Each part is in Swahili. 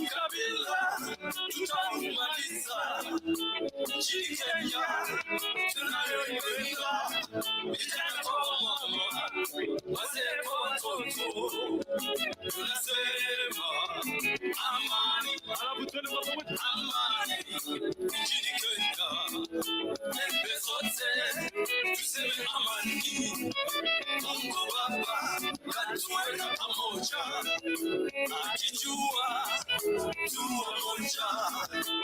Kabila tutamaliza nchini Kenya tunayoipenda, vijana kwa mama, wazee kwa watoto, tunasema amani, amani nchini Kenya, pembe zote tuseme amani. Mungu Baba katuweka pamoja, akijua tuwa moja,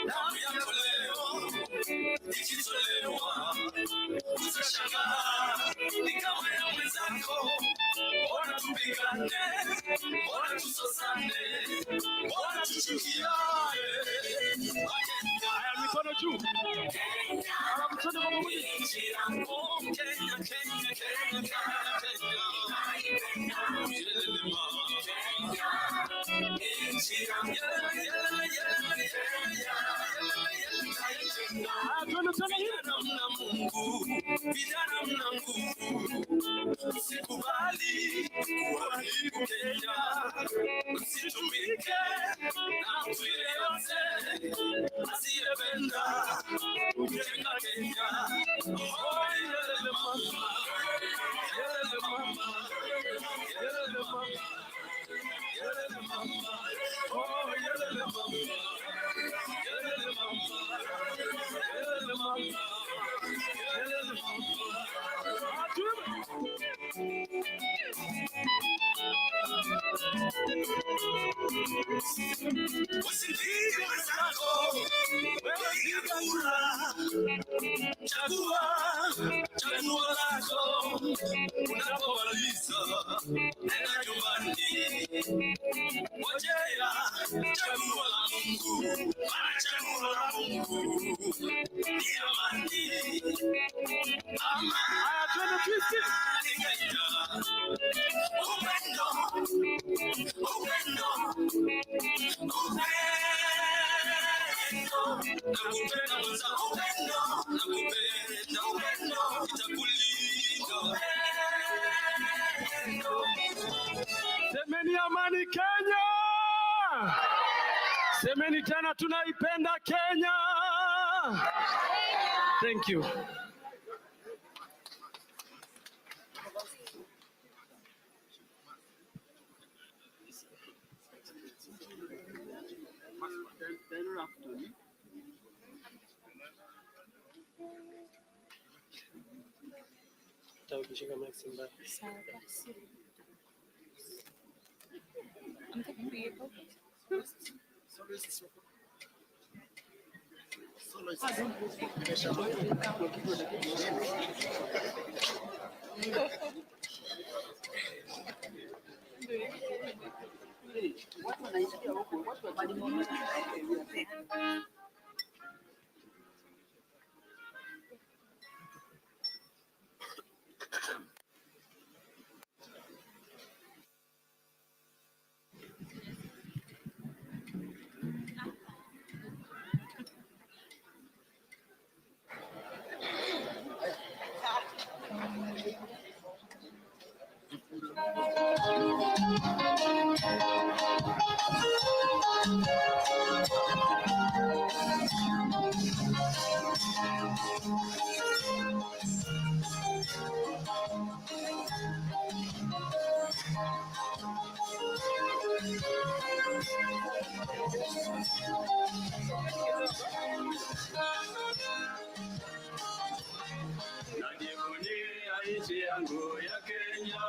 damu yako leo ikitolewa utashangaa ni kama ya mwenzako. Bora tupigane, bora tusosane, bora tuchukiane. Haya, mikono juu. Nchi yangu Kenya, Kenya, Kenya, Kenya. Vijana mna nguvu, usikubali kuharibu Kenya, usitumike na mtu yeyote asiyependa kujenga Kenya. Oh, yelele mama, yelele mama, yelele mama, yelele mama, oh yelele mama, yelele mama, yelele mama, yelele mama. Usilie mwenzako, wewe chagua, chagua lako. Unapomaliza nenda nyumbani, ngojea chaguo la Mungu, maana chaguo la Mungu ni amani. Amani, upendo, upendo, upendo. Nakupenda mwenzangu, upendo, nakupenda, upendo, nitakulinda. Semeni amani Kenya. Semeni tena tunaipenda Kenya. Thank you. Ukishika mic Simba. Sawa basi. Watu wanaisikia huko, watu walimwona. Najivunia nchi yangu ya Kenya.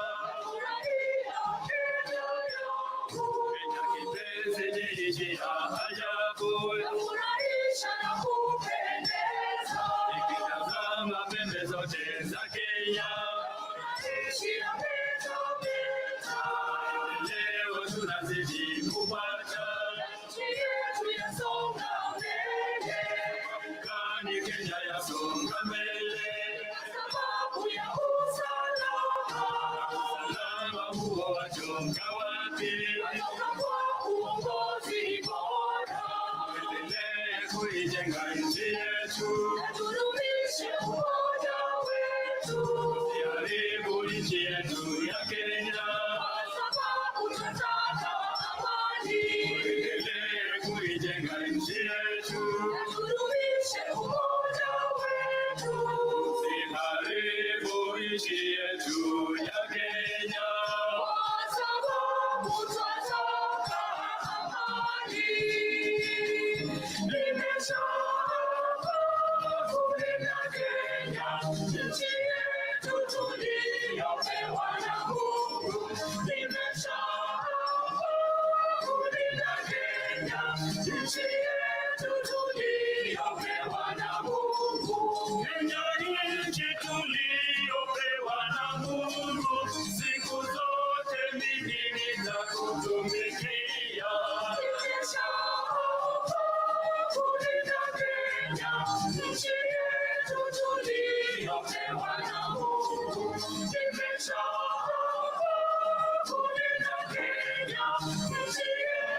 Kenya kipenzi ni nchi ya ajabu. Inafurahisha na kupendeza. Nikitazama pembe zote za Kenya. Leo tunazidi kupata. Nchi yetu yasonga mbele. Kani Kenya yasonga mbele. Sababu ya usalama. Usalama huo watoka wapi? Watoka kwa uongozi bora. Tuendelee kuijenga nchi yetu. Na tudumishe umoja wetu. Usiharibu nchi yetu ya Kenya. Sababu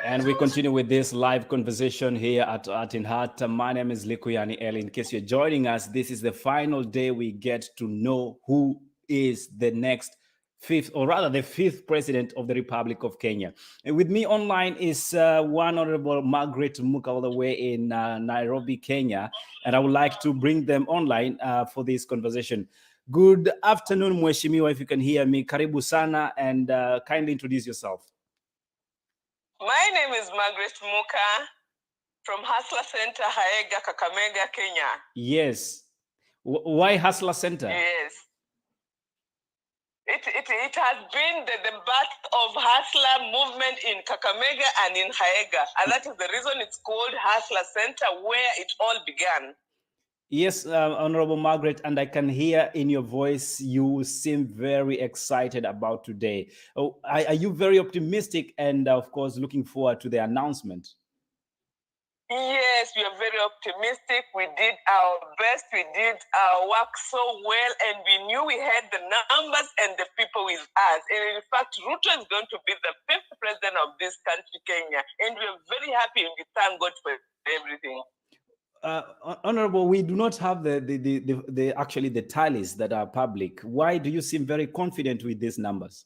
And we continue with this live conversation here at Art in Heart. My name is Likuyani El. In case you're joining us, this is the final day we get to know who is the next fifth, or rather the fifth president of the Republic of Kenya. And with me online is one Honorable Margaret Muka, all the way in Nairobi, Kenya. And I would like to bring them online for this conversation. Good afternoon, Mheshimiwa, if you can hear me. Karibu sana, and kindly introduce yourself. My name is Margaret Muka from Hustler Center, Haega, Kakamega, Kenya. Yes. Why Hustler Center? Yes. It has been the birth of Hustler movement in Kakamega and in Haega. And that is the reason it's called Hustler Center, where it all began. Yes, Honorable Margaret, and I can hear in your voice you seem very excited about today. Oh, are you very optimistic and, of course, looking forward to the announcement? Yes, we are very optimistic. We did our best. We did our work so well, and we knew we had the numbers and the people with us. And in fact, Ruto is going to be the fifth president of this country, Kenya. And we are very happy, and we thank God for everything. Honorable, we do not have actually the tallies that are public. Why do you seem very confident with these numbers?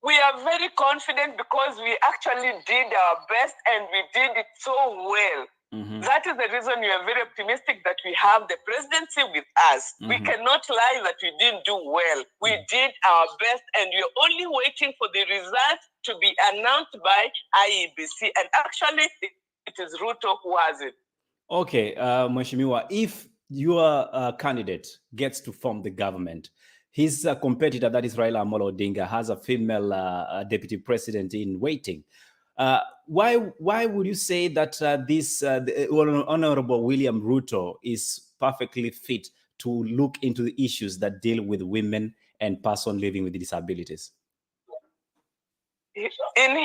We are very confident because we actually did our best and we did it so well. Mm-hmm. That is the reason we are very optimistic that we have the presidency with us. Mm-hmm. We cannot lie that we didn't do well. We did our best, and we are only waiting for the results to be announced by IEBC. And actually, it is Ruto who has it. Okay, Mheshimiwa, if your candidate gets to form the government, his competitor, that is Raila Amolo Odinga, has a female deputy president in waiting. Why would you say that the Honorable William Ruto is perfectly fit to look into the issues that deal with women and persons living with disabilities? In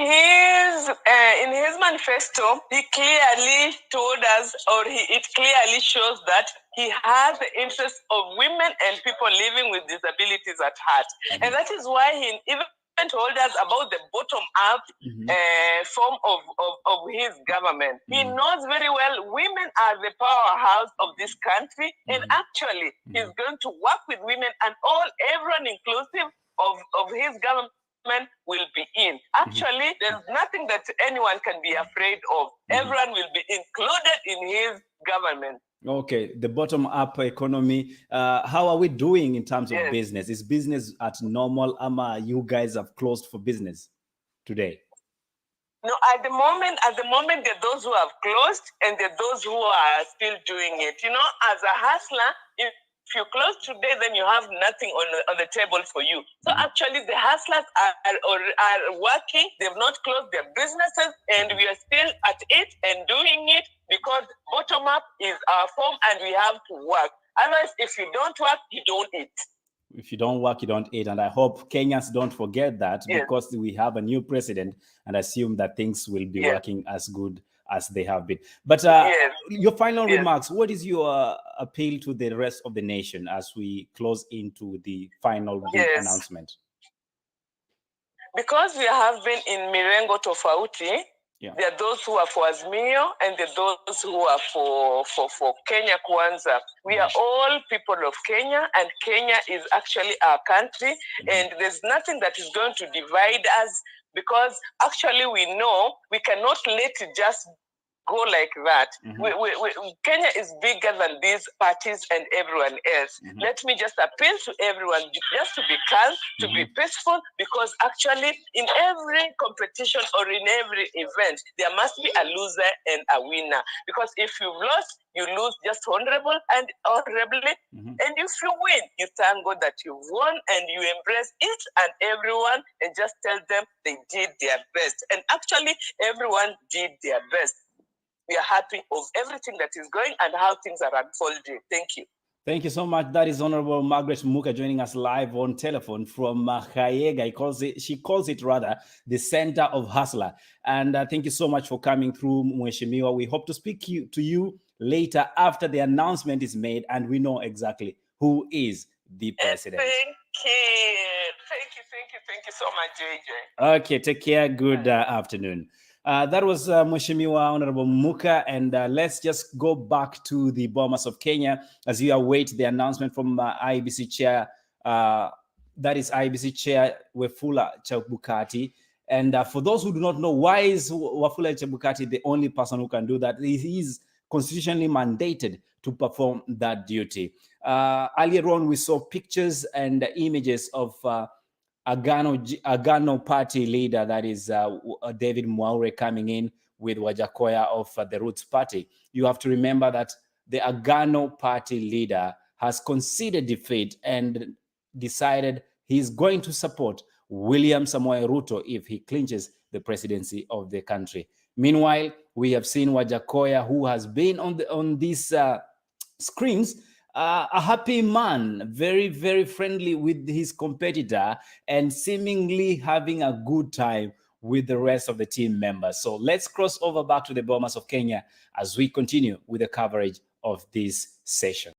his manifesto, he clearly told us, or it clearly shows that he has the interests of women and people living with disabilities at heart. Mm-hmm. And that is why he even told us about the bottom-up form of his government. Mm-hmm. He knows very well women are the powerhouse of this country, and actually he's going to work with women and everyone inclusive of his government will be in. Actually, there's nothing that anyone can be afraid of. Everyone will be included in his government. Okay, the bottom-up economy. How are we doing in terms of business? Is business at normal? You guys have closed for business today? No, at the moment, there are those who have closed and there are those who are still doing it. You know, as a hustler, if you close today, then you have nothing on the table for you. So actually, the hustlers are working. They've not closed their businesses, and we are still at it and doing it because bottom up is our form, and we have to work. Otherwise, if you don't work, you don't eat. If you don't work, you don't eat. And I hope Kenyans don't forget that because we have a new president and assume that things will be working as good as they have been. But your final remarks, what is your appeal to the rest of the nation as we close into the final announcement? Because we have been in Mirengo Tofauti, there are those who are for Azimio and there are those who are for Kenya Kwanza. We are all people of Kenya, and Kenya is actually our country, and there's nothing that is going to divide us because actually we know we cannot let it just go like that. Kenya is bigger than these parties and everyone else. Let me just appeal to everyone just to be calm, to be peaceful, because actually in every competition or in every event, there must be a loser and a winner. Because if you've lost, you lose just honorably, and if you win, you thank God that you won, and you embrace each and everyone and just tell them they did their best. And actually, everyone did their best. We are happy of everything that is going and how things are unfolding. Thank you. Thank you so much. That is Honorable Margaret Muka joining us live on telephone from Kayega. She calls it the center of Hustler. And thank you so much for coming through, Mheshimiwa. We hope to speak to you later after the announcement is made and we know exactly who is the president. Thank you. Thank you so much, JJ. Okay, take care. Good afternoon. That was Mheshimiwa Honorable Muka, and let's just go back to the Bomas of Kenya as you await the announcement from IEBC Chair, that is IEBC Chair Wafula Chebukati. And for those who do not know, why is Wafula Chebukati the only person who can do that? He is constitutionally mandated to perform that duty. Earlier on, we saw pictures and images of Agano party leader, that is David Mwaure, coming in with Wajakoya of the Roots Party. You have to remember that the Agano party leader has conceded defeat and decided he's going to support William Samoei Ruto if he clinches the presidency of the country. Meanwhile, we have seen Wajakoya, who has been on these screens, a happy man, very, very friendly with his competitor and seemingly having a good time with the rest of the team members. So let's cross over back to the Bomas of Kenya as we continue with the coverage of this session.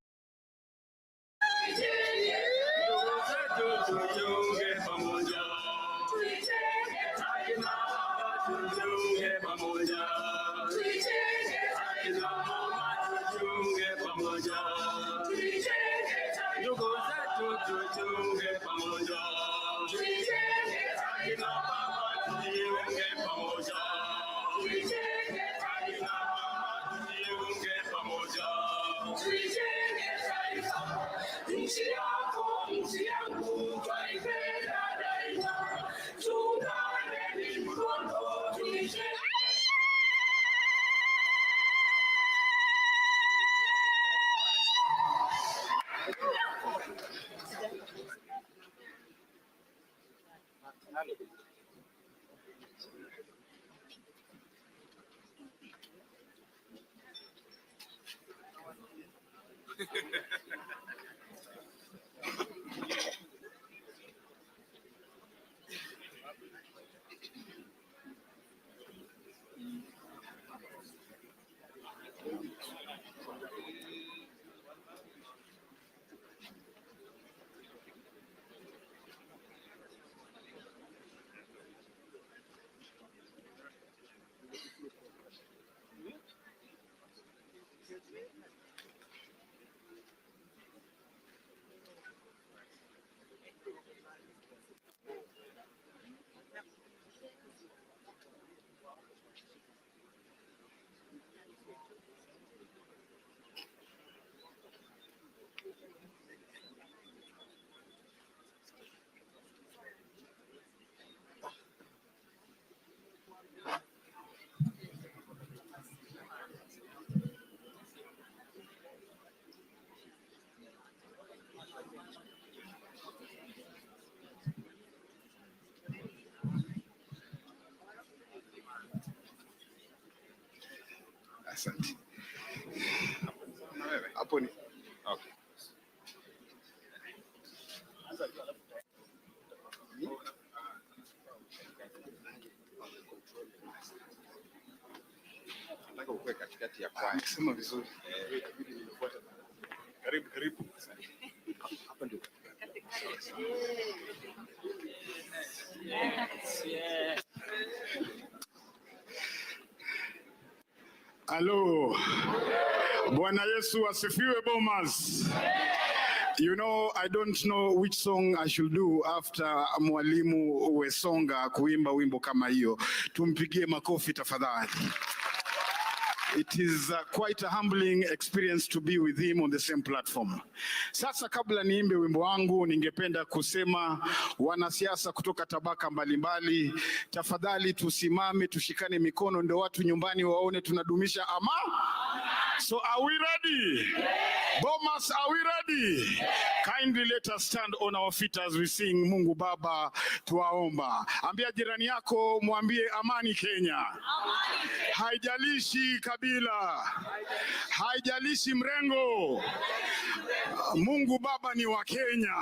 Asante. Hapo ni okay. Nataka ukue katikati ya kwaya. Sema vizuri. Karibu. Hapa ndio. Yes. Hello. Bwana Yesu asifiwe, Bomas. You know, I don't know which song I should do after Mwalimu Wesonga kuimba wimbo kama hiyo. Tumpigie makofi tafadhali. It is quite a humbling experience to be with him on the same platform. Sasa kabla niimbe wimbo wangu, ningependa kusema wanasiasa kutoka tabaka mbalimbali, tafadhali tusimame, tushikane mikono ndio watu nyumbani waone tunadumisha amani. So are we ready? Bomas, are we ready? Kindly let us stand on our feet as we sing Mungu Baba tuwaomba. Ambia jirani yako, mwambie amani Kenya. Haijalishi kabila, haijalishi mrengo, Mungu Baba ni wa Kenya.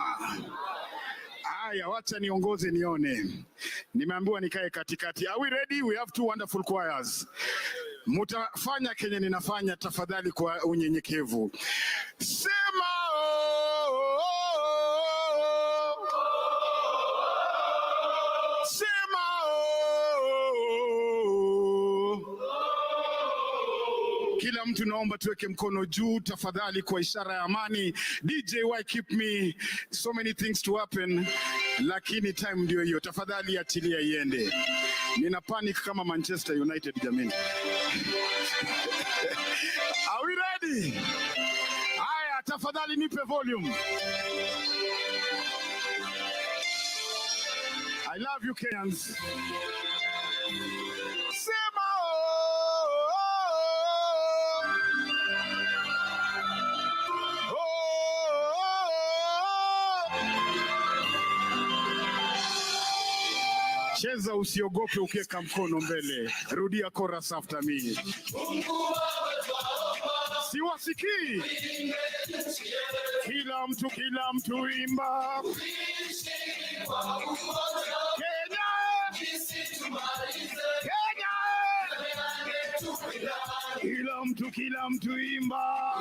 Aya, wacha niongoze nione. Nimeambiwa nikae katikati. Are we ready? We have two wonderful choirs. Mutafanya Kenya ninafanya, tafadhali kwa unyenyekevu. Sema oh, sema Kila mtu naomba tuweke mkono juu tafadhali kwa ishara ya amani. DJ, why keep me? So many things to happen. Lakini time ndio hiyo. Tafadhali achilia iende. Nina panic kama Manchester United jamani. Are we ready? Haya, tafadhali nipe volume. I love you Kenyans. Sema cheza, usiogope, ukiweka mkono mbele. Rudia chorus after me. Siwasikii. Kila mtu imba. Kenya, Kenya. Kila mtu imba.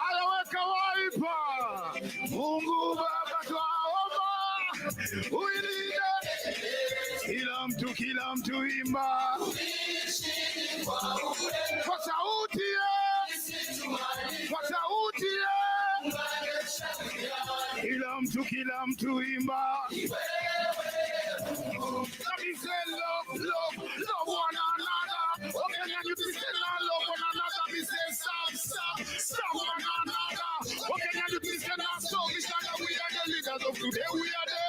Alaweka waipa. Mungu Baba twaomba. Uilinde. Kila mtu imba. Kwa sauti kwa sauti kila mtu imba. Let me say love one another. Okay, can you please say love one another? Me say stop one another. Okay, can you please say stop? Because we are the leaders of today. We are the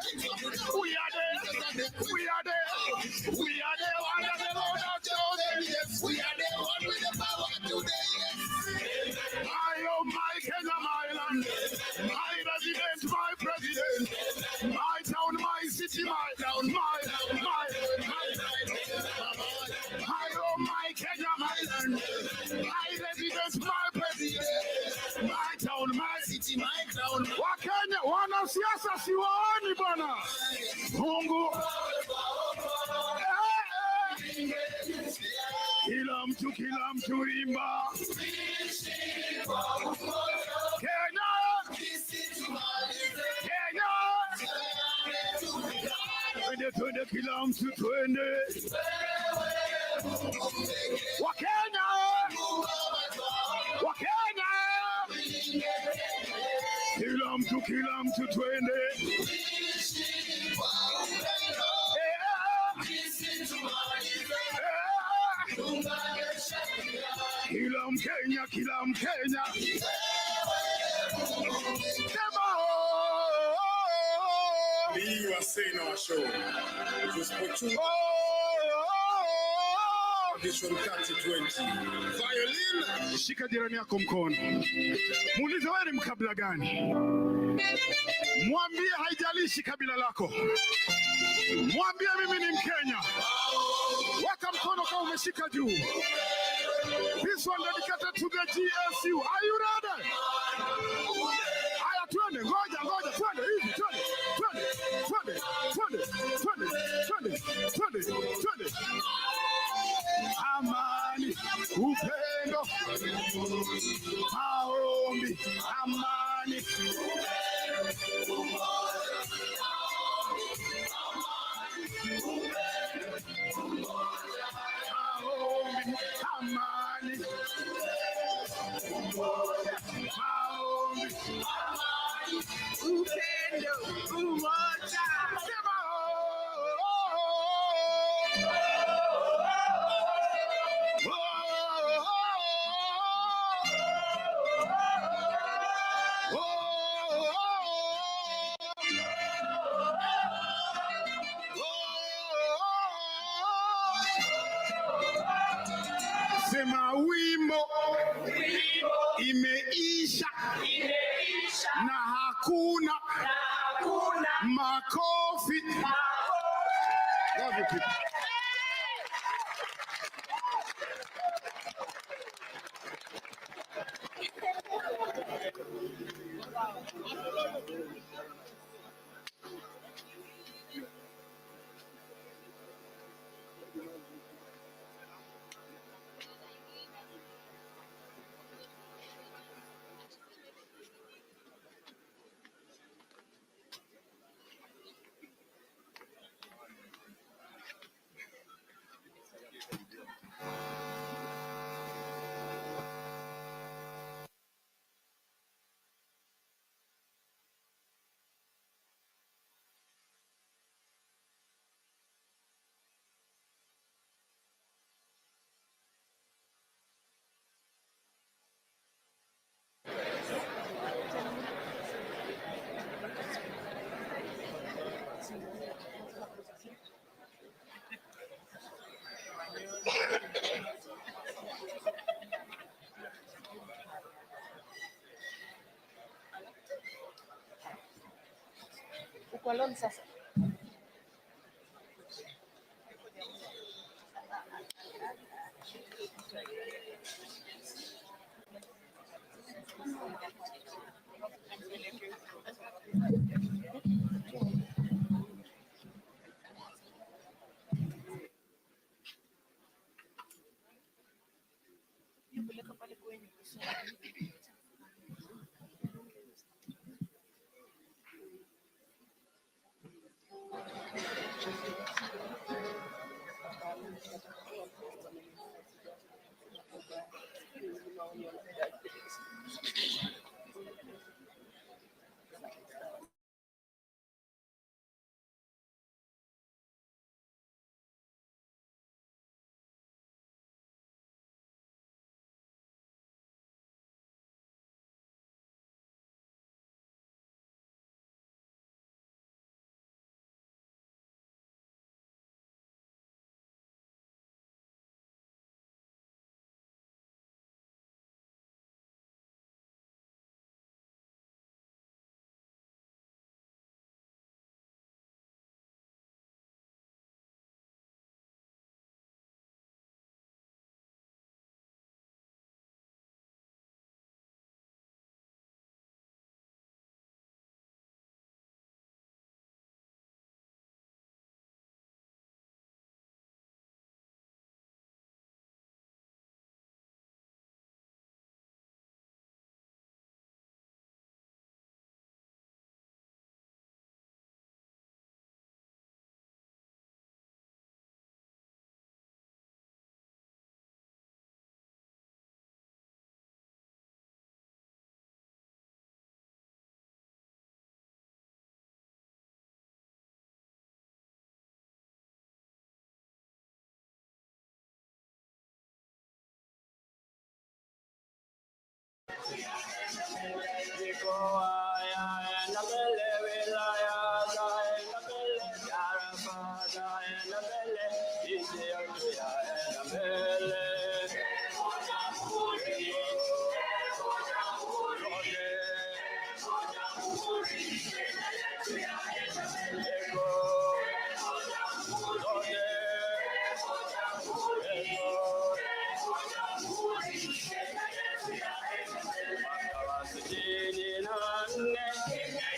one that the Lord has chosen. Yes, we are the one with the power today. Yes. My Kenya, my land, my resident, my president, my town, my city, my town, my Kenya, my land, my resident, my president, my town, my city, my town. Wakenya, wanasiasa siwaoni bwana. Mungu. Kila mtu imba. Kenya, Kenya. Twende kila mtu twende. Wakenya, Wakenya. Kila mtu twende. Kila Mkenya. You are saying our show. It was for Chebukati 20. Violin. Shika jirani yako mkono. Muulize wewe ni mkabila gani? Mwambie haijalishi kabila lako. Mwambie mimi ni Mkenya. Weka mkono kama umeshika juu. This one dedicated to the GSU. Are you ready? Haya twende, ngoja, twende hivi, twende. Amani, upendo, maombi, amani. Nasema wimbo imeisha na hakuna makofi. Love you people.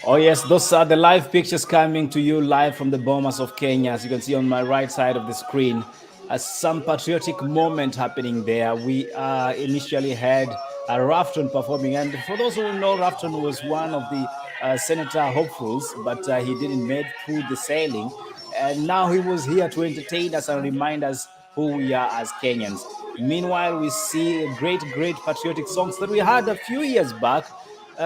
Oh yes, those are the live pictures coming to you live from the Bomas of Kenya. As you can see on my right side of the screen, some patriotic moment happening there. We initially had Rafton performing, and for those who know, Rafton was one of the Senator hopefuls, but he didn't make through the sailing, and now he was here to entertain us and remind us who we are as Kenyans. Meanwhile, we see great patriotic songs that we had a few years back,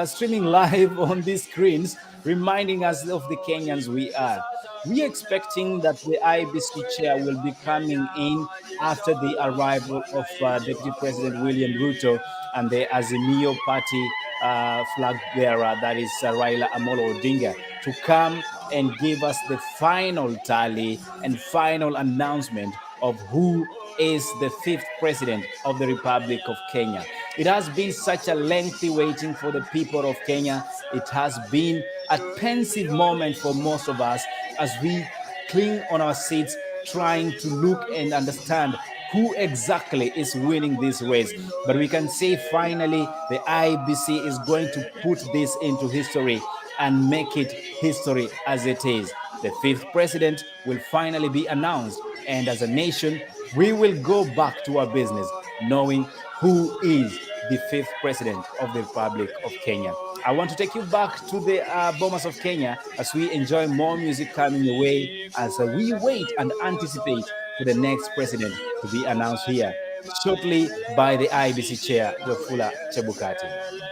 streaming live on these screens, reminding us of the Kenyans we are. We are expecting that the IBC chair will be coming in after the arrival of Deputy President William Ruto and the Azimio Party flag bearer, that is Raila Amolo Odinga, to come and give us the final tally and final announcement of who is the fifth president of the Republic of Kenya. It has been such a lengthy waiting for the people of Kenya. It has been a pensive moment for most of us as we cling on our seats trying to look and understand who exactly is winning this race. But we can say finally the IBC is going to put this into history and make it history as it is. The fifth president will finally be announced, and as a nation, we will go back to our business knowing who is the fifth president of the Republic of Kenya. I want to take you back to the Bomas of Kenya as we enjoy more music coming your way as we wait and anticipate for the next president to be announced here shortly by the IBC chair, Wafula Chebukati.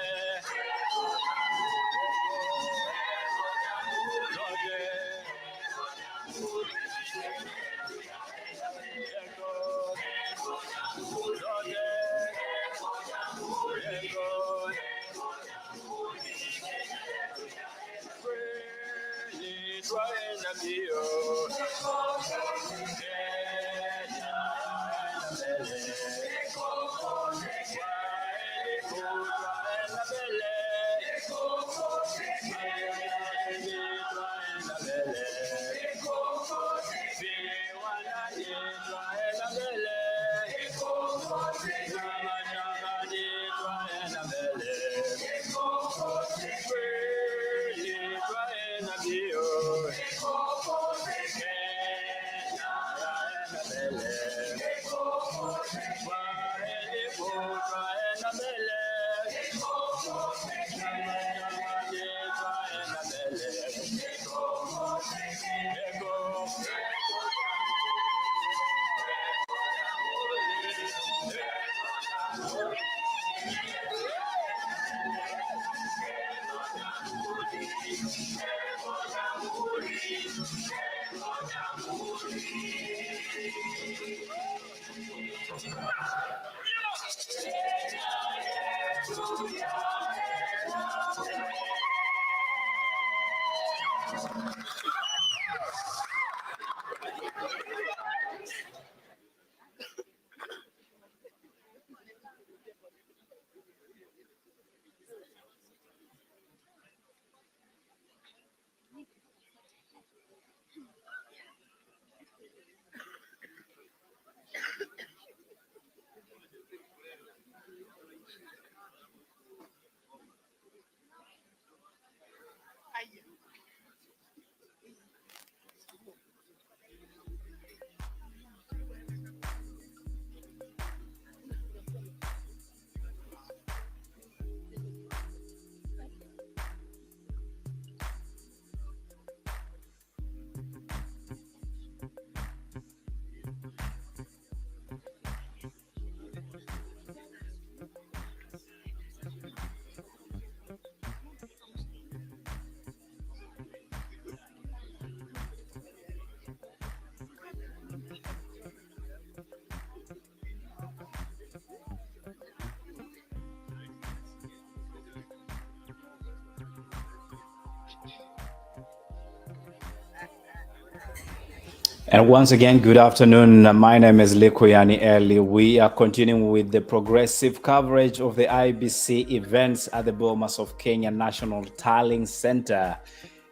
And once again, good afternoon. My name is Likuyani Eli. We are continuing with the progressive coverage of the IBC events at the Bomas of Kenya National Tallying Center.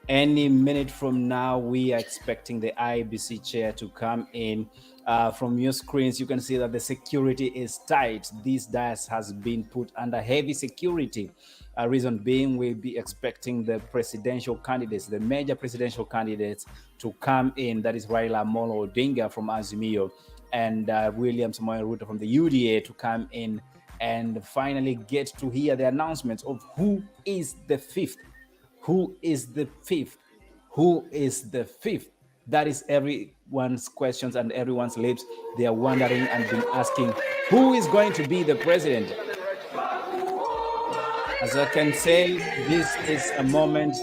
Any minute from now, we are expecting the IBC chair to come in. From your screens, you can see that the security is tight. This dais has been put under heavy security. Reason being, we'll be expecting the presidential candidates, the major presidential candidates to come in. That is Raila Amolo Odinga from Azimio and William Samoei Ruto from the UDA to come in and finally get to hear the announcements of who is the fifth. Who is the fifth? Who is the fifth? That is everyone's questions and everyone's lips. They are wondering and been asking, who is going to be the president? As I can say, this is a moment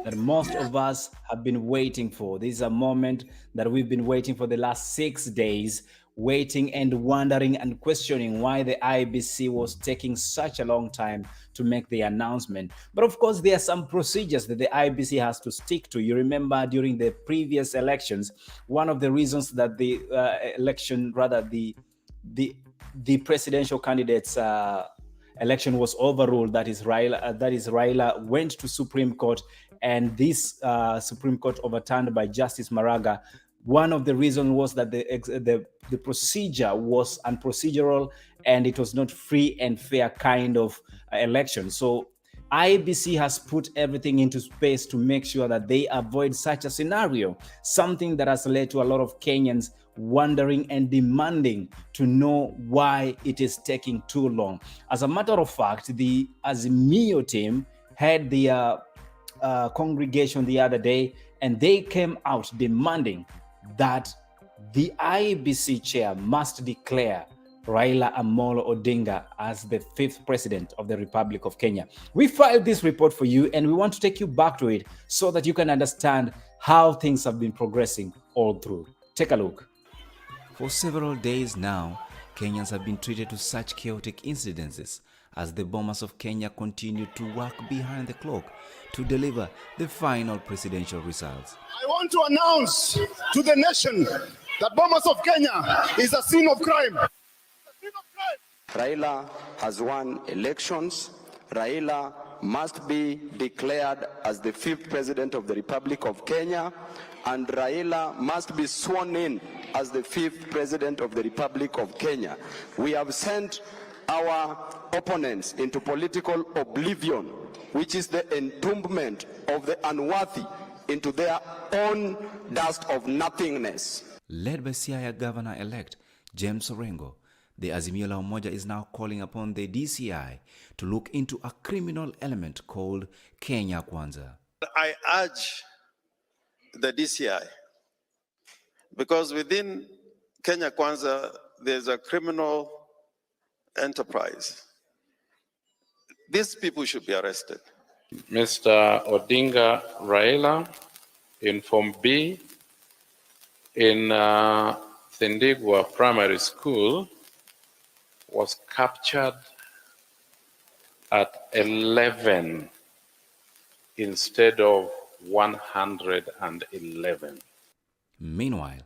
that most of us have been waiting for. This is a moment that we've been waiting for the last 6 days waiting and wondering and questioning why the IEBC was taking such a long time to make the announcement. But of course, there are some procedures that the IEBC has to stick to. You remember during the previous elections, one of the reasons that the the presidential candidates election was overruled, that is Raila went to Supreme Court, and this Supreme Court overturned by Justice Maraga. One of the reasons was that the procedure was unprocedural and it was not free and fair kind of election. So IEBC has put everything into space to make sure that they avoid such a scenario, something that has led to a lot of Kenyans wondering and demanding to know why it is taking too long. As a matter of fact, the Azimio team had the congregation the other day, and they came out demanding that the IEBC chair must declare Raila Amolo Odinga as the 5th president of the Republic of Kenya. We filed this report for you, and we want to take you back to it so that you can understand how things have been progressing all through. Take a look. For several days now, Kenyans have been treated to such chaotic incidences as the bombers of Kenya continue to work behind the clock to deliver the final presidential results. I want to announce to the nation that Bomas of Kenya is a sin of crime. Raila has won elections. Raila must be declared as the 5th president of the Republic of Kenya, and Raila must be sworn in as the 5th president of the Republic of Kenya. We have sent our opponents into political oblivion, which is the entombment of the unworthy into their own dust of nothingness. Led by Siaya Governor-elect James Orengo, the Azimio la Umoja is now calling upon the DCI to look into a criminal element called Kenya Kwanza. I urge the DCI, because within Kenya Kwanza there's a criminal enterprise. These people should be arrested. Mr. Odinga Raila in Form B in Thindigwa Primary School was captured at 11 instead of 111. Meanwhile,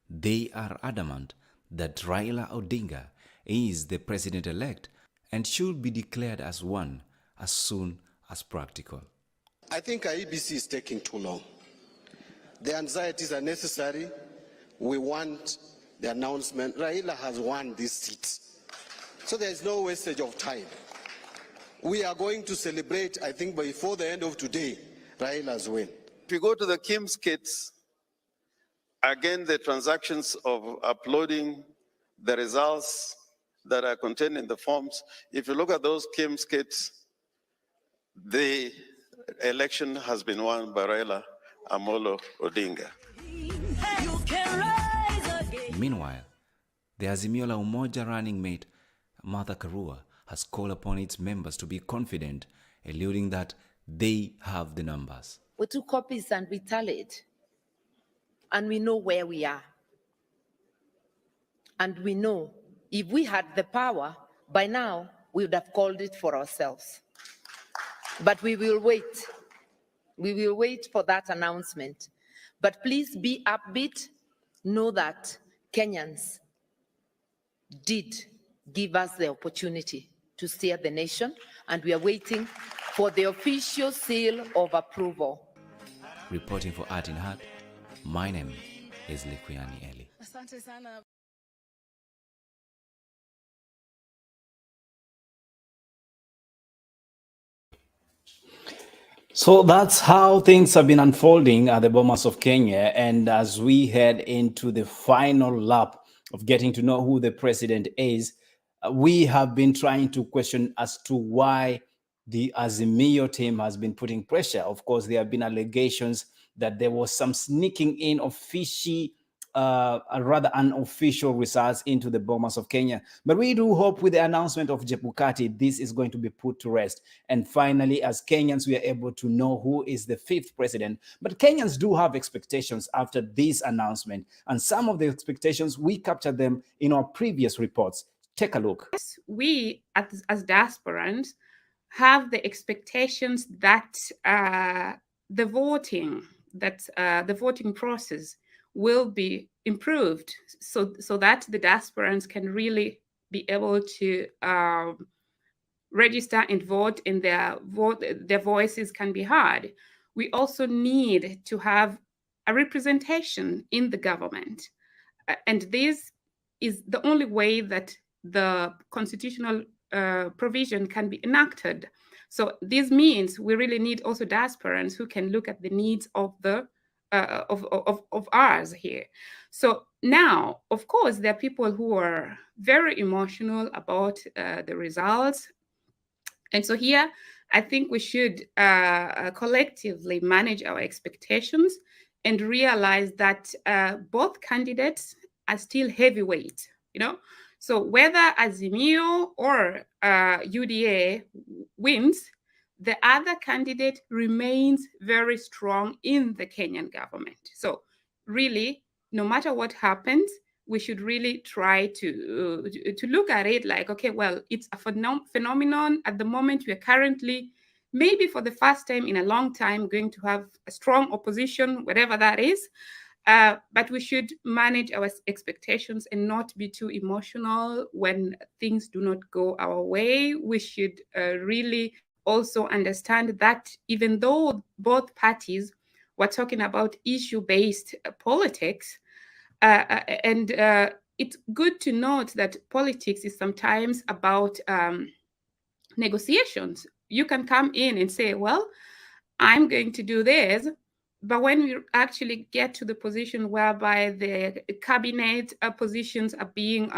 they are adamant that Raila Odinga is the president-elect and should be declared as one as soon as practical. I think IEBC is taking too long. The anxieties are necessary. We want the announcement. Raila has won this seat. So there is no wastage of time. We are going to celebrate, I think, before the end of today, Raila's win. If you go to the KIMS kits, again, the transactions of uploading the results that are contained in the forms, if you look at those KIMS kits, the election has been won by Raila Amolo Odinga. Meanwhile, the Azimio la Umoja running mate Martha Karua has called upon its members to be confident, alluding that they have the numbers. We took copies and we tallied, and we know where we are. And we know if we had the power, by now we would have called it for ourselves. But we will wait. We will wait for that announcement. But please be upbeat. Know that Kenyans did give us the opportunity to steer the nation, and we are waiting for the official seal of approval. Reporting for Art in Heart, my name is Likuyani Eli. Asante sana. So that's how things have been unfolding at the Bomas of Kenya. And as we head into the final lap of getting to know who the president is, we have been trying to question as to why the Azimio team has been putting pressure. Of course, there have been allegations that there was some sneaking in of fishy a rather unofficial results into the Bomas of Kenya. But we do hope with the announcement of Chebukati, this is going to be put to rest. And finally, as Kenyans, we are able to know who is the 5th president. But Kenyans do have expectations after this announcement. And some of the expectations, we captured them in our previous reports. Take a look. Yes, we as diasporans have the expectations that the voting process will be improved, so that the diasporans can really be able to register and vote, and their voices can be heard. We also need to have a representation in the government, and this is the only way that the constitutional provision can be enacted. So this means we really need also diasporans who can look at the needs of the of ours here. So now, of course, there are people who are very emotional about the results, and so here I think we should collectively manage our expectations and realize that both candidates are still heavyweight, you know. So whether Azimio or UDA wins, the other candidate remains very strong in the Kenyan government. So really, no matter what happens, we should really try to look at it like, okay, well, it's a phenomenon. At the moment, we are currently, maybe for the first time in a long time, going to have a strong opposition, whatever that is. But we should manage our expectations and not be too emotional when things do not go our way. We should really also understand that even though both parties were talking about issue-based politics, and it's good to note that politics is sometimes about negotiations. You can come in and say, well, I'm going to do this, but when we actually get to the position whereby the cabinet positions are being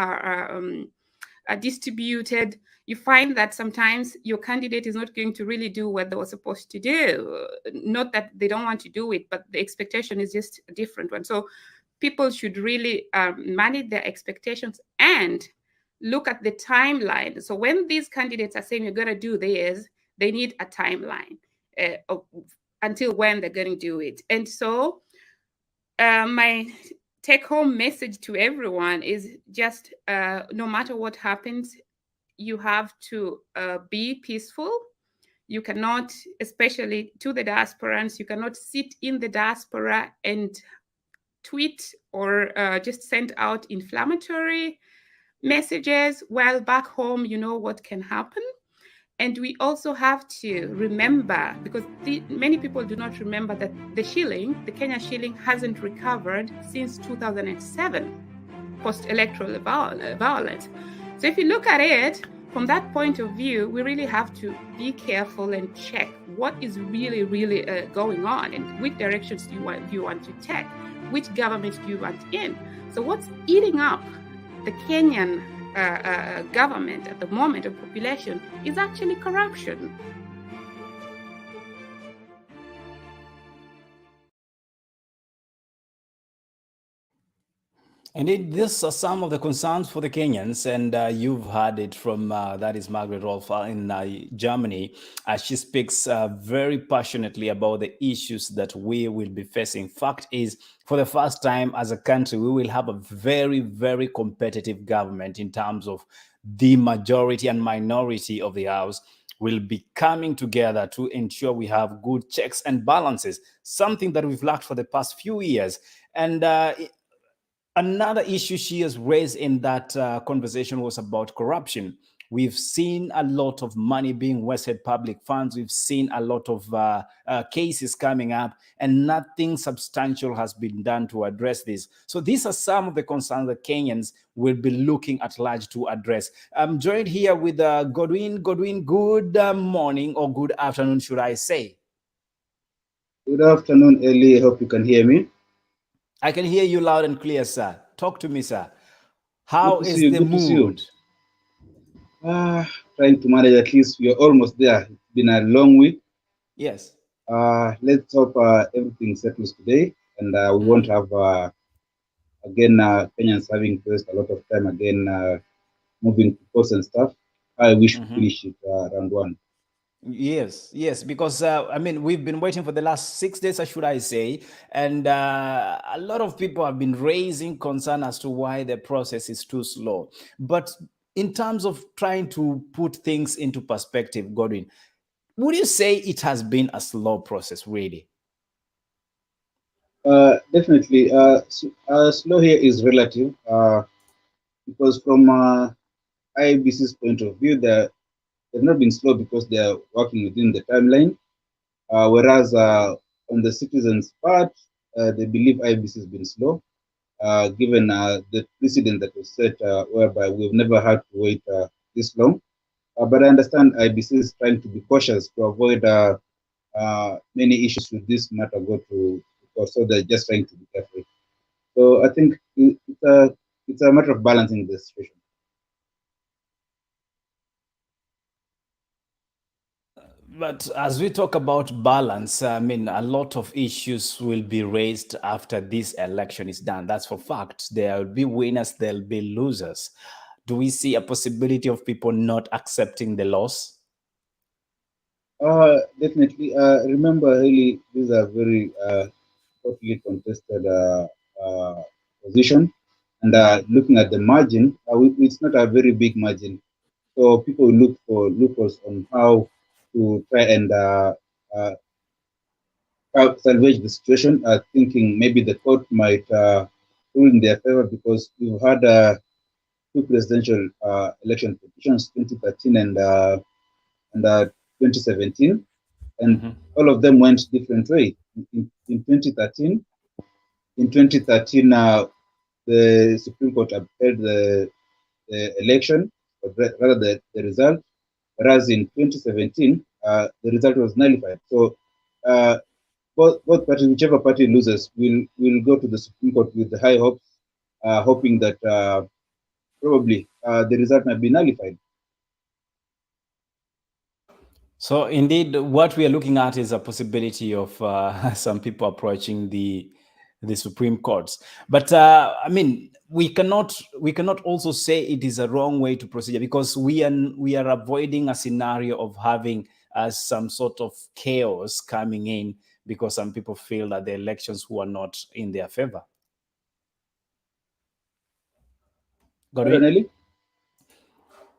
distributed, you find that sometimes your candidate is not going to really do what they were supposed to do. Not that they don't want to do it, but the expectation is just a different one. So people should really manage their expectations and look at the timeline. So when these candidates are saying you're going to do this, they need a timeline until when they're going to do it. And so my take-home message to everyone is just no matter what happens, you have to be peaceful. You cannot, especially to the diasporans, you cannot sit in the diaspora and tweet or just send out inflammatory messages, while back home, you know what can happen. And we also have to remember, because many people do not remember, that the shilling, the Kenya shilling, hasn't recovered since 2007, post-electoral violence. So if you look at it from that point of view, we really have to be careful and check what is really, really going on and which directions do you want to take, which government do you want in. So what's eating up the Kenyan government at the moment of population is actually corruption. Indeed, these are some of the concerns for the Kenyans, and you've heard it from, that is Margaret Rolfe in Germany, as she speaks very passionately about the issues that we will be facing. Fact is, for the first time as a country, we will have a very, very competitive government in terms of the majority and minority of the House will be coming together to ensure we have good checks and balances, something that we've lacked for the past few years. And another issue she has raised in that conversation was about corruption. We've seen a lot of money being wasted, public funds. We've seen a lot of cases coming up, and nothing substantial has been done to address this. So these are some of the concerns that Kenyans will be looking at large to address. I'm joined here with Godwin. Godwin, good morning or good afternoon, should I say? Good afternoon, Eli. I hope you can hear me. I can hear you loud and clear, sir. Talk to me, sir. How is the mood? Trying to manage. At least we are almost there. It's been a long week. Yes. Let's hope everything settles today, and we won't have again, Kenyans having faced a lot of time again moving to courts and stuff. I wish to finish it round 1. Yes, because I mean, we've been waiting for the last 6 days, should I say, and a lot of people have been raising concern as to why the process is too slow. But in terms of trying to put things into perspective, Godwin, would you say it has been a slow process, really? Definitely. Slow here is relative because from IBC's point of view, they've not been slow because they are working within the timeline. Whereas on the citizens' part, they believe IBC has been slow, given the precedent that was set, whereby we've never had to wait this long. But I understand IBC is trying to be cautious to avoid many issues with this matter go to court, so they're just trying to be careful. So I think it's a matter of balancing the situation. But as we talk about balance, I mean, a lot of issues will be raised after this election is done. That's for fact. There will be winners, there'll be losers. Do we see a possibility of people not accepting the loss? Definitely. Remember, really, these are very totally contested position, and looking at the margin, it's not a very big margin. So people look for loopholes on how to try and salvage the situation, thinking maybe the court might rule in their favor, because we've had 2 presidential election petitions, 2013 and 2017, and all of them went different way. In 2013, the Supreme Court upheld the election, or rather the result, whereas in 2017, the result was nullified. So both parties, whichever party loses, will go to the Supreme Court with the high hopes, hoping that probably the result might be nullified. So indeed, what we are looking at is a possibility of some people approaching the Supreme Courts. But I mean, we cannot also say it is a wrong way to proceed, because we are avoiding a scenario of having some sort of chaos coming in, because some people feel that the elections were not in their favor. Really?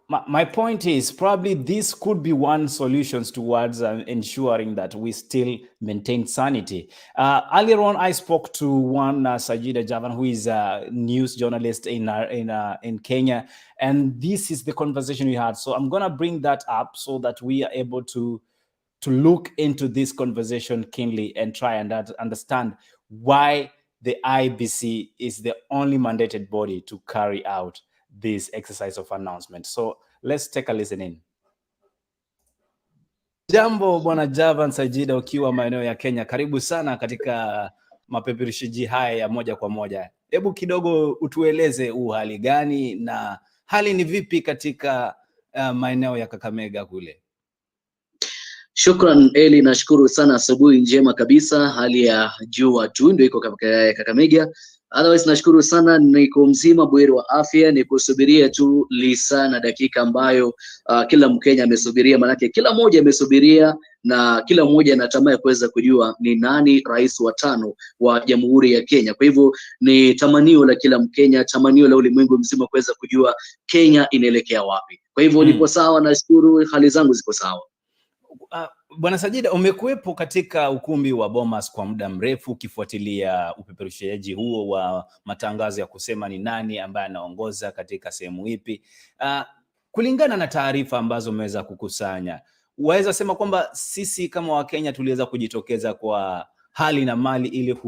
My point is, probably this could be one solution towards ensuring that we still maintain sanity. Earlier on, I spoke to one Sajida Javan, who is a news journalist in Kenya, and this is the conversation we had. So I'm gonna bring that up so that we are able to look into this conversation keenly and try and understand why the IBC is the only mandated body to carry out this exercise of announcement. So let's take a listen in. Jambo Bwana Javan Sajida, ukiwa maeneo ya Kenya, karibu sana katika mapeperushaji haya ya moja kwa moja. Hebu kidogo utueleze hali gani na hali ni vipi katika maeneo ya Kakamega kule? Shukran Eli, nashukuru sana, asubuhi njema kabisa, hali ya jua tu ndio iko Kakamega. Otherwise nashukuru sana, niko mzima buheri wa afya, ni kusubiria tu lisaa na dakika ambayo kila Mkenya amesubiria, manake kila mmoja amesubiria na kila mmoja anatamani kuweza kujua ni nani rais wa 5 wa Jamhuri ya Kenya. Kwa hivyo ni tamanio la kila Mkenya, tamanio la ulimwengu mzima kuweza kujua Kenya inaelekea wapi. Kwa hivyo niko sawa, nashukuru, hali zangu ziko sawa. Bwana Sajida, umekuwepo katika ukumbi wa Bomas kwa muda mrefu ukifuatilia upeperushaji huo wa matangazo ya kusema ni nani ambaye anaongoza katika sehemu ipi. Kulingana na taarifa ambazo umeweza kukusanya, waweza sema kwamba sisi kama Wakenya tuliweza kujitokeza kwa hali na mali ili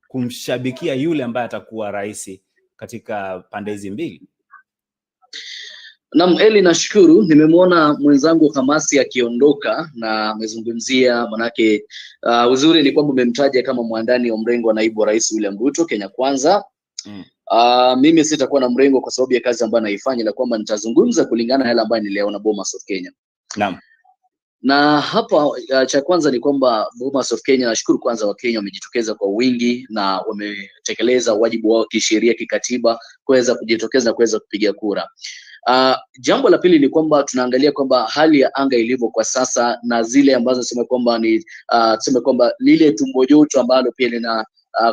kumshabikia yule ambaye atakuwa rais katika pande hizi mbili? Naam Eli, nashukuru. Nimemwona mwenzangu Hamasi akiondoka na amezungumzia, manake uzuri ni kwamba umemtaja kama mwandani wa mrengo wa naibu wa rais William Ruto, Kenya Kwanza. Mimi sitakuwa na mrengo kwa sababu ya kazi ambayo naifanya, na kwamba nitazungumza kulingana na yale ambayo niliona Bomas of Kenya. Naam. Na hapa cha kwanza ni kwamba Bomas of Kenya, nashukuru kwanza Wakenya wamejitokeza kwa wingi na wametekeleza wajibu wao kisheria, kikatiba kuweza kujitokeza na kuweza kupiga kura. Jambo la pili ni kwamba tunaangalia kwamba hali ya anga ilivyo kwa sasa na zile ambazo tuseme kwamba ni tuseme kwamba lile tumbo joto ambalo pia lina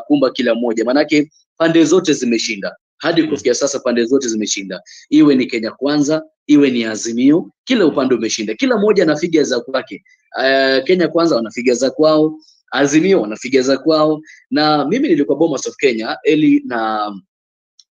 kumba kila mmoja, manake pande zote zimeshinda hadi kufikia sasa, pande zote zimeshinda, iwe ni Kenya Kwanza, iwe ni Azimio, kila upande umeshinda, kila mmoja ana figa za kwake. Kenya Kwanza wanafiga za kwao, Azimio wanafiga za kwao, na mimi nilikuwa Bomas of Kenya Eli, na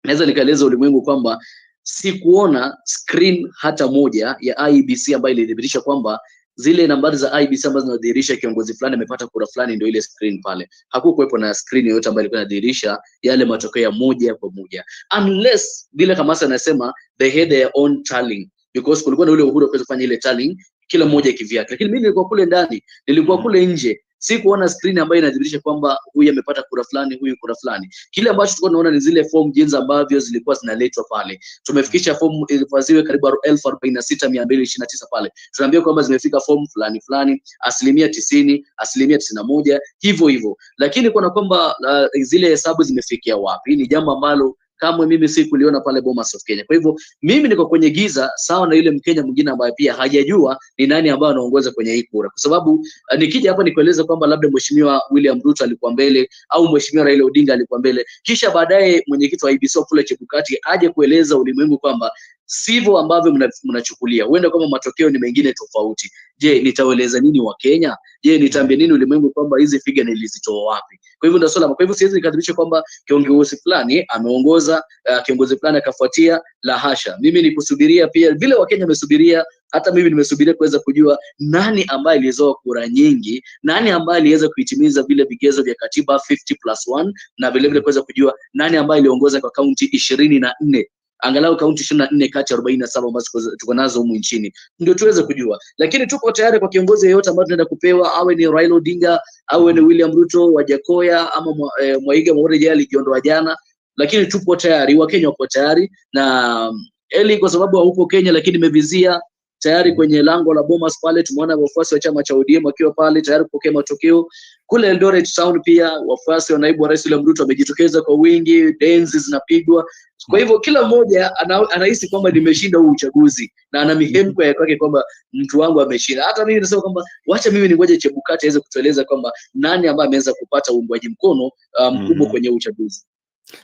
naweza nikaeleza ulimwengu kwamba sikuona screen hata moja ya IEBC ambayo ilidhibitisha kwamba zile nambari za IEBC ambazo zinadhihirisha kiongozi fulani amepata kura fulani ndio ile screen pale. Hakukuwepo na screen yoyote ambayo ilikuwa inadhihirisha yale matokeo ya moja kwa moja, unless vile Kamasa anasema they had their own tallying, because kulikuwa na ule uhuru wa kufanya ile tallying kila mmoja kivyake. Lakini mimi nilikuwa kule ndani, nilikuwa kule nje, sikuona screen ambayo inadhihirisha kwamba huyu amepata kura fulani, huyu kura fulani. Kile ambacho tulikuwa tunaona ni zile form jinsi ambavyo zilikuwa zinaletwa pale. Tumefikisha form ilifaziwe karibu 146229 pale. Tunaambia kwamba zimefika form fulani fulani, 90%, 91%, hivyo hivyo. Lakini kuna kwamba zile hesabu zimefikia wapi ni jambo ambalo kama mimi si kuliona pale Bomas of Kenya. Kwa hivyo mimi niko kwenye giza sawa na yule Mkenya mwingine ambaye pia hajajua ni nani ambaye anaongoza kwenye hii kura, kwa sababu nikija hapa nikueleza kwamba labda Mheshimiwa William Ruto alikuwa mbele au Mheshimiwa Raila Odinga alikuwa mbele, kisha baadaye mwenyekiti wa IEBC kule Chebukati aje kueleza ulimwengu kwamba sivyo ambavyo mnachukulia, huenda kama matokeo ni mengine tofauti. Je, nitaeleza nini wa Kenya? Je, nitaambia nini ulimwengu kwamba hizi figa nilizitoa wapi? Kwa hivyo ndio swala. Kwa hivyo siwezi nikadhibitisha kwamba kiongozi fulani ameongoza, kiongozi fulani akafuatia, la hasha. Mimi nikusubiria pia vile Wakenya wamesubiria, hata mimi nimesubiria kuweza kujua nani ambaye alizoa kura nyingi, nani ambaye aliweza kuitimiza vile vigezo vya katiba 50+1, na vile vile kuweza kujua nani ambaye aliongoza kwa kaunti 24, angalau kaunti 24 kati ya 47 ambazo tuko nazo humu nchini, ndio tuweze kujua. Lakini tuko tayari kwa kiongozi yeyote ambaye tunaenda kupewa, awe ni Raila Odinga, awe ni William Ruto wa Jakoya, ama Mwaiga Mwaure alijiondoa jana, lakini tupo tayari, Wakenya wako tayari. Na Eli, kwa sababu huko Kenya lakini nimevizia tayari kwenye lango la Bomas pale, tumeona wafuasi wa chama cha ODM wakiwa pale tayari kupokea matokeo. Kule Eldoret Town pia wafuasi wa naibu wa rais William Ruto wamejitokeza kwa wingi, denzi zinapigwa. Kwa hivyo kila mmoja anahisi kwamba nimeshinda huu uchaguzi na ana mihemko ya kwake kwamba mtu wangu ameshinda. Hata mimi nasema kwamba wacha mimi ningoje Chebukati aweze kutueleza kwamba nani ambaye ameweza kupata uungwaji mkono mkubwa kwenye uchaguzi.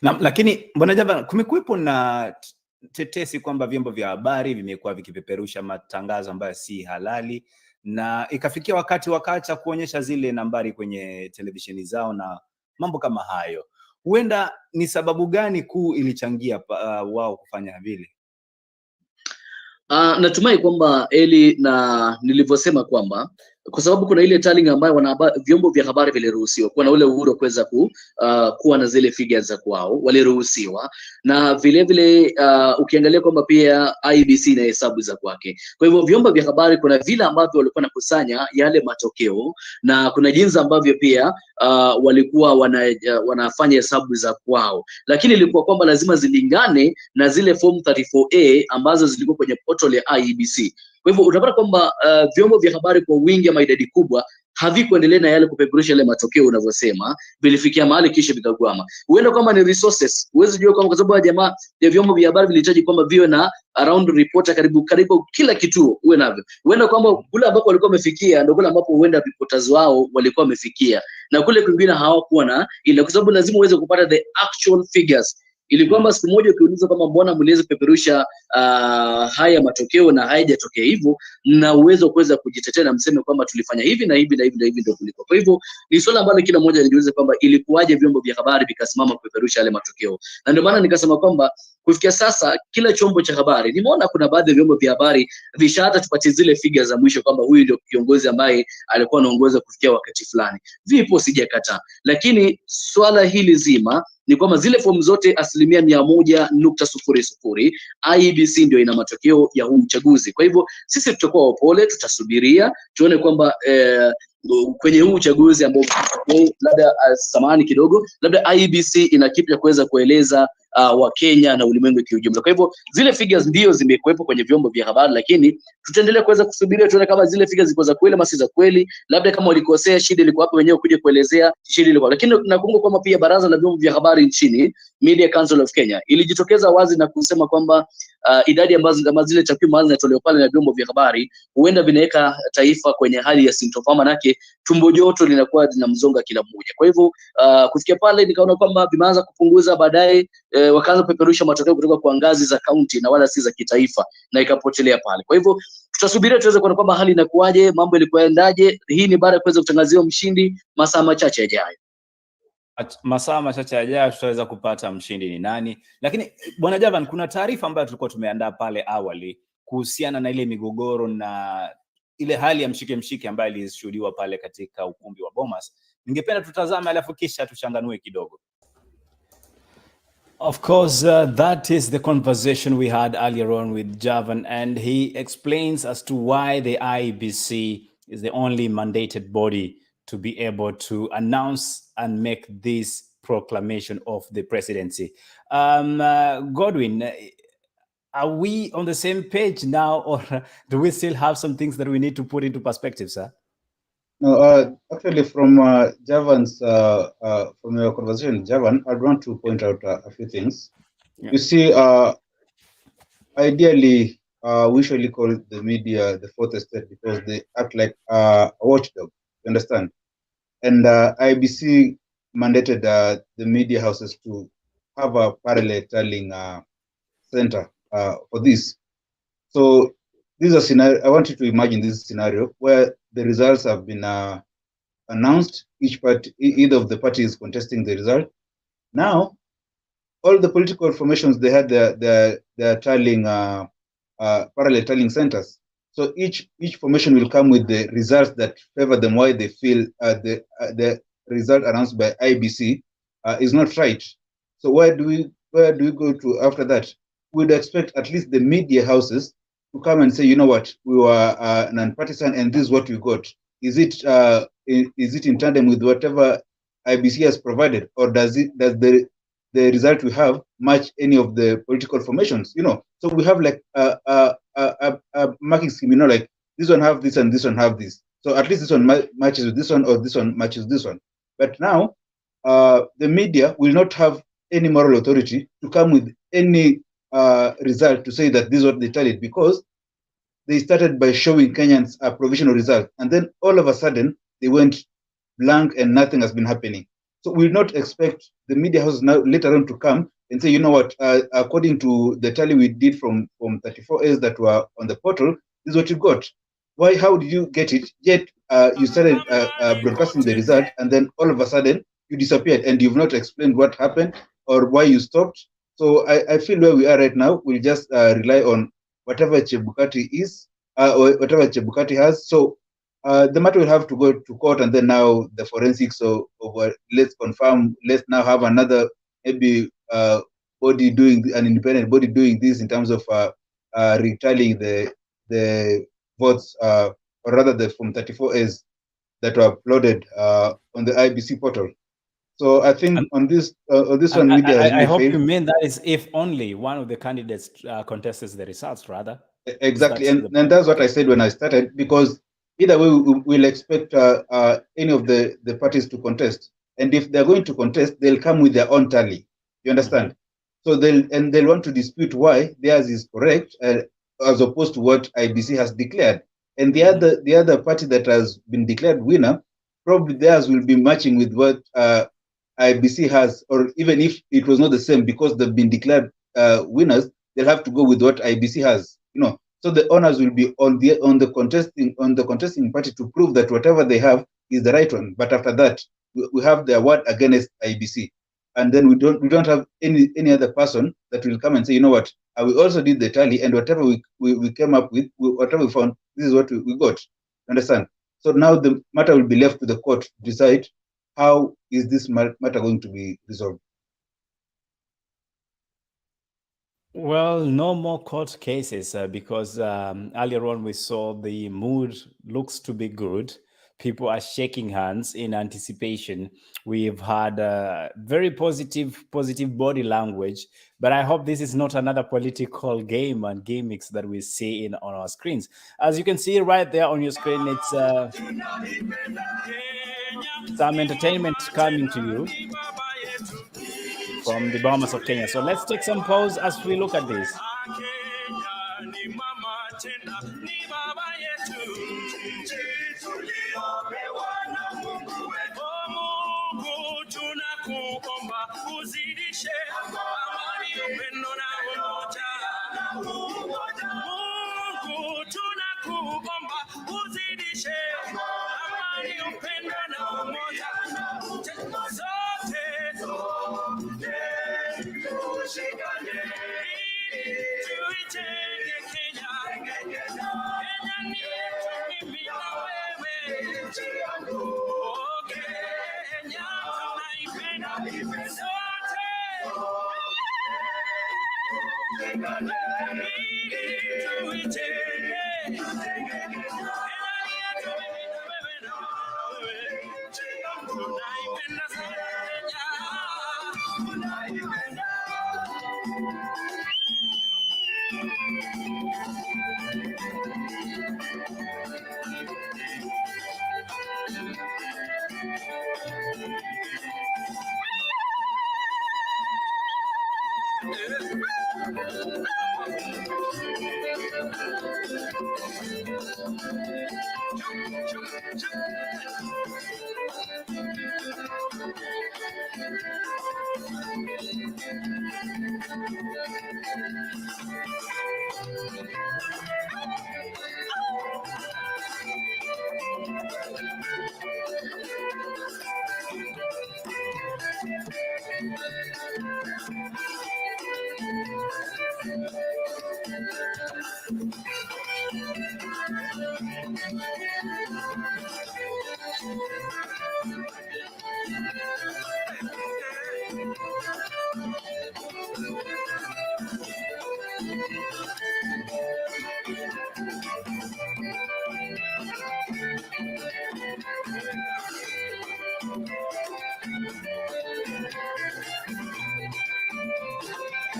Na lakini bwana Java, kumekuwepo na tetesi kwamba vyombo vya habari vimekuwa vikipeperusha matangazo ambayo si halali, na ikafikia wakati wakaacha kuonyesha zile nambari kwenye televisheni zao na mambo kama hayo. Huenda ni sababu gani kuu ilichangia wao kufanya vile? Natumai kwamba Eli, na nilivyosema kwamba kwa sababu kuna ile tallying ambayo vyombo vya habari viliruhusiwa, kuna ule uhuru kuweza kuwa na zile figures za kwao, waliruhusiwa. Na vile vile ukiangalia kwamba pia IEBC na hesabu za kwake. Kwa hivyo vyombo vya habari kuna vile ambavyo walikuwa nakusanya yale matokeo, na kuna jinsi ambavyo pia walikuwa wanafanya hesabu za kwao, lakini ilikuwa kwamba lazima zilingane na zile form 34A ambazo zilikuwa kwenye portal ya IEBC. Kwa hivyo utapata kwamba vyombo vya habari kwa wingi ama idadi kubwa havikuendelea na yale kupeperusha yale matokeo unavyosema, vilifikia mahali kisha vikagwama. Huenda kama ni resources, huwezi jua kwa sababu jamaa ya vyombo vya habari vilihitaji kwamba viwe na around reporter karibu kila kituo uwe navyo. Huenda kwamba kule ambapo walikuwa wamefikia ndio kule ambapo huenda reporters wao walikuwa wamefikia, na kule kwingine hawakuwa na ile, kwa sababu lazima uweze kupata the actual figures. Ili kwamba siku moja ukiuliza kama mbona mliweza kupeperusha haya matokeo na haijatokea hivyo, na uwezo kuweza kujitetea na mseme kwamba tulifanya hivi na hivi na hivi na hivi ndio kuliko. Kwa hivyo ni swala ambalo kila mmoja anajiuliza kwamba ilikuwaje vyombo vya habari vikasimama kupeperusha yale matokeo. Na ndio maana nikasema kwamba kufikia sasa kila chombo cha habari, nimeona kuna baadhi ya vyombo vya habari vishahata tupatie zile figures za mwisho kwamba huyu ndio kiongozi ambaye alikuwa anaongoza kufikia wakati fulani. Vipo, sijakataa, lakini swala hili zima ni kwamba zile fomu zote 100.00 IEBC ndio ina matokeo ya huu uchaguzi. Kwa hivyo sisi tutakuwa wapole, tutasubiria tuone kwamba kwenye huu uchaguzi ambao labda samahani kidogo, labda IEBC ina kipi cha kuweza kueleza wa Kenya na ulimwengu kiujumla. Kwa hivyo zile figures ndio zimekuwepo kwenye vyombo vya habari, lakini tutaendelea kuweza kusubiria tuone kama zile figures ziko za kweli ama si za kweli. Labda kama walikosea, shida ilikuwa hapo wenyewe kuja kuelezea shida ilikuwa. Lakini nakumbuka kwamba pia baraza la vyombo vya habari nchini, Media Council of Kenya, ilijitokeza wazi na kusema kwamba idadi ambazo kama zile takwimu ambazo zinatolewa pale na vyombo vya habari huenda vinaweka taifa kwenye hali ya sintofahamu, manake tumbo joto linakuwa linamzonga kila mmoja. Kwa hivyo kufikia pale nikaona kwamba vimeanza kupunguza, baadaye wakaanza kupeperusha matokeo kutoka kwa ngazi za kaunti na wala si za kitaifa, na ikapotelea pale. Kwa hivyo tutasubiria tuweze kuona kwamba hali inakuwaje, mambo ilikuendaje. Hii ni baada ya kuweza kutangaziwa mshindi masaa machache yajayo. Masaa machache yajayo tutaweza kupata mshindi ni nani. Lakini Bwana Javan, kuna taarifa ambayo tulikuwa tumeandaa pale awali kuhusiana na ile migogoro na ile hali ya mshike ambayo ilishuhudiwa pale katika ukumbi wa Bomas. Ningependa tutazame alafu kisha tuchanganue kidogo. Of course, that is the conversation we had earlier on with Javan, and he explains as to why the IEBC is the only mandated body to be able to announce and make this proclamation of the presidency. Godwin, are we on the same page now, or do we still have some things that we need to put into perspective, sir? No, actually, from Javan's from your conversation, Javan, I'd want to point out a few things. Yeah. You see, ideally, we usually call the media the fourth estate because they act like a watchdog. You understand? And IBC mandated the media houses to have a parallel telling center for this. So this is a scenario. I want you to imagine this scenario where the results have been announced. Each party, either of the parties contesting the result. Now, all the political formations, they had their tallying, parallel tallying centers. So each formation will come with the results that favor them, why they feel the result announced by IBC is not right. So where do we go to after that? We'd expect at least the media houses to come and say, you know what, we were non-partisan and this is what we got. Is it in tandem with whatever IBC has provided, or does the result we have match any of the political formations? You know, so we have like a marking scheme, you know, like this one have this and this one have this. So at least this one matches with this one, or this one matches this one. But now the media will not have any moral authority to come with any result to say that this is what they tallied, because they started by showing Kenyans a provisional result, and then all of a sudden they went blank and nothing has been happening. So we'll not expect the media houses now later on to come and say, you know what, according to the tally we did from 34 A's that were on the portal, this is what you got. Why? How did you get it? Yet you started broadcasting the result, and then all of a sudden you disappeared, and you've not explained what happened or why you stopped. So I feel where we are right now, we'll just rely on whatever Chebukati is, or whatever Chebukati has. So the matter will have to go to court, and then now the forensics of let's confirm, let's now have another maybe body doing, an independent body doing this in terms of retallying the votes, or rather the from 34 A's that were uploaded on the IBC portal. So I think on this one, media has I hope failed. you mean that is if only one of the candidates contests the results, rather. Exactly, and that's what I said when I started, because either way we'll expect any of the parties to contest, and if they're going to contest, they'll come with their own tally. You understand? So they'll want to dispute why theirs is correct as opposed to what IBC has declared, and the other party that has been declared winner, probably theirs will be matching with what IBC has, or even if it was not the same, because they've been declared winners, they'll have to go with what IBC has. You know, so the honors will be on the contesting party to prove that whatever they have is the right one. But after that, we have their word against IBC, and then we don't have any other person that will come and say, you know what, we also did the tally, and whatever we came up with, whatever we found, this is what we got. Understand? So now the matter will be left to the court to decide how is this matter going to be resolved. Well, no more court cases because earlier on we saw the mood looks to be good. people are shaking hands in anticipation. We've had very positive body language, but I hope this is not another political game and gimmicks that we see on our screens. As you can see right there on your screen, it's some entertainment coming to you from the Bombers of Kenya. So let's take some pause as we look at this.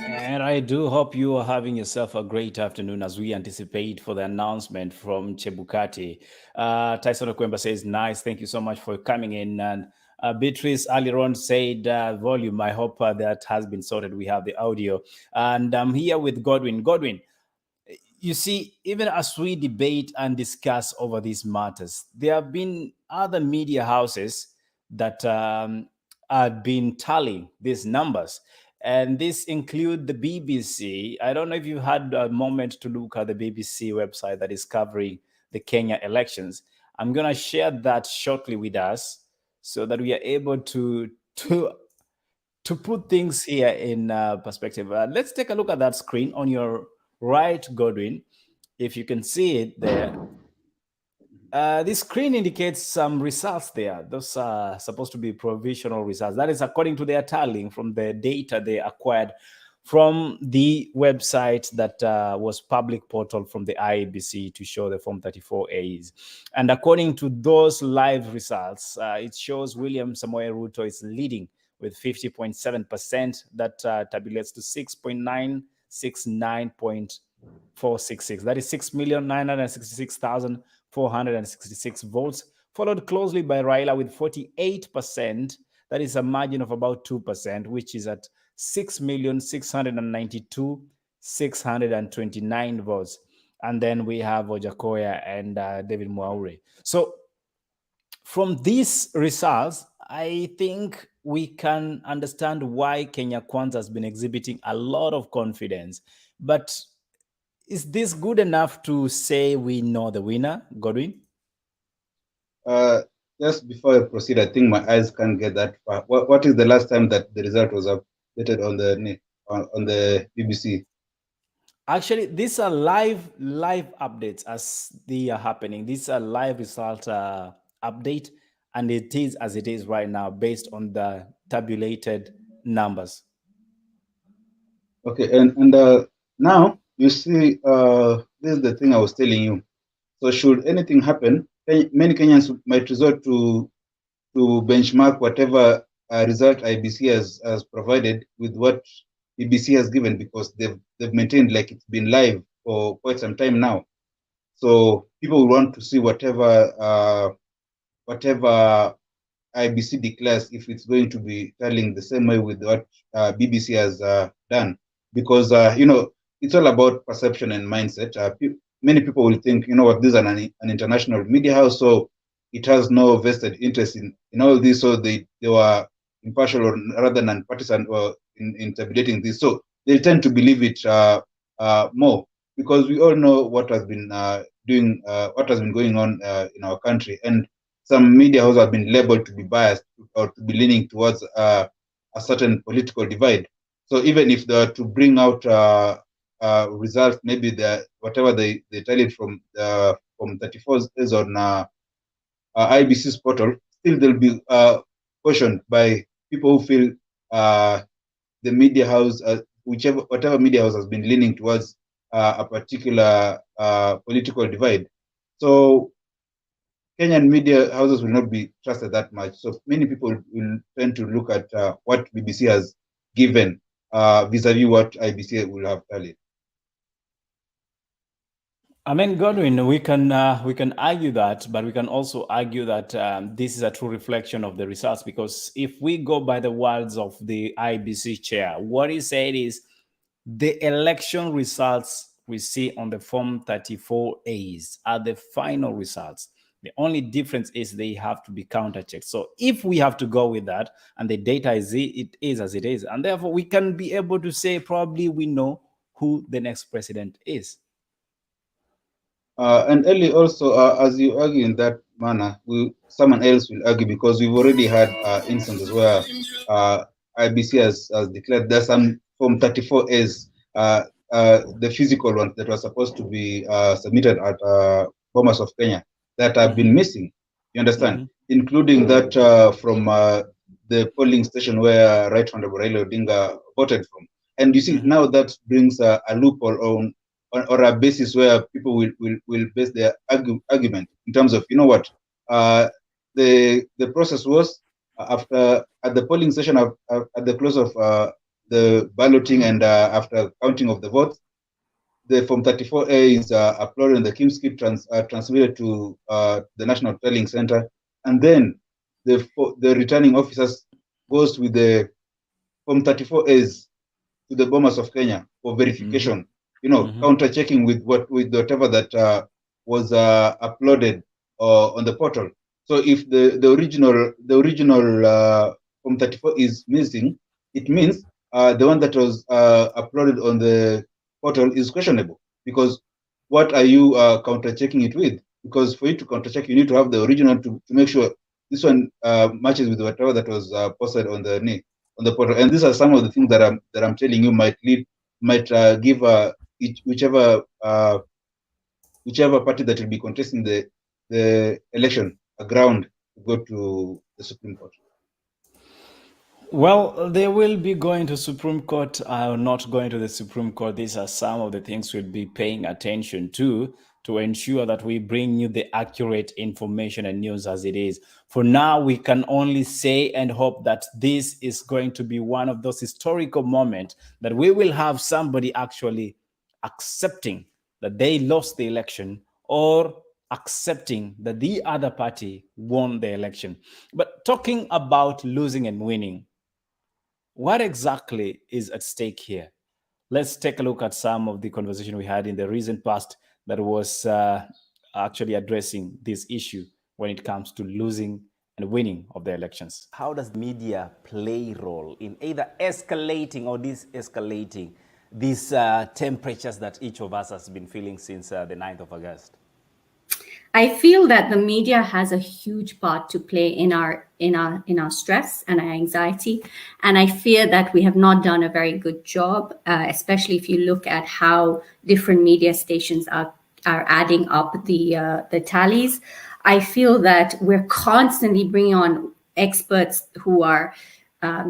And I do hope you are having yourself a great afternoon as we anticipate for the announcement from Chebukati. Tyson Okwemba says, nice. Thank you so much for coming in. And Beatrice earlier on said, volume. I hope that has been sorted. We have the audio. And I'm here with Godwin. Godwin, you see, even as we debate and discuss over these matters, there have been other media houses that have been tallying these numbers. And this include the BBC. I don't know if you had a moment to look at the BBC website that is covering the Kenya elections. I'm going to share that shortly with us so that we are able to put things here in perspective. Let's take a look at that screen on your right, Godwin. If you can see it there. This screen indicates some results there. Those are supposed to be provisional results. That is according to their tallying from the data they acquired from the website that was public portal from the IEBC to show the Form 34As. And according to those live results, it shows William Samoei Ruto is leading with 50.7%. That tabulates to 6.969.466. That is 6,966,466 votes, followed closely by Raila with 48%. That is a margin of about 2%, which is at 6,692,629 votes. And then we have Ojakoya and David Mwaure. So from these results, I think we can understand why Kenya Kwanza has been exhibiting a lot of confidence. But is this good enough to say we know the winner, Godwin? Just before I proceed, I think my eyes can't get that far. What is the last time that the result was updated on the BBC? Actually, these are live updates as they are happening. These are live result update, and it is as it is right now based on the tabulated numbers. Okay, and now you see, this is the thing I was telling you. So should anything happen, many Kenyans might resort to benchmark whatever result IBC has provided with what BBC has given, because they've maintained like it's been live for quite some time now. So people will want to see whatever IBC declares, if it's going to be telling the same way with what BBC has done, because it's all about perception and mindset. Many people will think, you know what, this is an international media house, so it has no vested interest in all this, so they were impartial or rather non-partisan in interpreting this. So they tend to believe it more, because we all know what has been going on in our country, and some media houses have been labeled to be biased or to be leaning towards a certain political divide. So even if they are to bring out results, maybe whatever they tell it from 34 is on IBC's portal, still they'll be questioned by people who feel the media house, whatever media house has been leaning towards a particular political divide. So Kenyan media houses will not be trusted that much. So many people will tend to look at what BBC has given vis-a-vis what IBC will have tallied. I mean, Godwin, we can argue that, but we can also argue that this is a true reflection of the results, because if we go by the words of the IBC chair, what he said is the election results we see on the Form 34As are the final results. The only difference is they have to be counter-checked. So if we have to go with that, and the data is it is as it is, and therefore we can be able to say probably we know who the next president is. And Ellie, also, as you argue in that manner, someone else will argue, because we've already had instances where IBC has declared there's some Form 34As, the physical ones that were supposed to be submitted at Bomas of Kenya, that have been missing. You understand? Including that from the polling station where Right Honorable Raila Odinga voted from. And you see, now that brings a loophole on or a basis where people will base their argument in terms of, you know what, the process was after at the polling session at the close of the balloting and after counting of the votes, the Form 34A is uploaded in the KIMS kit, transmitted to the National Tallying Center, and then the returning officers goes with the Form 34As to the Bomas of Kenya for verification. You know, counter-checking with whatever that was uploaded on the portal. So if the original Form 34 is missing, it means the one that was uploaded on the portal is questionable, because what are you counter-checking it with? Because for you to counter-check, you need to have the original to make sure this one matches with whatever that was posted on the portal. And these are some of the things that I'm telling you might give whichever party that will be contesting the election a ground to go to the Supreme Court. Well, they will be going to Supreme Court, not going to the Supreme Court. These are some of the things we'll be paying attention to ensure that we bring you the accurate information and news as it is. For now, we can only say and hope that this is going to be one of those historical moments that we will have somebody actually accepting that they lost the election or accepting that the other party won the election. But talking about losing and winning, what exactly is at stake here? Let's take a look at some of the conversation we had in the recent past that was actually addressing this issue when it comes to losing and winning of the elections. How does media play a role in either escalating or de-escalating these temperatures that each of us has been feeling since the 9th of August? I feel that the media has a huge part to play in our stress and our anxiety, and I fear that we have not done a very good job, especially if you look at how different media stations are adding up the tallies. I feel that we're constantly bringing on experts who are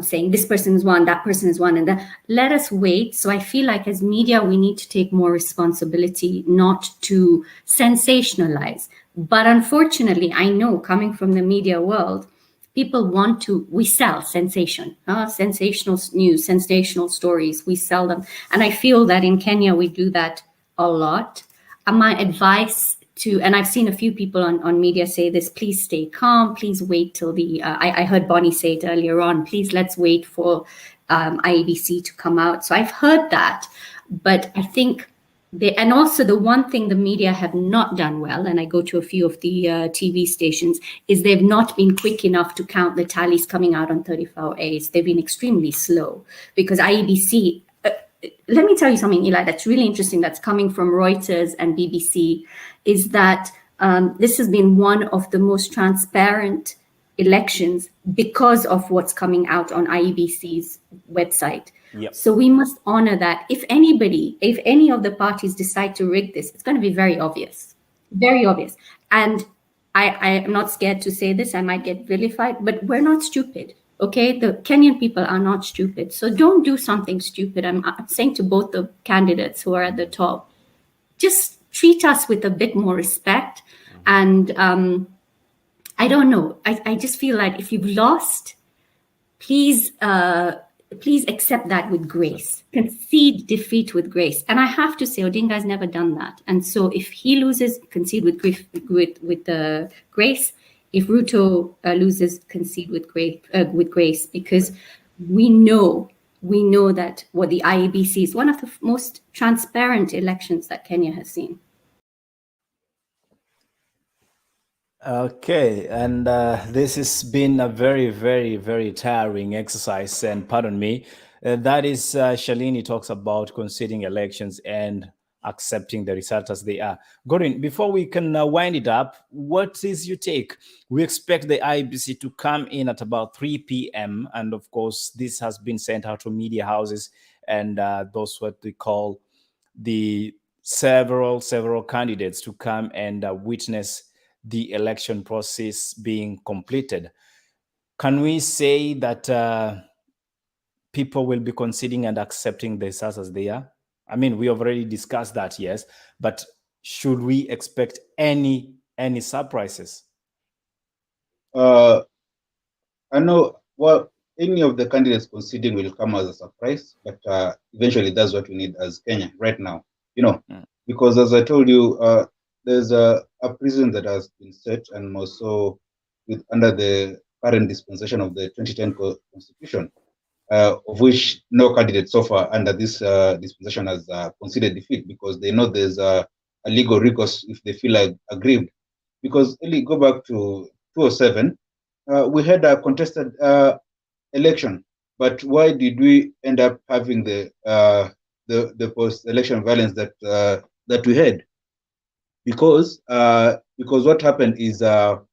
saying this person is one, that person is one, and that. Let us wait. So I feel like as media, we need to take more responsibility, not to sensationalize, But unfortunately, I know coming from the media world, people want to, we sell sensation, sensational news, sensational stories, we sell them. And I feel that in Kenya, we do that a lot. And my advice to, and I've seen a few people on media say this, please stay calm, please wait till I heard Bonnie say it earlier on, please let's wait for IEBC to come out. So I've heard that, but I think and also the one thing the media have not done well, and I go to a few of the TV stations, is they've not been quick enough to count the tallies coming out on 34As. They've been extremely slow because IEBC, let me tell you something, Eli, that's really interesting that's coming from Reuters and BBC, is that this has been one of the most transparent elections because of what's coming out on IEBC's website. Yep. So we must honor that. If any of the parties decide to rig this, it's going to be very obvious, very obvious. And I am not scared to say this, I might get vilified, but we're not stupid, okay? The Kenyan people are not stupid. So don't do something stupid. I'm saying to both the candidates who are at the top, just treat us with a bit more respect. And I don't know, I just feel like if you've lost, please accept that with grace. Concede defeat with grace. And I have to say, Odinga's never done that. And so if he loses, concede with grace. If Ruto loses, concede with grace, because we know that what the IEBC is one of the most transparent elections that Kenya has seen. Okay, and this has been a very, very, very tiring exercise, and pardon me, that is Shalini talks about conceding elections and accepting the results as they are. Gorin, before we can wind it up, what is your take? We expect the IBC to come in at about 3 p.m. and of course, this has been sent out to media houses and those what we call the several candidates to come and witness the election process being completed. Can we say that people will be conceding and accepting the results as they are? I mean, we have already discussed that, yes, but should we expect any surprises? I know any of the candidates conceding will come as a surprise, but eventually that's what we need as Kenya right now, because as I told you, there's a precedent that has been set, and also under the current dispensation of the 2010 Constitution, of which no candidate so far under this dispensation has conceded defeat, because they know there's a legal recourse if they feel like aggrieved. Because go back to 2007, we had a contested election, but why did we end up having the post-election violence that we had? Because what happened is all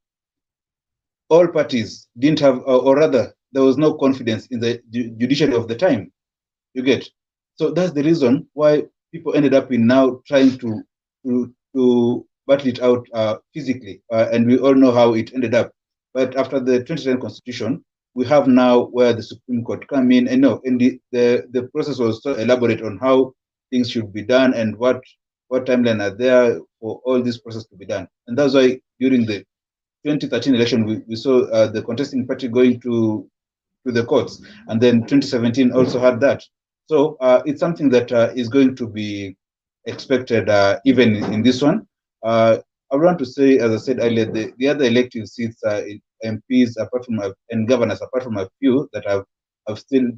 parties didn't have, or rather, there was no confidence in the judiciary of the time. You get? So that's the reason why people ended up in now trying to battle it out physically, and we all know how it ended up. But after the 2010 Constitution, we have now where the Supreme Court come in, and the process was so elaborate on how things should be done and what timeline are there for all this process to be done. And that's why during the 2013 election, we saw the contesting party going to the courts, and then 2017 also had that. So it's something that is going to be expected even in this one. I want to say, as I said earlier, the other elective seats, MPs apart from and governors, apart from a few that have still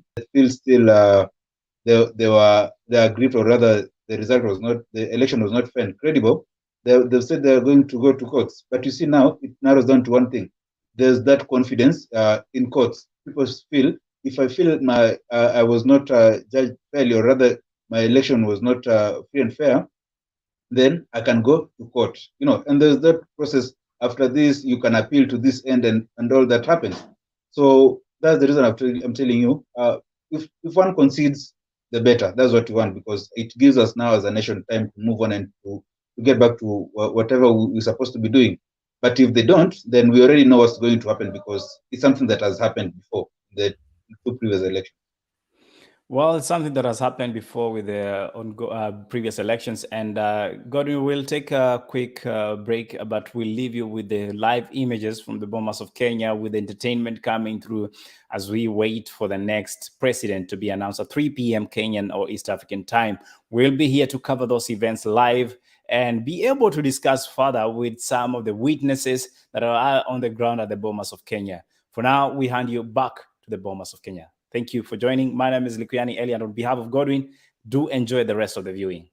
they agreed, or rather the result was not, the election was not fair and credible. They've said they're going to go to courts, but you see now it narrows down to one thing: there's that confidence in courts. People feel, if I feel I was not judged fairly, or rather my election was not free and fair, then I can go to court. And there's that process. After this, you can appeal to this end, and all that happens. So that's the reason I'm telling you, if one concedes, the better. That's what we want, because it gives us now as a nation time to move on and to get back to whatever we're supposed to be doing. But if they don't, then we already know what's going to happen, because it's something that has happened before, the two previous elections. Well, it's something that has happened before with the previous elections. And Godwin, will take a quick break, but we'll leave you with the live images from the Bomas of Kenya, with entertainment coming through as we wait for the next president to be announced at 3 p.m. Kenyan or East African time. We'll be here to cover those events live and be able to discuss further with some of the witnesses that are on the ground at the Bomas of Kenya. For now, we hand you back to the Bomas of Kenya. Thank you for joining. My name is Likuyani Eli, and on behalf of Godwin, do enjoy the rest of the viewing.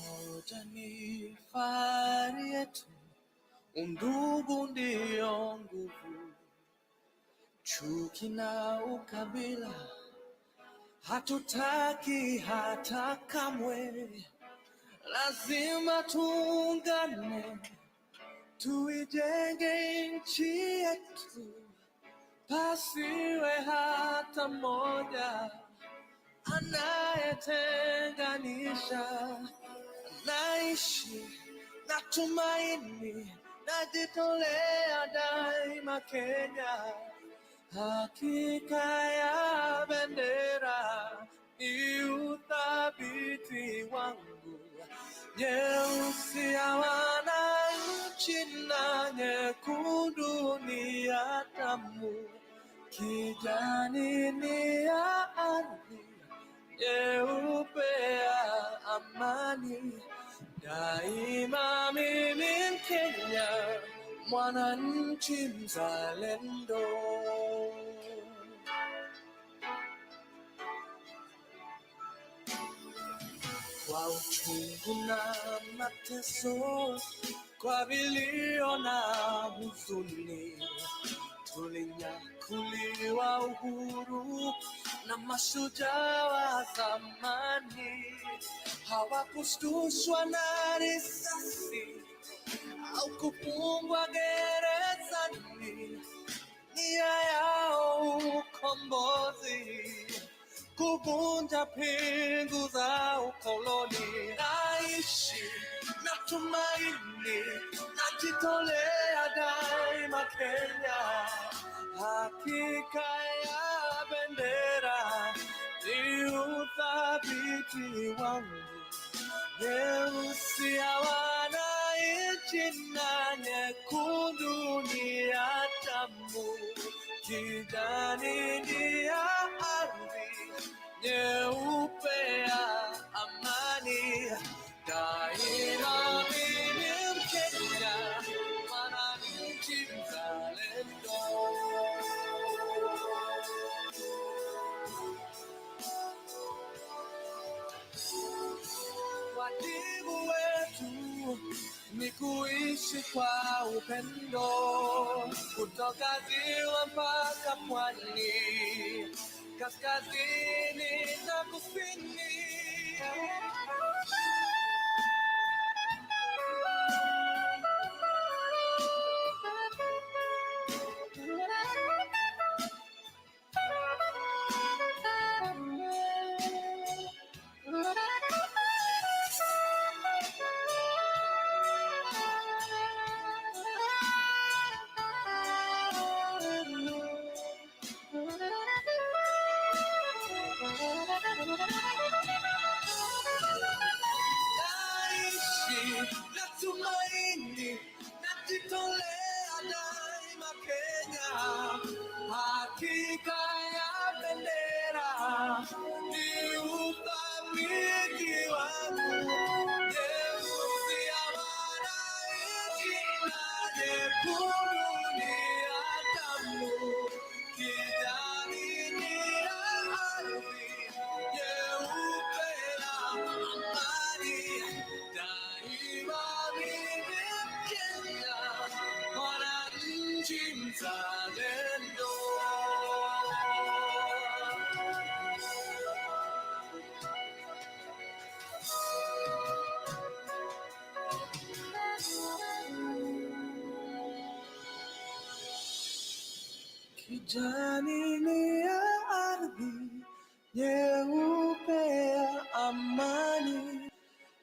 Umoja ni fahari yetu, undugu ndio nguvu. Chuki na ukabila hatutaki hata kamwe. Lazima tuungane, tuijenge nchi yetu, pasiwe hata mmoja anayetenganisha. Naishi na tumaini, najitolea daima Kenya. Hakika ya bendera ni uthabiti wangu, nyeusi ya wananchi na nyekundu ni ya damu, kijani ni ya ardhi, nyeupe ya amani. Daima mimi Mkenya, mwananchi mzalendo. Kwa uchungu na mateso, kwa vilio na huzuni, tulinyakuliwa uhuru na mashujaa wa zamani. Hawakushtushwa na risasi au kufungwa gerezani, nia yao ukombozi, kuvunja pingu za ukoloni. Naishi na tumaini, najitolea daima Kenya. Hakika ya bendera ni uthabiti wangu, nyeusi ya wananchi na nyekundu ni ya damu, kijani ni ya ardhi, nyeupe ya amani. Daima mimi Mkenya, mwananchi mzalendo. Wajibu wetu ni kuishi kwa upendo, kutoka ziwa mpaka pwani, kaskazini na kusini. Naishi na tumaini, najitolea daima Kenya. Hakika ya bendera ni uthabiti wangu, nyeusi ya wananchi na nyekundu ni ya damu, kijani ni ya ardhi, nyeupe ya amani. Daima mimi Mkenya, mwananchi mzalendo. Kijani ni ya ardhi, nyeupe ya amani.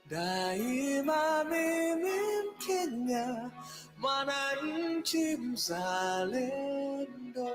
Daima mimi Mkenya, mwananchi mzalendo.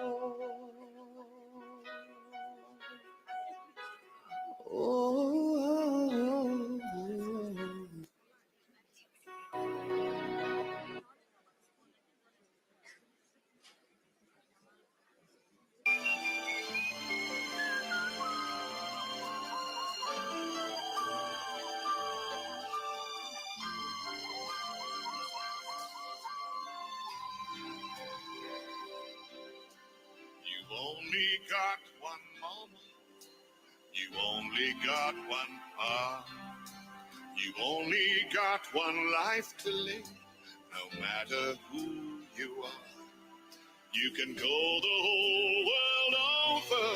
You've only got one moment, you only got one heart. You've only got one life to live, no matter who you are. You can go the whole world over,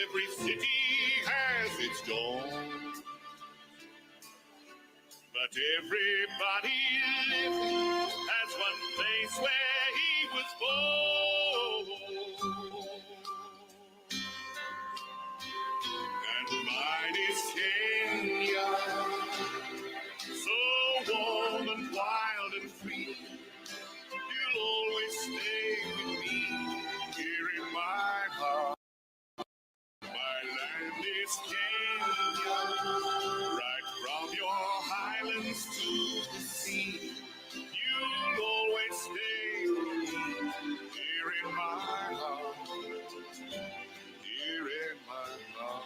every city has its dawn. But everybody living has one place where he was born. And mine is Kenya, so warm and wild and free. You'll always stay with me here in my heart. My land is Kenya, right from your highlands to the sea. You'll always stay with me here in my heart, here in my heart.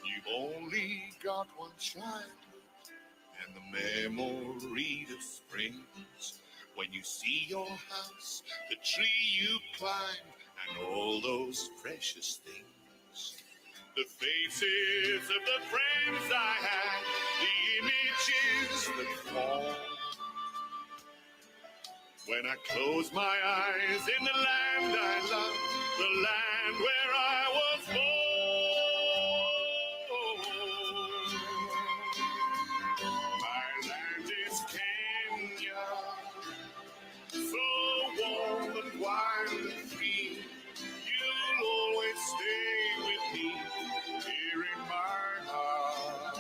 You've only got one childhood and the memory that springs when you see your house, the tree you climbed, and all those precious things. The faces of the friends I had, the images that fall. When I close my eyes in the land I love, the land where I was born. My land is Kenya, so warm and wild and free. You'll always stay with me here in my heart.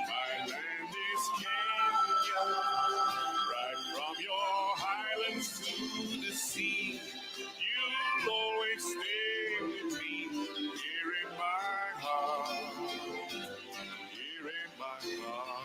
My land is Kenya, right from your highlands to the sea. You'll always stay with me here in my heart, here in my heart.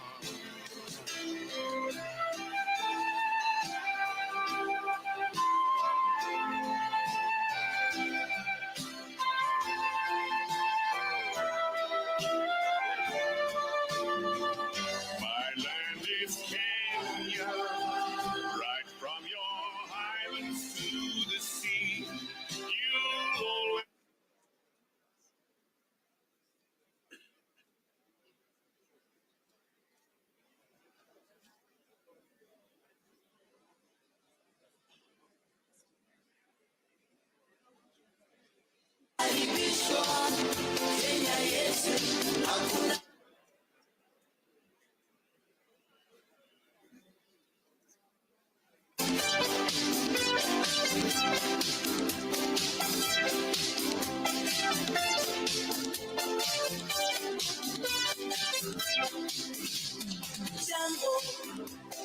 My land is Kenya, right from your highlands to the sea. You'll always.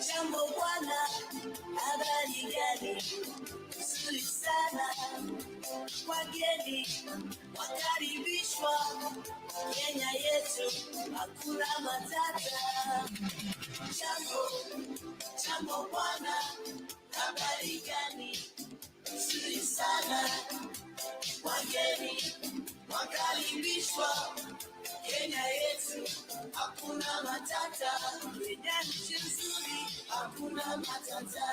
Jambo bwana, habari gani? Nzuri sana, wageni wakaribishwa Kenya yetu, hakuna matata. Jambo bwana, habari gani? Nzuri sana, wageni wakaribishwa Kenya yetu, hakuna matata. Kenya nchi nzuri, hakuna matata.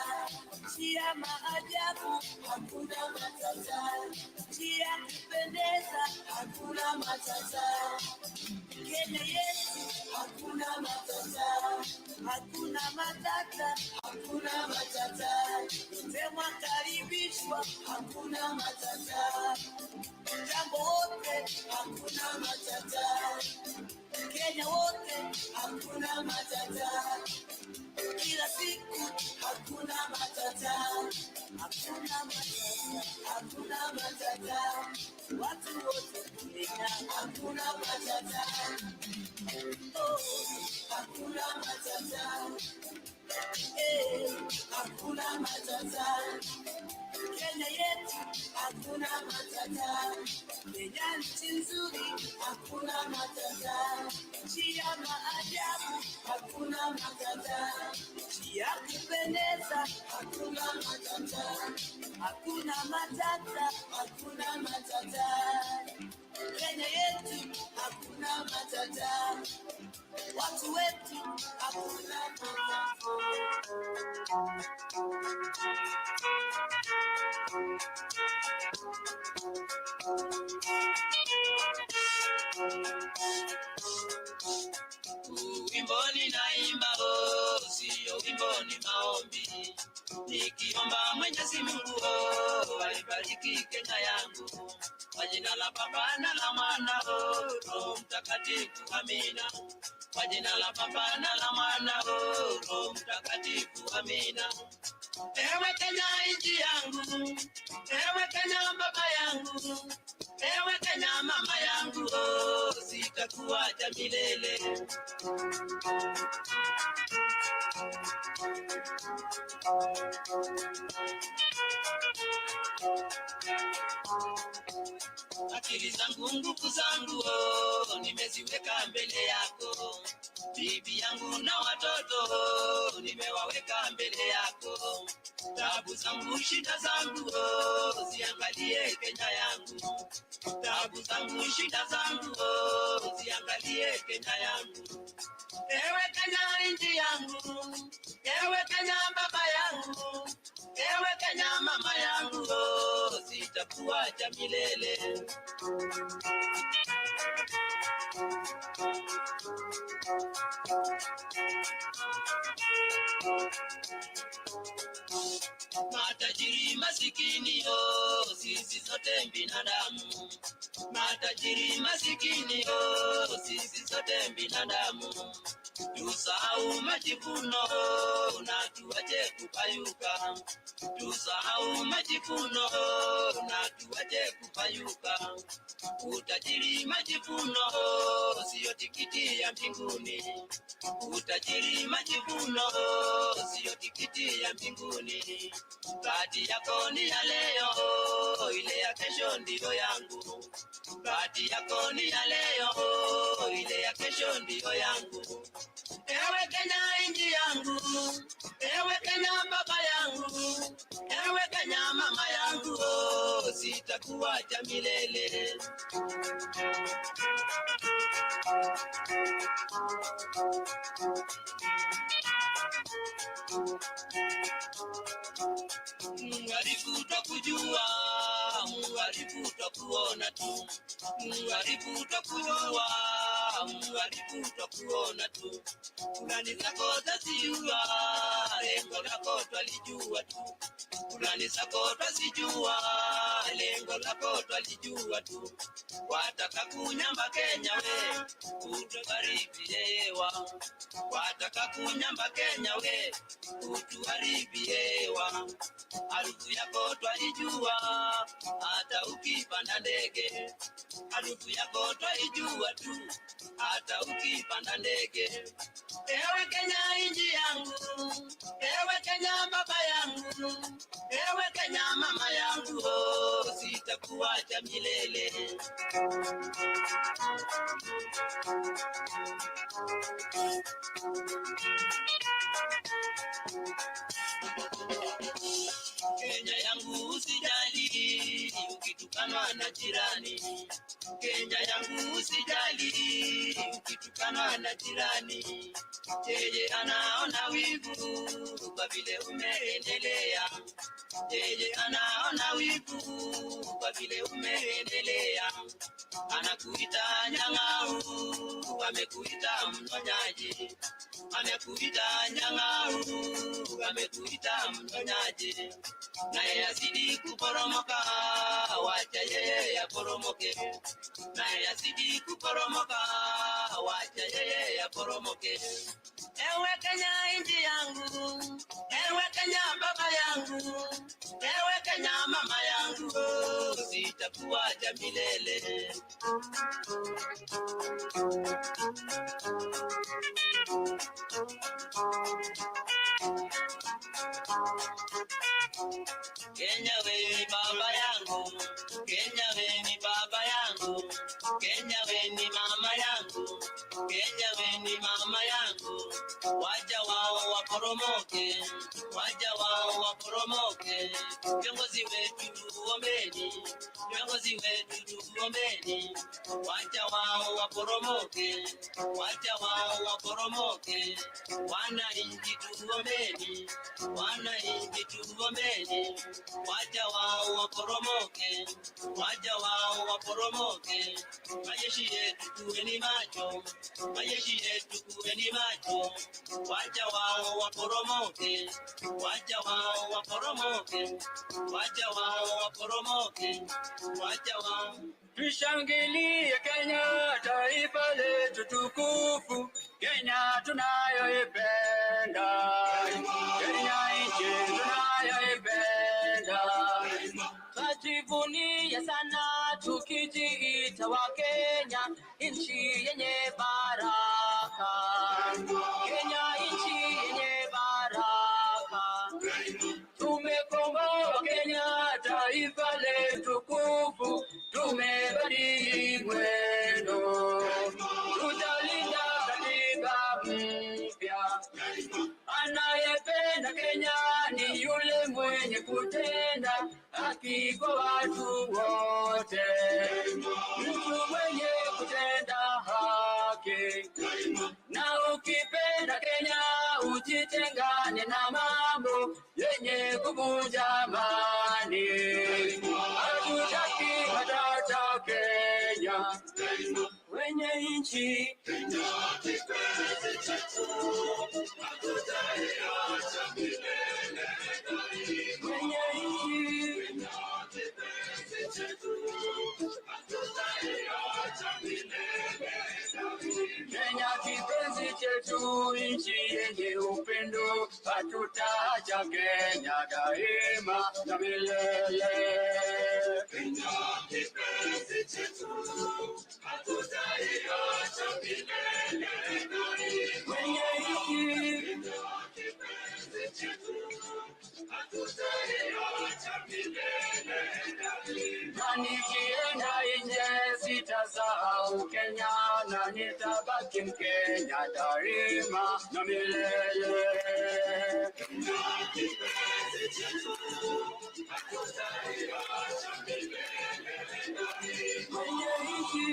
Nchi ya maajabu, hakuna matata. Nchi ya kupendeza, hakuna matata. Kenya yetu, hakuna matata. Hakuna matata, hakuna matata. Wote mwakaribishwa, hakuna matata. Jambo wote, hakuna matata. Kenya wote, hakuna matata. Kila siku, hakuna matata. Hakuna matata, hakuna matata. Watu wote Kenya, hakuna matata. Oh, hakuna matata. Hakuna matata. Kenya yetu, hakuna matata. Kenya nchi nzuri, hakuna matata. nchi ya maajabu, hakuna matata. Nchi ya kupendeza, hakuna matata. Hakuna matata, hakuna matata. Kenya yetu, hakuna matata. Watu wetu, hakuna matata. Wimboni naimba sio wimboni maombi, nikiomba Mwenyezi Mungu aibariki Kenya yangu, kwa jina la Baba na la Mwana Roho Mtakatifu, amina. Kwa jina la Baba na la Mwana Roho Mtakatifu, amina. Ewe Kenya nchi yangu, ewe Kenya baba yangu, ewe Kenya mama yangu, sitakuacha milele. Akili zangu, nguvu zangu, nimeziweka mbele yako. Bibi yangu na watoto, nimewaweka mbele yako. Tabu zangu, shida zangu, ziangalie Kenya yangu. Tabu zangu, shida zangu, ziangalie Kenya yangu. Ewe Kenya nchi yangu, ewe Kenya baba yangu, ewe Kenya mama yangu, sitakuacha milele. Matajiri masikini, sisi sote binadamu. Matajiri masikini, sisi sote binadamu. Tusahau majivuno na tuache kupayuka. Tusahau majivuno na tuache kupayuka. Utajiri majivuno sio tikiti ya mbinguni. Utajiri majivuno sio tikiti ya mbinguni. Bahati yako ni ya leo, ile ya kesho ndiyo yangu. Bahati yako ni ya leo, ile ya kesho ndiyo yangu. Ewe Kenya nchi yangu, ewe Kenya baba yangu, ewe Kenya mama yangu, sitakuacha milele. Mwarifu tokujua, mwarifu tokuona tu. Mwarifu tokujua, mwarifu tokuona tu. Fulani zako tazijua, lengo lako twalijua tu. Fulani zako tazijua, lengo lako twalijua tu. Wataka kunyamba Kenya we, utuharibiewa. Wataka kunyamba Kenya we, utuharibiewa. Harufu yako twaijua, hata ukipanda ndege. Harufu yako twaijua tu, hata ukipanda ndege. Ewe Kenya nchi yangu, ewe Kenya baba yangu, ewe Kenya mama yangu, sitakuacha milele. Kenya yangu usijali, ukitukanwa na jirani. Kenya yangu usijali, ukitukanwa na jirani. Yeye anaona wivu kwa vile umeendelea. Yeye anaona wivu kwa vile umeendelea. Anakuita nyang'au, amekuita mnyonyaji. Amekuita nyang'au, amekuita mnyonyaji. Naye azidi kuporomoka, wacha yeye yaporomoke. Naye azidi kuporomoka, wacha yeye yaporomoke. Ewe Kenya nchi yangu, ewe Kenya baba yangu, ewe Kenya mama yangu, sitakuacha milele. Kenya we ni baba yangu, Kenya we ni baba yangu, Kenya we ni mama yangu, Kenya waporomoke, waja wao waporomoke. Viongozi wetu tuombeni, viongozi wetu tuombeni, waja wao waporomoke, waja wao waporomoke. Wananchi tuombeni, wananchi tuombeni, waja wao waporomoke, waja wao waporomoke. Majeshi yetu kuweni macho, majeshi yetu kuweni macho, waja wao waporomoke, waja wao waporomoke, waja wao waporomoke, waja wao. Tushangilie Kenya, taifa letu tukufu, Kenya tunayoipenda, Kenya nchi tunayoipenda. Tujivunie sana tukijiita wa Kenya, nchi yenye baraka, Kenya nchi yenye baraka. Tumekomboa Kenya, taifa letu tukufu, tumebadili mwendo, tutalinda katiba mpya. Anayependa Kenya ni yule mwenye kutenda haki kwa watu wote, mtu mwenye kutenda haki. Na ukipenda Kenya ujitengane na mambo yenye kuvunja amani. Hatutaki matata Kenya, wenye nchi kipenzi chetu, hatutaiacha milele daima. Wenye nchi kipenzi chetu, hatutaiacha milele daima. Kenya kipenzi chetu, nchi yenye upendo, hatutaacha Kenya daima na milele. Kenya kipenzi chetu, hatutaiacha milele daima. Wenye nchi kipenzi chetu, hatutaiacha milele daima. Na nikienda nje sitasahau Kenya, na nitabaki Mkenya daima na milele. Kenya kipenzi chetu, hatutaiacha milele daima. Wenye nchi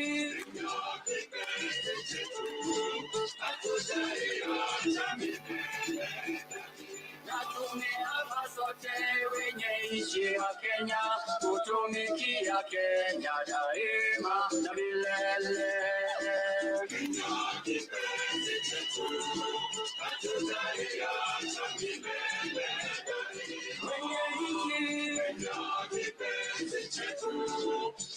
kipenzi chetu, hatutaiacha milele daima. Na tumeapa sote wenye nchi ya Kenya, kutumikia Kenya daima na milele. Kenya kipenzi chetu, hatutaiacha milele daima. Wenye nchi Kenya kipenzi chetu,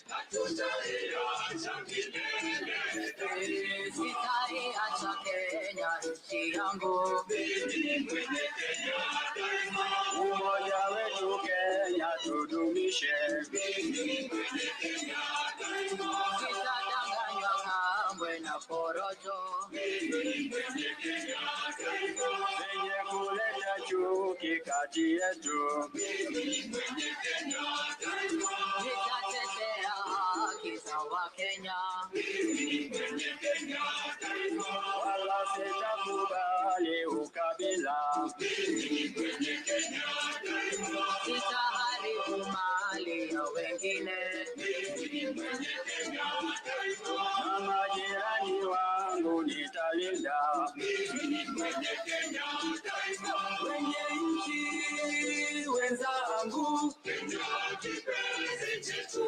hatutaiacha milele daima. Sitaiacha Kenya nchi yangu, mimi mwenye Kenya daima. Umoja wetu Kenya tudumishe, mimi mwenye Kenya daima. Sitadanganywa kamwe na porojo, mimi mwenye Kenya daima. Wenye kuleta chuki kati yetu, mimi mwenye Kenya daima. Nitatetea haki za Wakenya, mimi mwenye Kenya daima. Wala sitakubali ukabila, mimi mwenye Kenya daima. Sitaharibu mali ya wengine, mimi mwenye Kenya daima. Na majirani wangu nitalinda, mimi mwenye Kenya daima. Wenye nchi wenzangu, Kenya kipenzi chetu,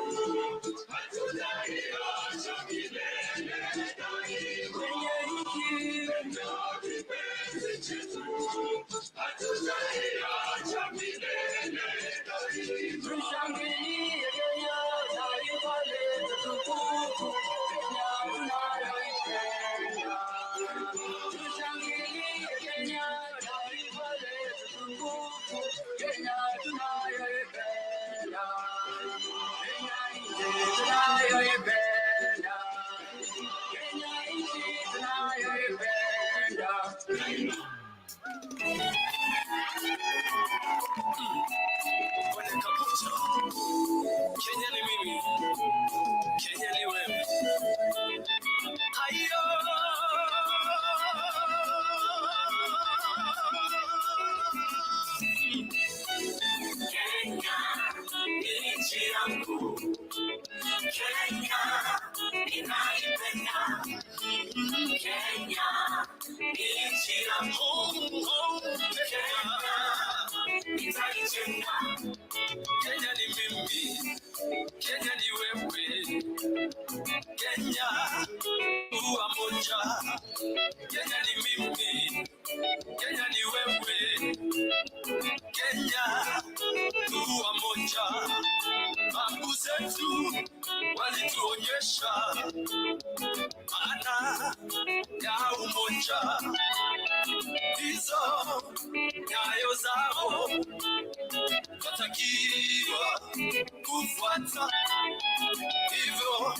hatutaiacha milele daima. Wenye nchi Kenya kipenzi chetu, hatutaiacha milele daima. Tushangilie Kenya, taifa letu tukufu, Kenya tunayoipenda. Tushangilie Kenya, taifa letu tukufu, Kenya tunayoipenda. Kenya nchi tunayoipenda, Kenya nchi tunayoipenda. Kenya ni mimi, Kenya ni wewe. umoja. Babu zetu walituonyesha maana ya umoja. Hizo nyayo zao watakiwa kufuata, hivyo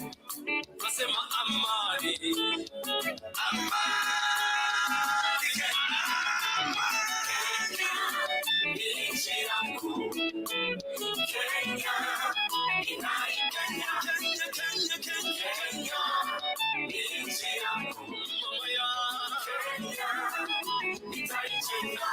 nasema amani, amani, amani. Nchi yangu Kenya, Kenya, Kenya, Kenya, Kenya, nchi yangu mama ya Kenya, nitaijenga.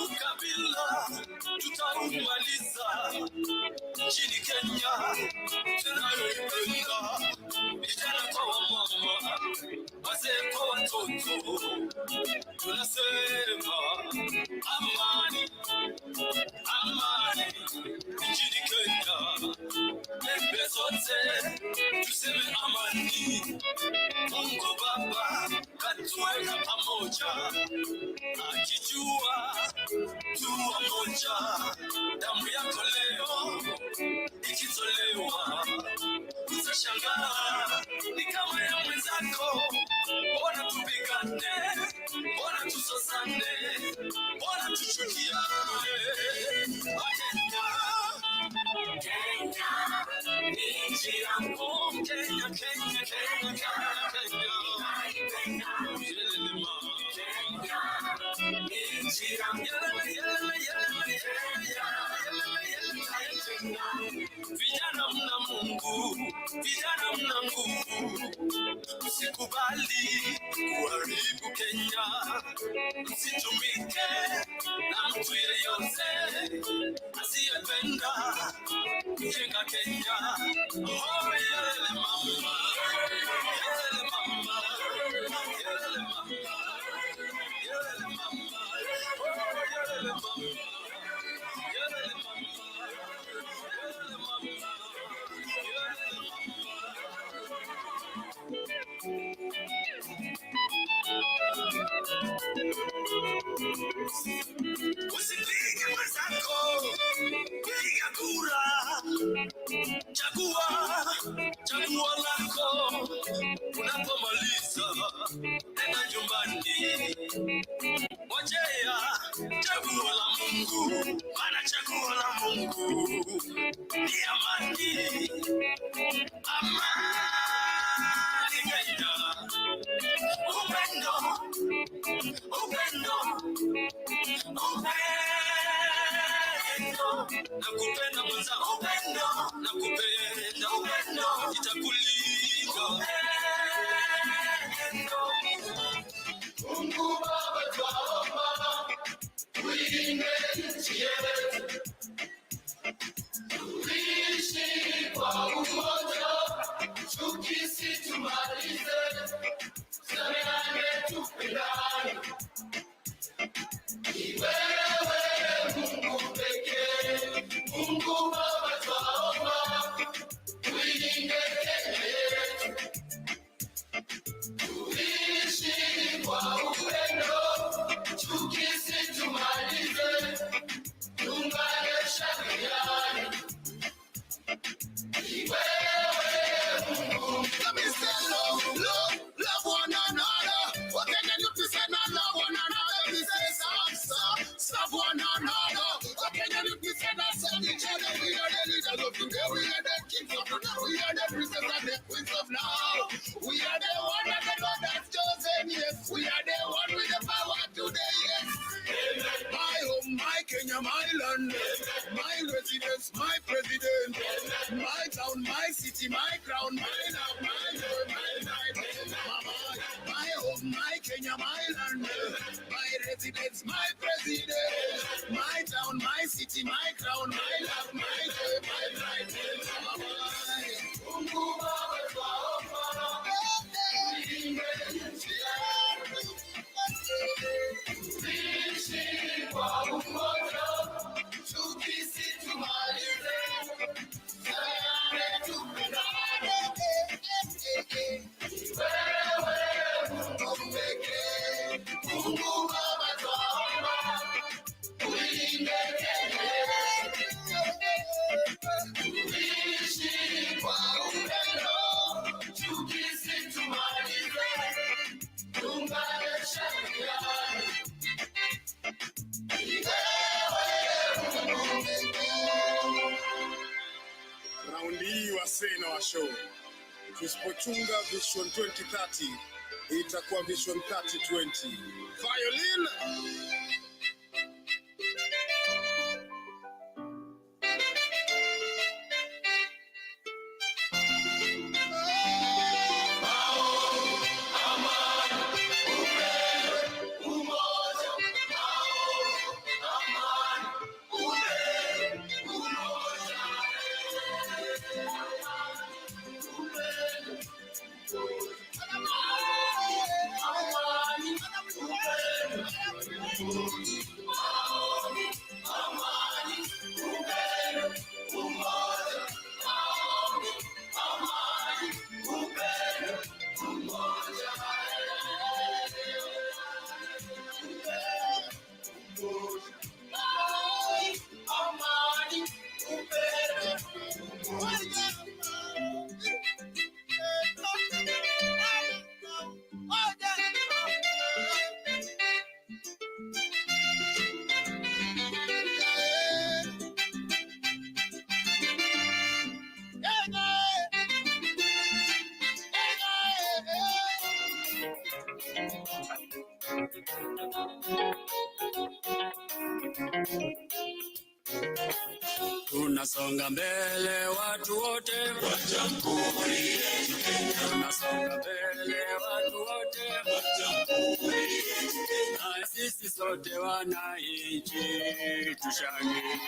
Ukabila tutaumaliza nchini Kenya, tunayoipenda vijana kwa wamama, wazee kwa watoto, tunasema amani, amani nchini Kenya. Pembe zote tuseme amani. Mungu Baba katuweka pamoja, akijua tu moja. Damu yako leo ikitolewa, utashangaa ni kama ya mwenzako. Mbona tupigane, mbona tusosane, mbona tuchukiane? Kenya, Kenya, nchi yangu Kenya, Kenya, Kenya, Kenya, Kenya. Vijana mna Mungu, vijana mna nguvu, msikubali kuharibu Kenya, msitumike na mtu yeyote asiyependa kujenga Kenya. Oh, yele mama, yele mama, yele mama, yele mama, oh, yele mama, yele mama, yele mama, yele mama. Usipige mwenzako, piga kura, chagua lako. Unapomaliza nenda nyumbani, ngojea chaguo la Mungu, maana chaguo la Mungu ni amani, amani Kenya. Upendo, upendo, upendo. Nakupenda mwanza, upendo, nakupenda, upendo, itakulinda. Mungu Baba twaomba, tuilinde nchi yetu, tuishi kwa umoja, chuki situmalize, sameane tupendane. Ni wewe Mungu pekee, Mungu Baba twaomba, tuilinde Kenya yetu, tuishi kwa upendo, chuki situmalize, tuungane shangiliane. Ni wewe Mungu. Let me say love one another. What can you do to say not love one another? We say serve one another. What can you do to say not serve each other? We are the leaders of today. We are the kings of today. We are the princes and the queens of now. We are the one that the Lord has chosen. Yes, we are the one with the power today. Yes. Amen. My home, my Kenya, my land, my residence, my president, my town, my city, my crown, my love, my joy, my life, my home, my Kenya, my land, my residence, my president, my town, my city, my crown, my love, my joy, my life, say in our show, tusipochunga Vision 2030 itakuwa Vision 3020. Violin. Tunasonga mbele watu wote wa Jamhuri yetu Kenya. Tunasonga mbele watu wote wa Jamhuri yetu Kenya. Sisi sote wananchi tushangilie.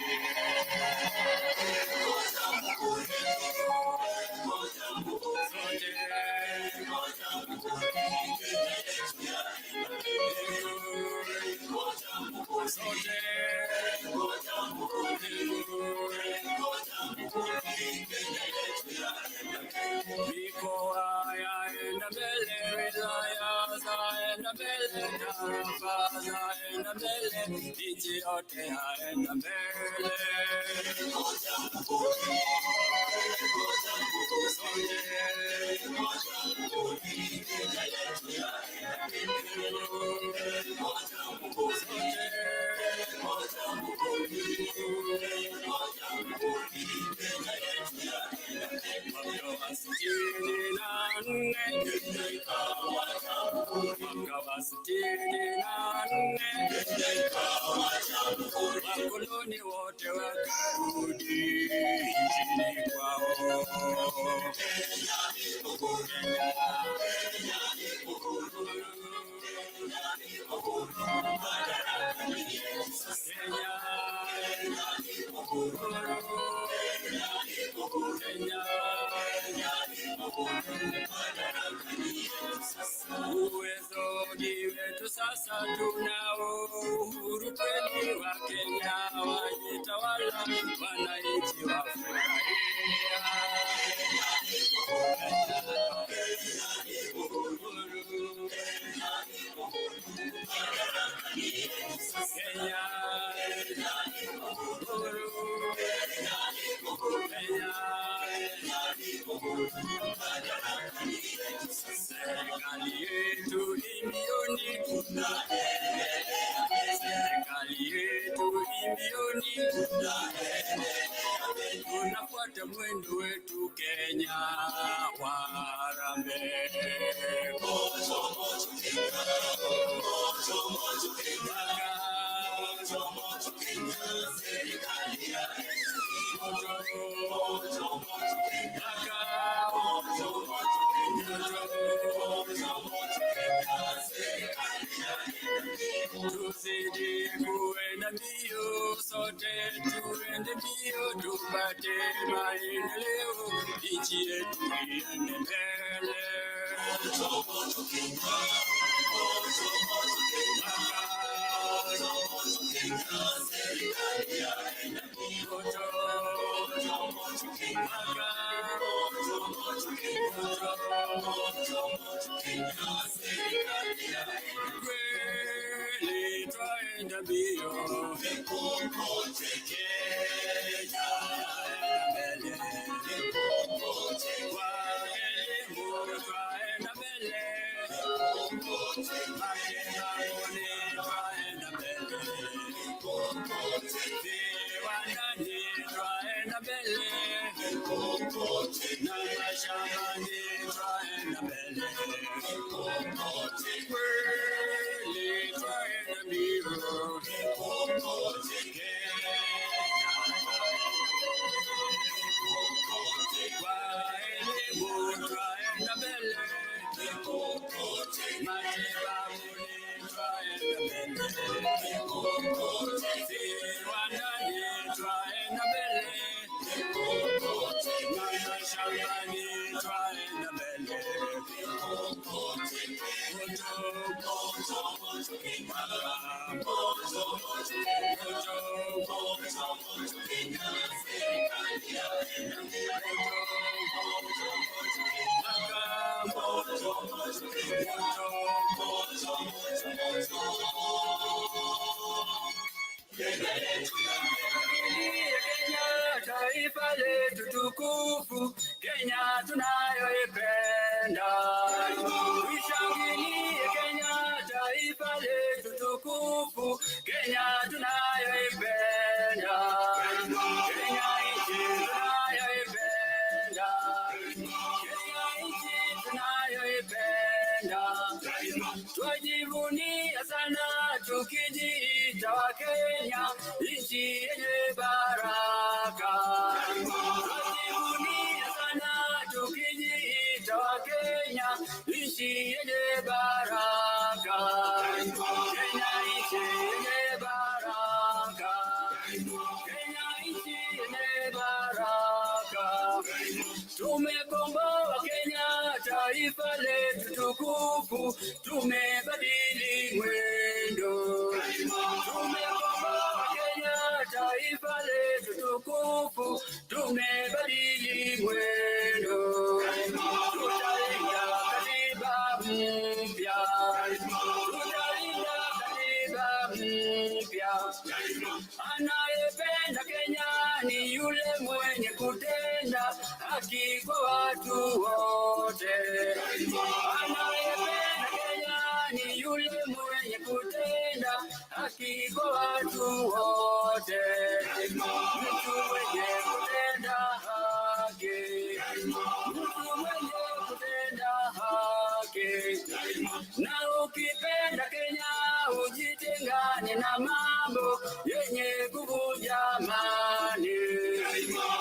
Mikoa yaenda mbele, wilaya zaenda mbele, tarafa zaenda mbele, nchi yote yaenda mbele. Wakoloni wote wakarudi nchini kwao. Kenya ni uhuru, Kenya ni uhuru, Kenya ni uhuru, madaraka ni yetu sasa. Kenya ni uhuru, Kenya ni uhuru, Kenya ni uhuru, madaraka ni yetu sasa. Uwezo ni wetu sasa, tunao uhuru kweli wa Kenya, wajitawala wananchi wafurahia. Kenya ni uhuru, Kenya ni uhuru, Kenya ni uhuru, madaraka ni yetu sasa. Kenya ni uhuru, Kenya ni uhuru, Kenya ni uhuru, madaraka ni yetu sasa. Serikali yetu ni milioni tunaendelea, serikali yetu ni milioni tunaendelea, tunafuata mwendo wetu Kenya wa harambee. Moto moto Kenya, moto moto Kenya, moto moto Kenya, serikali ya moto moto moto Kenya, moto moto Kenya, moto moto Kenya, serikali ya tuzidi kuenda mbio, sote tuende mbio, tupate maendeleo, nchi yetu iende mbele. Moto moto Kenya, moto moto Kenya, moto moto Kenya, serikali ya moto moto moto Kenya, moto moto Kenya, moto moto Kenya, serikali ya kweli twaenda mbio, popote Kenya mbele, popote kwa elimu twaenda mbele, popote maendeleo twaenda mbele, popote viwandani twaenda mbele, popote shambani twaenda mbele, kweli twaenda mbio, kwa elimu twaenda mbele, matibabuni twaenda mbele, viwandani twaenda mbele, shambani twaenda mbele, Kenya, taifa letu tukufu, Kenya tunayoipenda. Tushangilie Kenya, taifa letu tukufu, Kenya tunayoipenda. Kenya nchi tunayoipenda. Kenya nchi tunayoipenda. Twajivunia sana tukijiita wa Kenya, nchi yenye baraka. Twajivunia sana tukijiita wa Kenya, nchi yenye baraka. Kenya nchi yenye baraka. Kenya nchi yenye baraka. Tumekomboa Kenya, taifa letu tukufu, tumebadili mwendo. Tumekomboa Kenya, taifa letu tukufu, tumebadili mwendo. Tutalinda katiba mpya, tutalinda katiba mpya. Anayependa Kenya ni yule mwenye kutenda haki kwa watu wote. Anayependa Kenya ni yule mwenye kutenda haki kwa watu wote. Mtu mwenye kutenda haki, mtu mwenye kutenda haki. Na ukipenda Kenya ujitengane na mambo yenye kuvunja amani.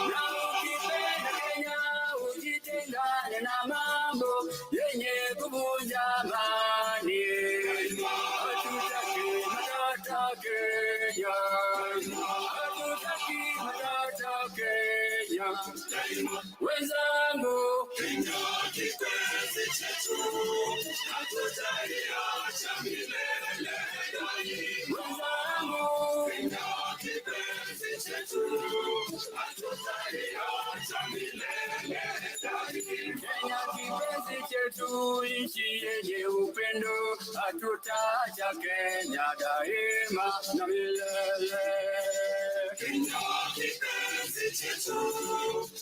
Na ukipenda Kenya ujitengane na mambo yenye kuvunja amani. Hatutaki matata Kenya, hatutaki matata Kenya. Wenzangu, Kenya kipenzi chetu, hatutaiacha milele daima. Wenzangu, Kenya kipenzi chetu, hatutaiacha milele daima. Kenya kipenzi chetu, nchi yenye upendo, hatutaacha Kenya daima na milele. Kenya kipenzi chetu,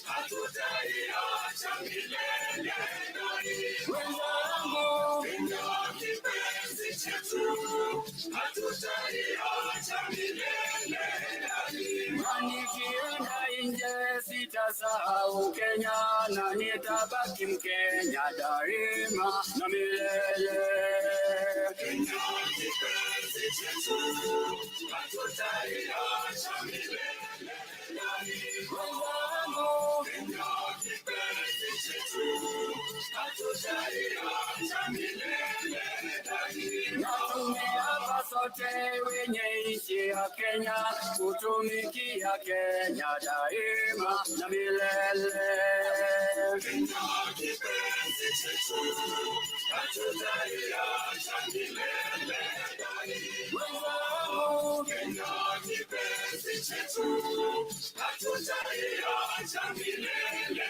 hatutaiacha milele daima. Wenzangu, Kenya kipenzi chetu, hatutaiacha milele daima. Nikienda nje sitasahau Kenya, na nitabaki Mkenya daima na milele. Kenya kipenzi chetu, hatutaiacha milele daima. Wenzangu, Kenya kipenzi chetu, hatutaiacha milele daima. Na tumeapa sote wenye nchi ya Kenya, kutumikia Kenya daima na milele. Kenya kipenzi chetu, hatutaiacha milele daima. Wenzangu, Kenya kipenzi chetu, hatutaiacha milele.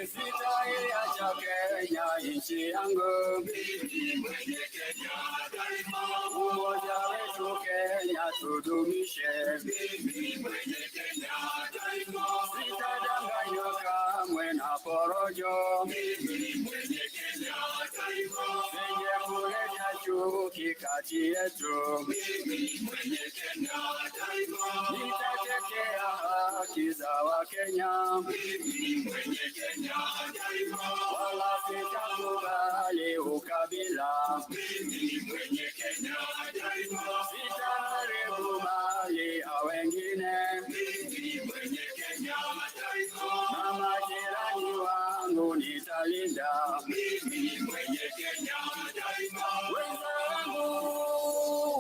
Sitaiacha Kenya nchi yangu, mimi mwenye Kenya daima. Umoja wetu Kenya tudumishe, mimi mwenye Kenya daima. Sitadanganywa kamwe na porojo, mimi mwenye Kenya daima. Senye kuleta chuki kati yetu, mimi mwenye Kenya daima. Nitatetea haki za Wakenya. Mimi mwenye Kenya daima, wala sitakubali ukabila. Mimi mwenye Kenya daima, sitaharibu mali ya wengine. Mimi mwenye Kenya daima, mama jirani wangu nitalinda. Mimi mwenye Kenya daima,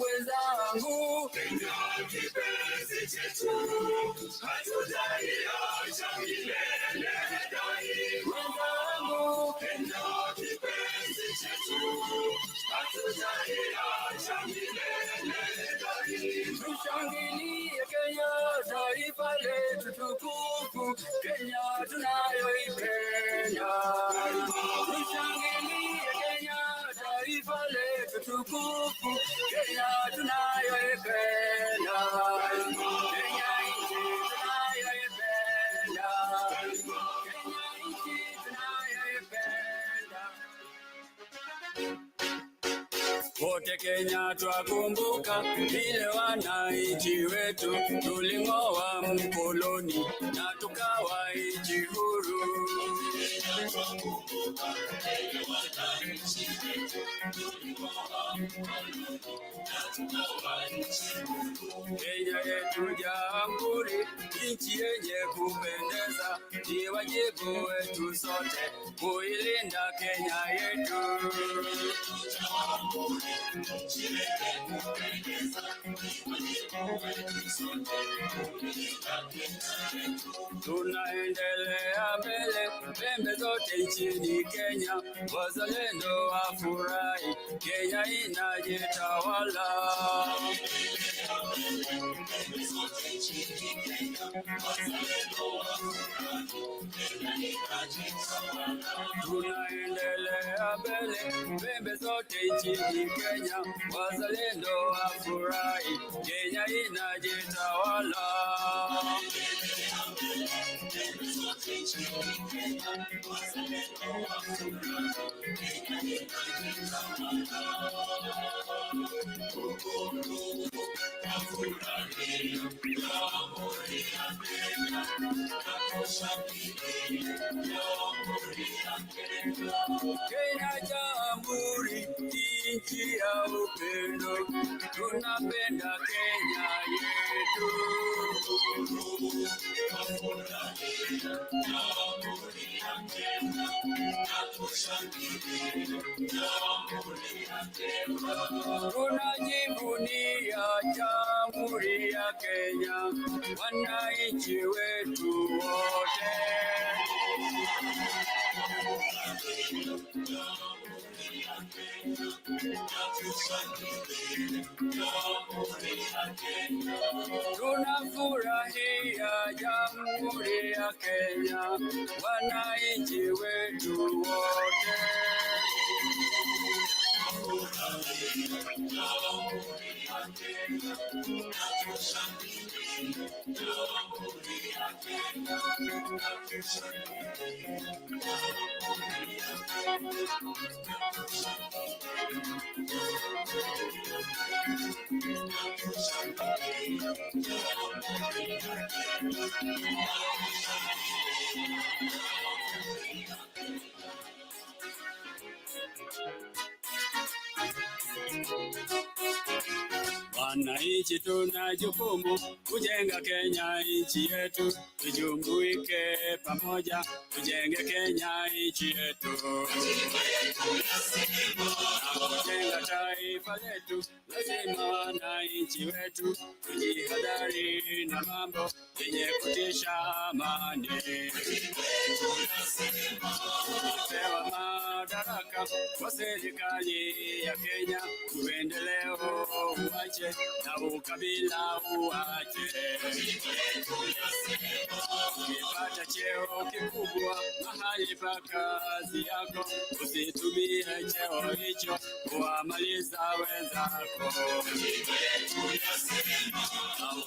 wenzangu, Kenya kipenzi chetu, hatutaiacha milele daima. Wenzangu, Kenya kipenzi chetu, hatutaiacha milele daima. Tushangilie Kenya, taifa letu tukufu, Kenya tunayoipenda. Tushangilie Kenya, taifa letu tukufu, Kenya tunayoipenda. Kenya nchi tunayoipenda. Kenya nchi tunayoipenda. Wote Kenya twakumbuka vile wananchi wetu tuling'oa mkoloni na tukawa nchi huru. Kenya yetu jamhuri, nchi yenye kupendeza, ni wajibu wetu sote kuilinda Kenya yetu. Tunaendelea mbele, pembe zote nchini Kenya, wazalendo wafurahi, Kenya inajitawala. Tunaendelea mbele, pembe zote nchini Kenya, wazalendo wafurahi, Kenya inajitawala. Kenya jamhuri, nchi ya upendo, tunapenda Kenya yetu. Tunajivunia jamhuri ya Kenya, wananchi wetu wote. Tunafurahia jamhuri ya Kenya, wananchi wetu wote. Wananchi tuna jukumu kujenga Kenya nchi yetu, tujumuike pamoja tujenge Kenya nchi yetu. Kujenga taifa letu, lazima wananchi wetu tujihadhari na mambo yenye kutisha amani. Tumepewa madaraka kwa serikali ya Kenya, uendeleo uache na ukabila uache. Ukipata cheo kikubwa mahali kulipa kazi yako, usitumie cheo hicho kuwamaliza wenzako.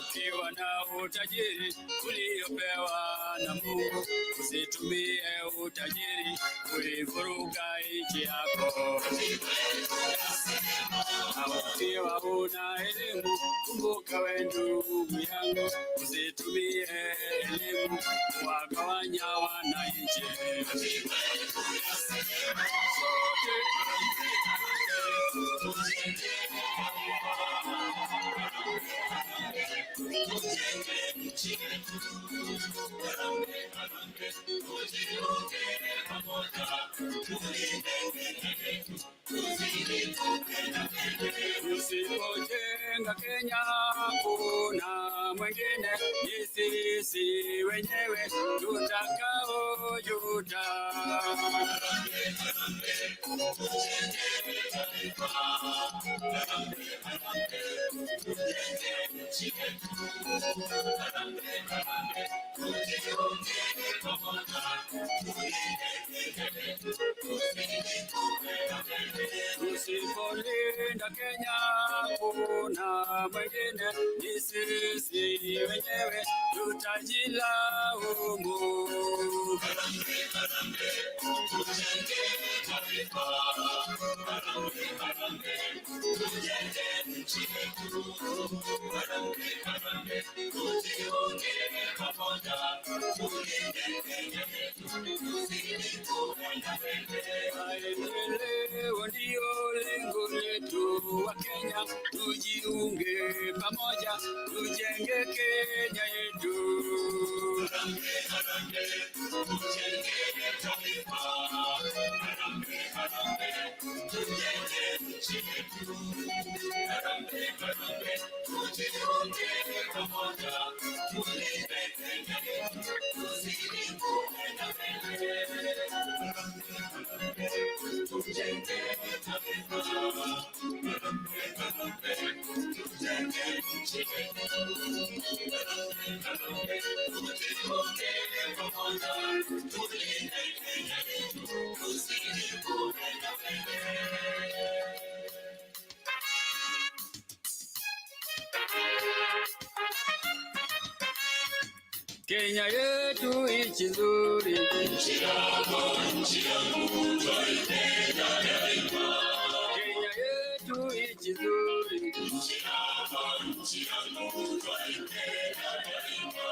Ukiwa na utajiri uliopewa na Mungu, usitumie utajiri kuivuruga nchi yako. Ukiwa una elimu, kumbuka we ndugu yangu, usitumie elimu kuwagawanya wananchi. Tusipojenga Kenya kuna mwingine, ni sisi wenyewe tutakaojuta. Tusipolinda Kenya kuna mwingine, ni sisi wenyewe tutajilaumu. Maendeleo ndio lengo letu wa Kenya, tujiunge pamoja, tujenge Kenya yetu. Kenya yetu nchi nzuri, nchi yangu twaipenda daima. Kenya yetu nchi nzuri, nchi yangu twaipenda daima.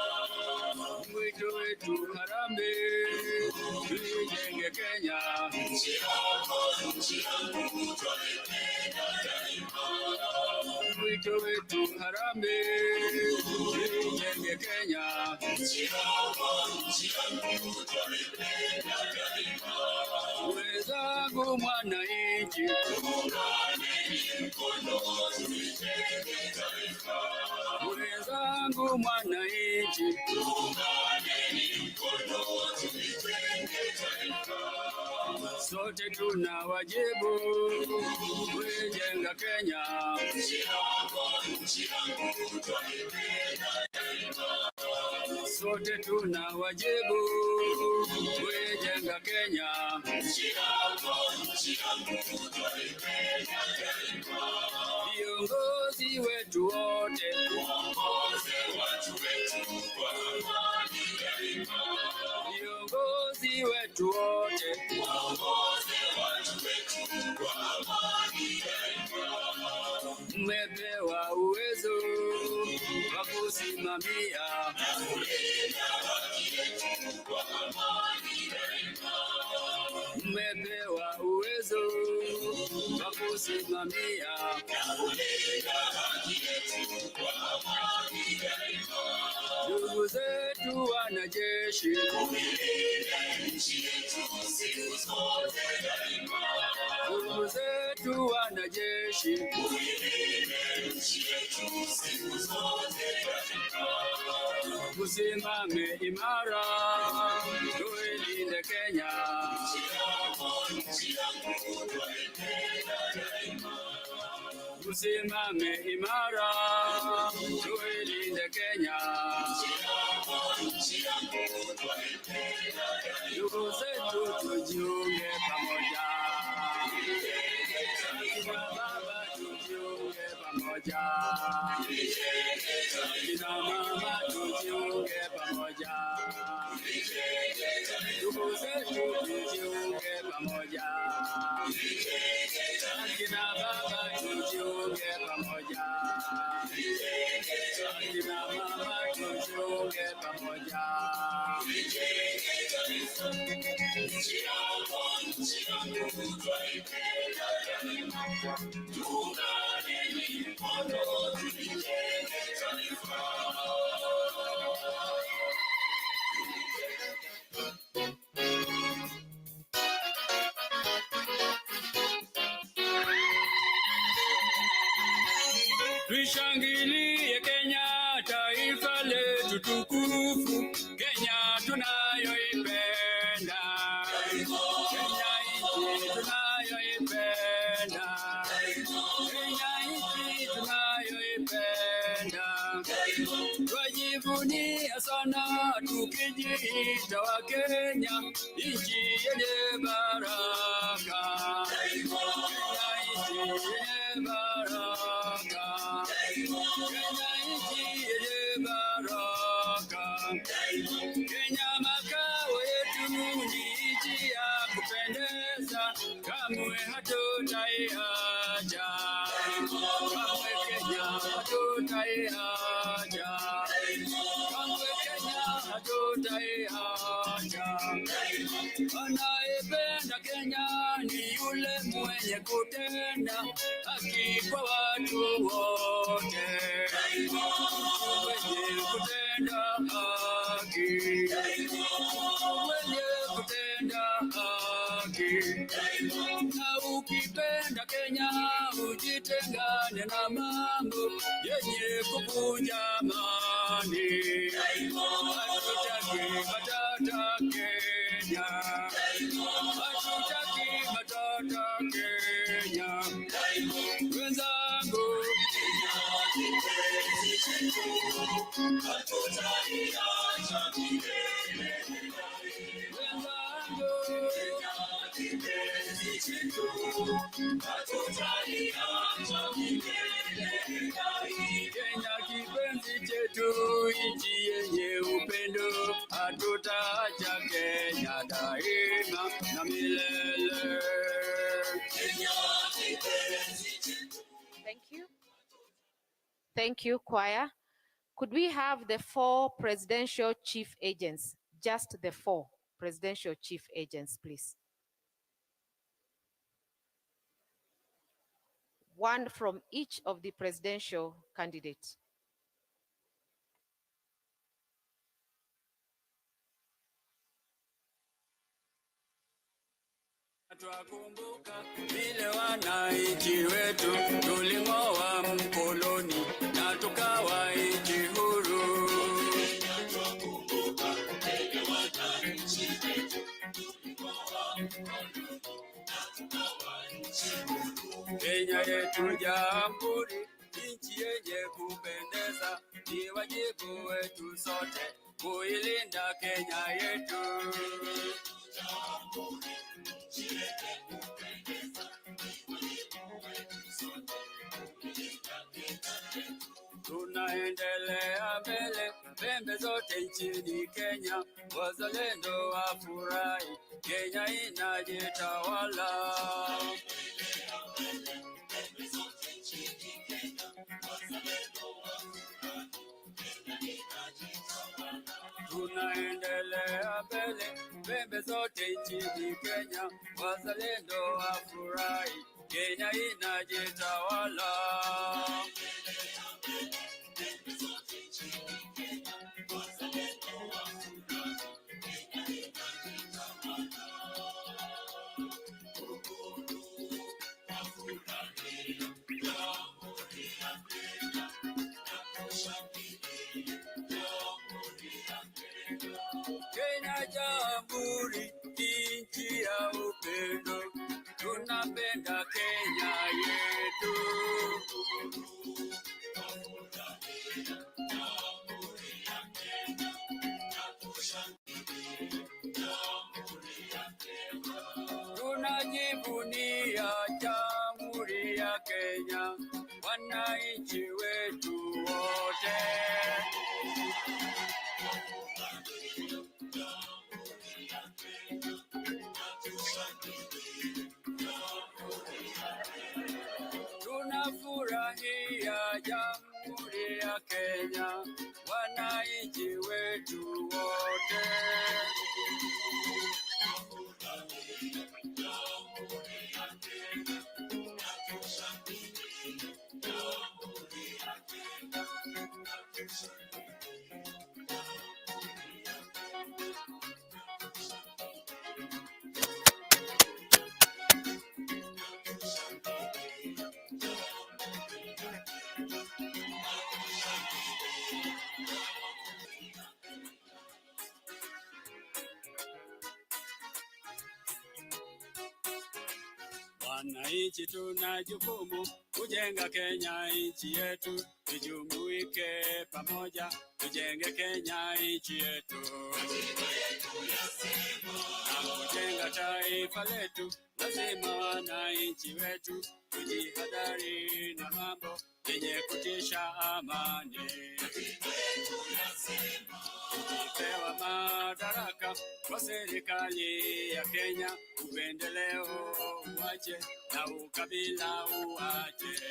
Mwito wetu harambee, tuijenge Kenya. Nchi yangu twaipenda daima. Mwito wetu harambee, tuijenge Kenya. Wenzangu mwananchi, tuunganeni mkono tuijenge taifa. Wenzangu mwananchi, tuunganeni mkono tuijenge taifa. Sote tuna wajibu kuijenga Kenya. Nchi yangu twaipenda daima. Sote tuna wajibu kuijenga Kenya. Nchi yangu twaipenda daima. Viongozi wetu wote, tuongoze watu wetu kwa amani daima. Viongozi wetu wote, tuongoze watu wetu kwa amani daima. Mmepewa uwezo wa kusimamia na kulinda haki yetu kwa amani daima. Mmepewa uwezo wa kusimamia na kulinda haki yetu kwa amani daima. Ndugu zetu wanajeshi, tuilinde nchi yetu siku zote daima. Ndugu zetu wanajeshi, tuilinde nchi yetu siku zote daima. Tusimame imara, tuilinde Kenya. Nchi yangu twaipenda daima. Tusimame imara, tuilinde Kenya. Nchi yangu ndugu zetu tujiunge pamoja, kina baba tujiunge pamoja, kina mama tujiunge pamoja, ndugu zetu tujiunge pamoja, kina baba tujiunge pamoja, kina mama tujiunge pamoja. Tuishangilie Kenya, taifa letu tukufu, Kenya tunayoipenda, Kenya nchi tunayoipenda, Kenya nchi tunayoipenda. Twajivunia sana tukijiita wa Kenya, nchi yenye baraka, Kenya nchi yenye baraka, Kenya nchi yenye baraka. Kenya makao yetu ni nchi ya kupendeza, kamwe hatutaiacha, kamwe Kenya hatutaiacha, kamwe Kenya hatutaiacha. Anayependa Kenya ni yule mwenye kutenda haki kwa watu wote, mwenye kutenda haki, mwenye kutenda haki. Na ukipenda Kenya ujitengane na mambo yenye kuvunja amani. Hatutaki matata Kenya, hatutaki matata Kenya. Wenzangu, hatutaiacha milele. Wenzangu, kipenzi chetu, hatutaiacha milele. Kenya kipenzi chetu, nchi yenye upendo, hatutaacha Kenya daima na milele. Kenya kipenzi chetu. Thank you. Thank you, choir. Could we have the 4 presidential chief agents? Just the 4 presidential chief agents, please. One from each of the presidential candidates. Twakumbuka vile wananchi wetu tuling'oa mkoloni na tukawa nchi huru. Twakumbuka vile wananchi wetu tuling'oa mkoloni na tukawa nchi huru. Kenya yetu jamhuri, nchi yenye kupendeza, ni wajibu wetu sote kuilinda Kenya yetu. Tunaendelea mbele, pembe zote nchini Kenya, wazalendo wafurahi, Kenya inajitawala. Tunaendelea mbele, pembe zote nchini Kenya, wazalendo wafurahi, Kenya inajitawala. Kenya jamhuri, nchi ya upendo, tunapenda Kenya yetu. wananchi wetu wote. Tunafurahia Jamhuri ya Kenya, wananchi wetu wote. Wananchi tuna jukumu kujenga Kenya nchi yetu, tujumuike pamoja, tujenge Kenya nchi yetu. Na kujenga taifa letu, lazima wananchi wetu tujihadhari na mambo yenye kutisha amani. Ukipewa madaraka kwa serikali ya Kenya, upendeleo uache na ukabila uache.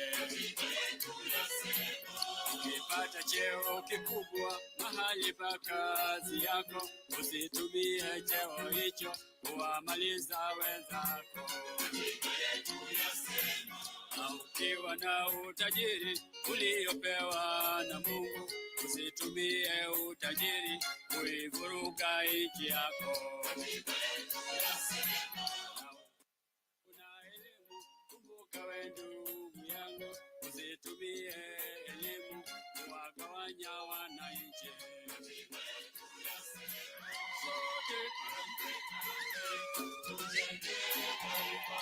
Ukipata cheo kikubwa mahali pa kazi yako, usitumie cheo hicho kuwamaliza wenzako. Na ukiwa na utajiri uliopewa na Mungu, usitumie utajiri kuivuruga nchi yako. Una elimu, kumbuka we ndugu yangu, usitumie elimu kuwagawanya wananchi. Sote tujenge taifa.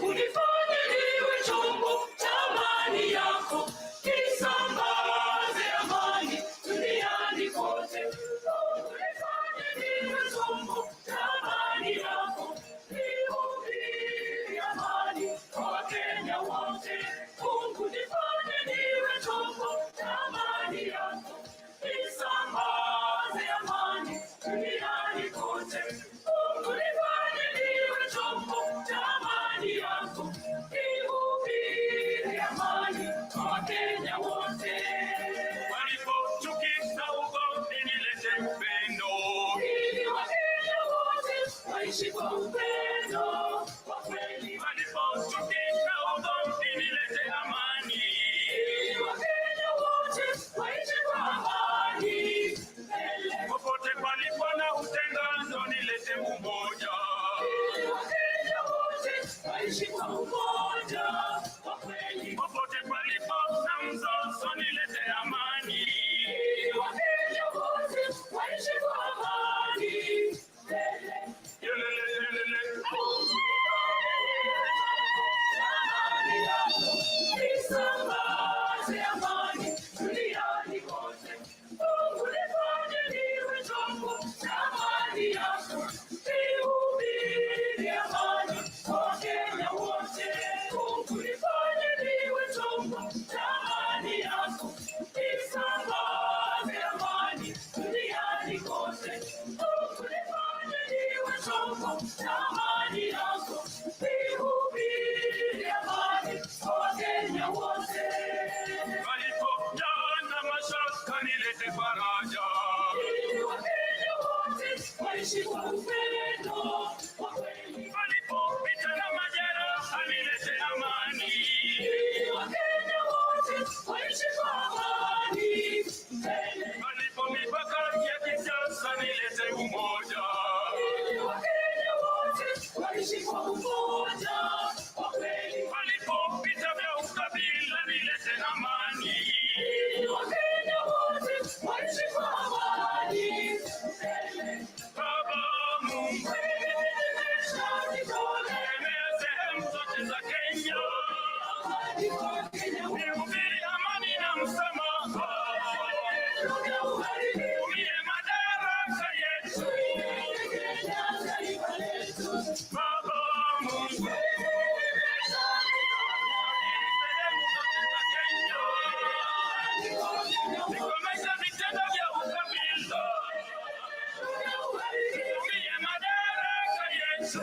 Unifanye niwe chombo cha amani yako, nisambaze amani duniani kote. Unifanye niwe chombo cha amani yako, nihubiri amani kwa Wakenya wote. Mungu nifanye niwe chombo cha amani yako, nisambaze amani duniani kote. Mungu nifanye niwe chombo cha amani yako, nihubiri amani kwa Wakenya wote. Walipochukiza ugomvi nilete upendo, ili Wakenya wote waishi kwa upendo kwa kweli. Walipochukiza ugomvi nilete amani, ili Wakenya wote waishi kwa amani. Popote palipo na utengano nilete umoja, ili Wakenya wote waishi kwa umoja kwa kweli. Popote palipo na mzozo nilete amani, ili Wakenya wote waishi kwa amani. Nisambaze amani duniani kote. Mungu nifanye niwe chombo cha amani yako, nihubiri amani kwa Wakenya wote. Mungu nifanye niwe chombo cha amani yako, nisambaze amani duniani kote. Mungu nifanye niwe chombo cha amani yako, nihubiri amani kwa Wakenya wote. Walipojaa na mashaka nilete faraja, ili Wakenya wote waishi kwa upendo kwa kweli. Walipopita na majeraha nilete amani, ili Wakenya wote umoja. Ili Wakenya wote waishi kwa umoja. Walipopita vya ukabila nilete amani. Ili Wakenya wote waishi kwa amani. Baba Mungu, enea sehemu zote za Kenya. Nihubiri amani na msamaha. Umie madaraka yetu. Baba Mungu, nikomesha vitendo vya ukabila. Umie madaraka yetu.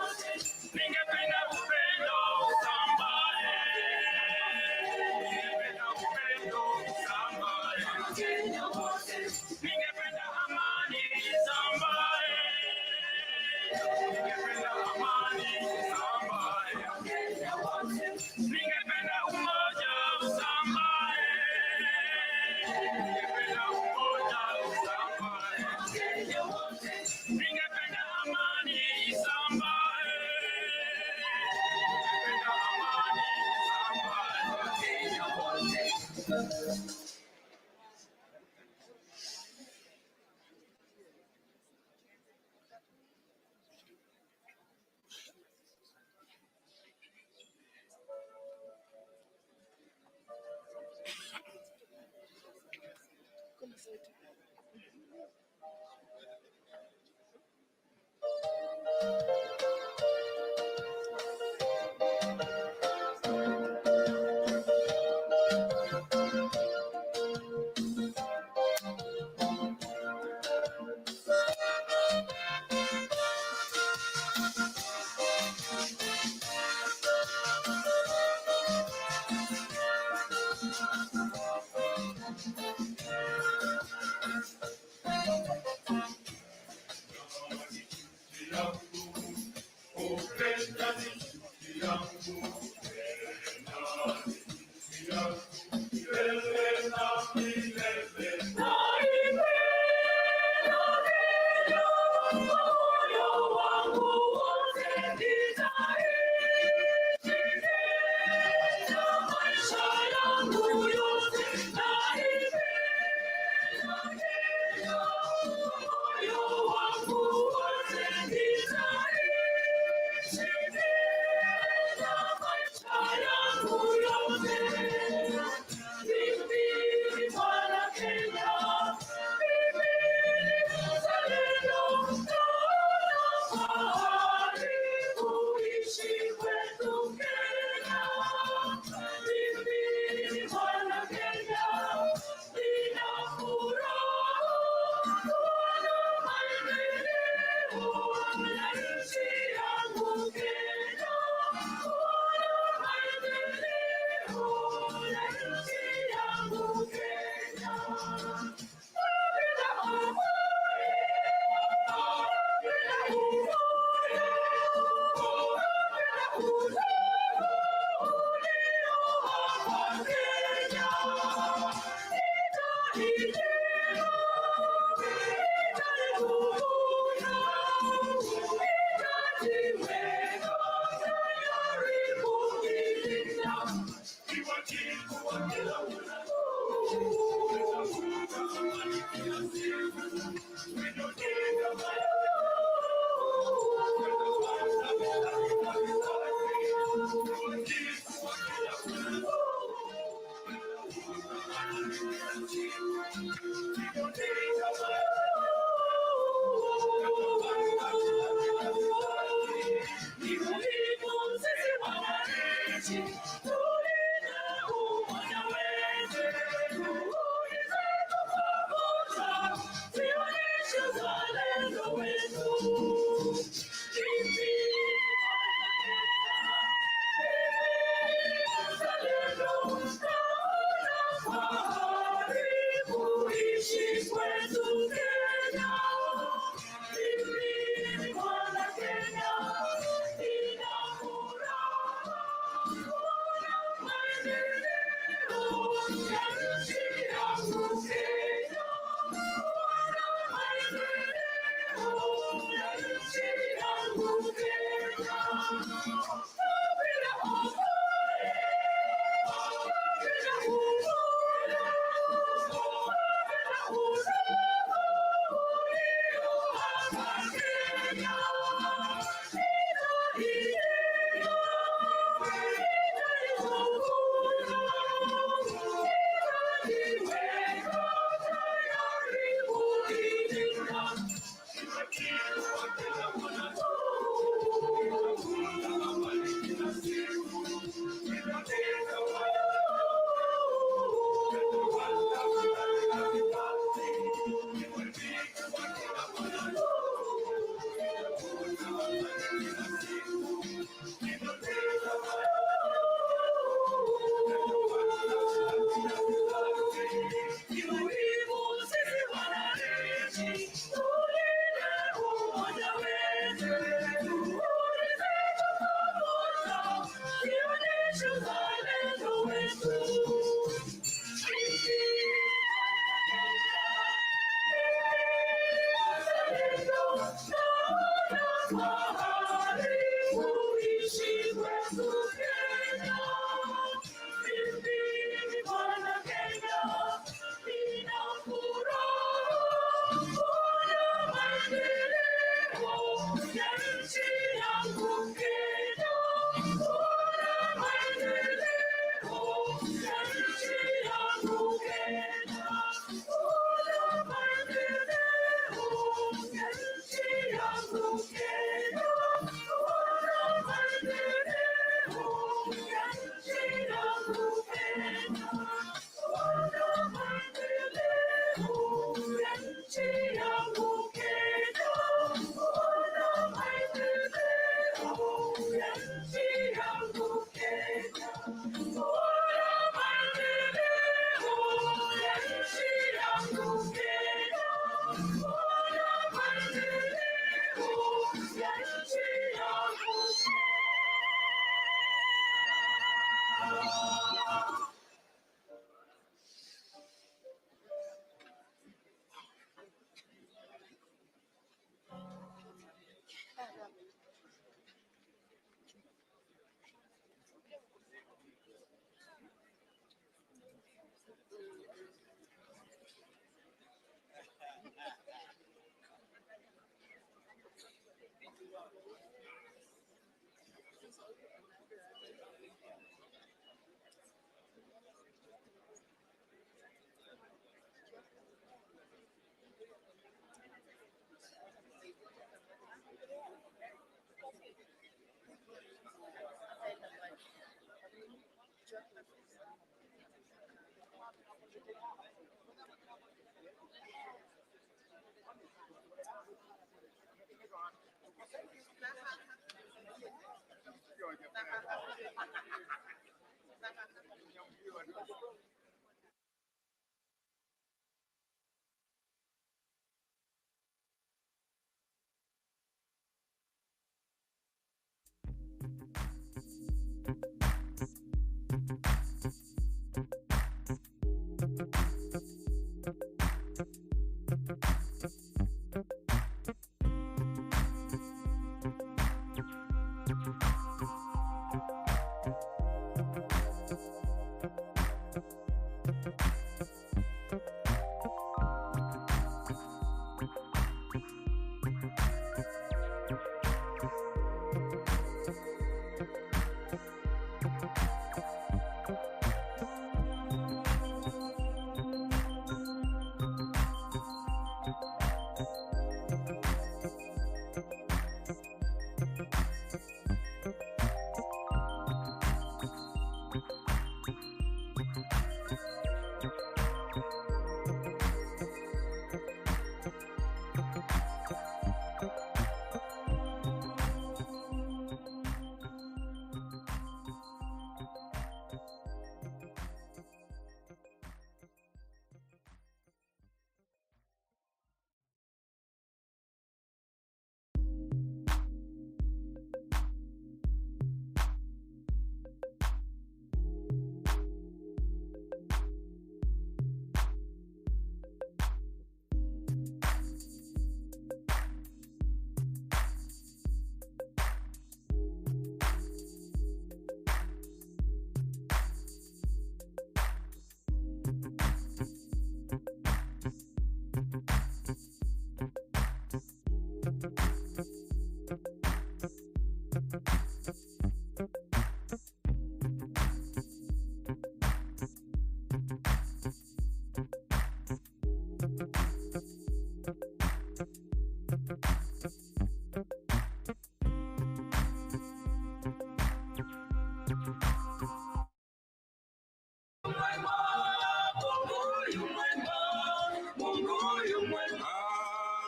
Ningependa upendo usambae. Ningependa upendo usambae. Ningependa amani isambae. Ningependa amani isambae. Ningependa umoja usambae. Ningependa umoja usambae. Ningependa amani isambae. Ningependa amani isambae.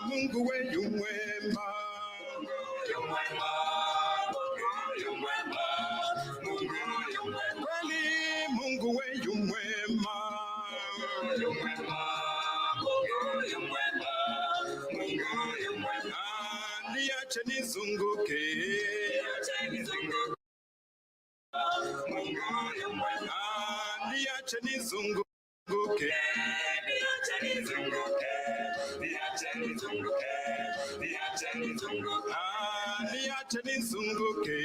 Mungu weyu mwema, kweli Mungu weyu mwema, niache nizunguke, niache nizunguke, niache nizunguke.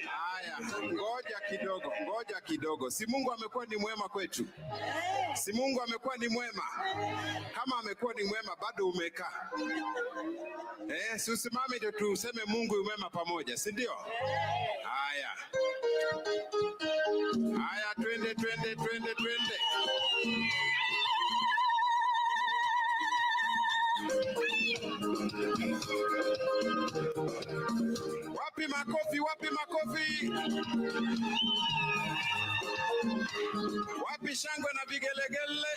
Haya, ngoja kidogo. Si Mungu amekuwa ni mwema kwetu? Si Mungu amekuwa ni mwema? Kama amekuwa ni mwema, bado umekaa. Si usimame ndio tuseme Mungu ni mwema pamoja, si ndio? Haya, twende. Wapi makofi? Wapi shangwe na vigelegele?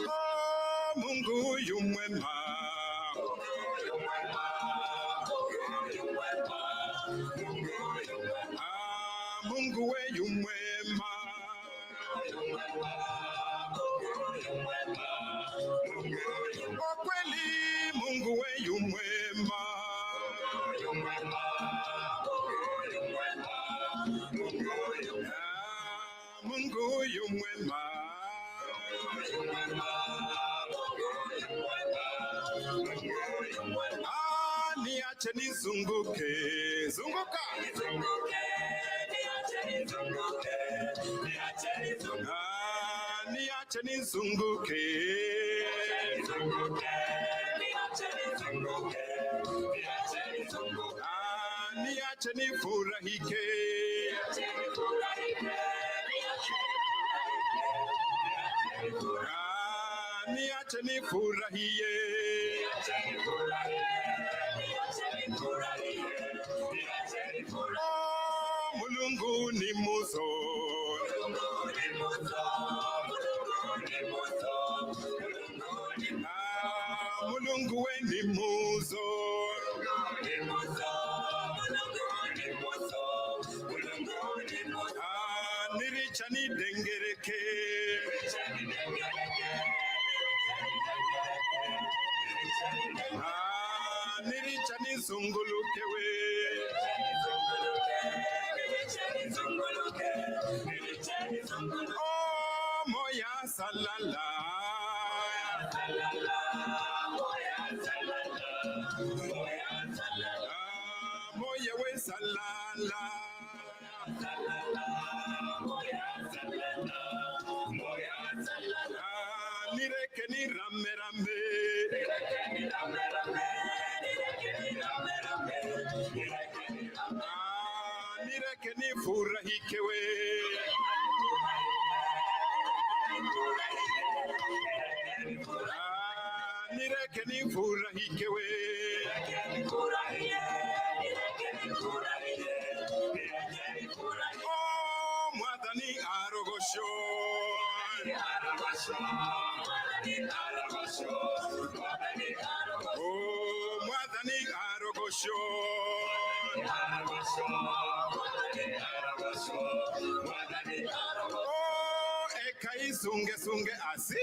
Oh, Mungu yu mwema. Mungu we yu mwema. Kwa kweli Mungu we yu mwema. Mungu yu mwema. Niache nizunguke. Zunguka. Niache nizunguke. Niache nifurahike. Niache nifurahie. Oh, Mulungu ni muzuri. Mulungu we ni muzuri. Niricha nidengereke. Niricha nizunguluke we. Oh, moya salala. Moya we salala. Nireke ni rame rame. Nireke ni furahike we. Nireke ni furahike we. Oh, mwadhani arogosho. Oh, mwadhani arogosho. Oh, ekai sunge asi.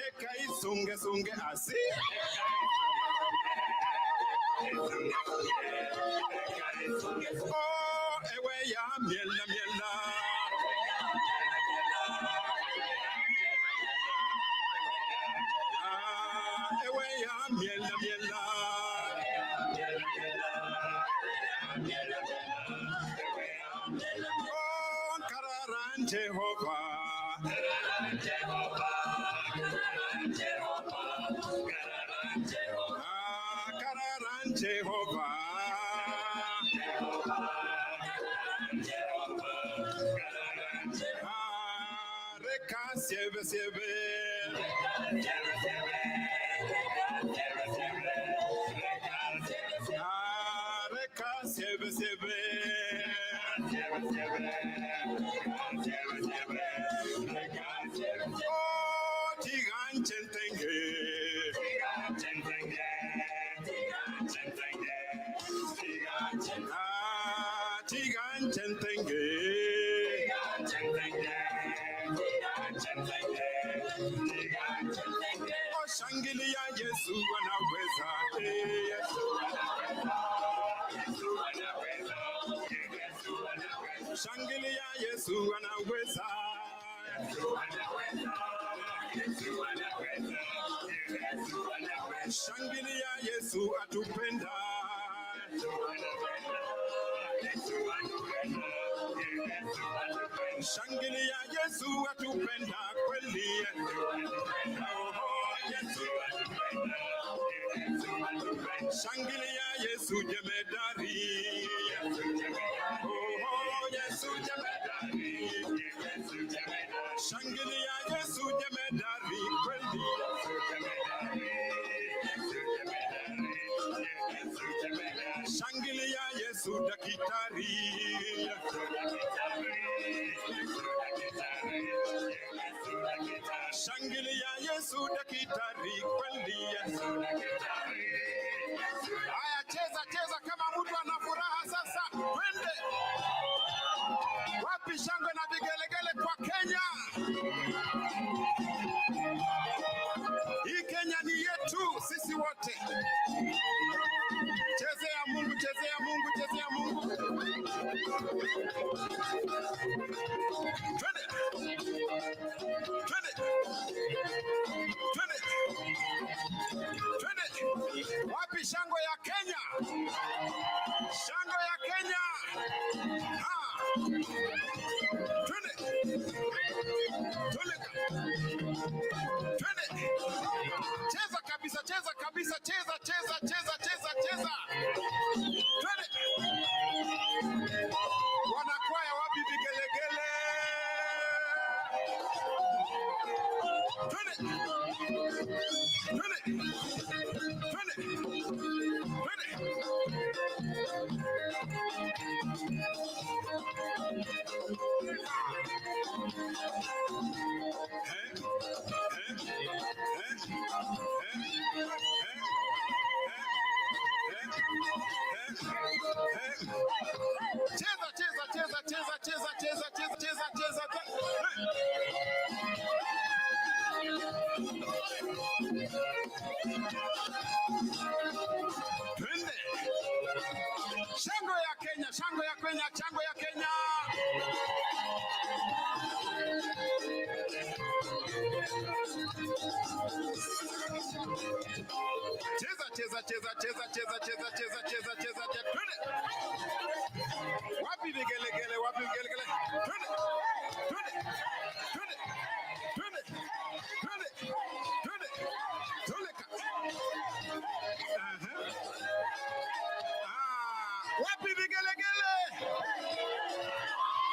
Ekai sunge asi. Oh, ewe ya miela. Ewe ya miela. Oh, kararan Jehovah. Kararan Jehovah. Reka sieve. Reka sieve. Oh, tigan chentenge. Tigan chentenge. Oh, shangilia Yesu anaweza. Shangilia Yesu anaweza. Shangilia Yesu atupenda. Shangilia Yesu atupenda kweli. Shangilia Yesu jemedari. Yesu jemedari. Shangilia Yesu jemedari kweli. Shangilia Yesu dakitari. Shangilia Yesu dakitari kweli. Haya, cheza kama mtu ana furaha sasa. Twende. Wapi shangwe na vigelegele kwa Kenya? Hii Kenya ni yetu sisi wote. Chezea Mungu, chezea Mungu, chezea Mungu. Twende. Twende. Twende. Twende. Wapi shangwe ya Kenya? Shangwe ya Kenya. Ha. Twende. Twende. Twende. Cheza kabisa, cheza kabisa, cheza, cheza, cheza, cheza, cheza. Twende. Wanakwaya wapi vigelegele? Twende. Twende. Twende. Cheza, cheza, cheza, cheza, cheza, cheza, cheza, cheza, cheza. Twende. Shangwe ya Kenya, shangwe ya Kenya, shangwe ya Kenya. Cheza, cheza, cheza, cheza, cheza, cheza, cheza, cheza, cheza, cheza. Twende. Wapi vigelegele, wapi vigelegele? Twende. Twende. Twende. Twende. Twende. Twende. Toleka. Wapi vigelegele?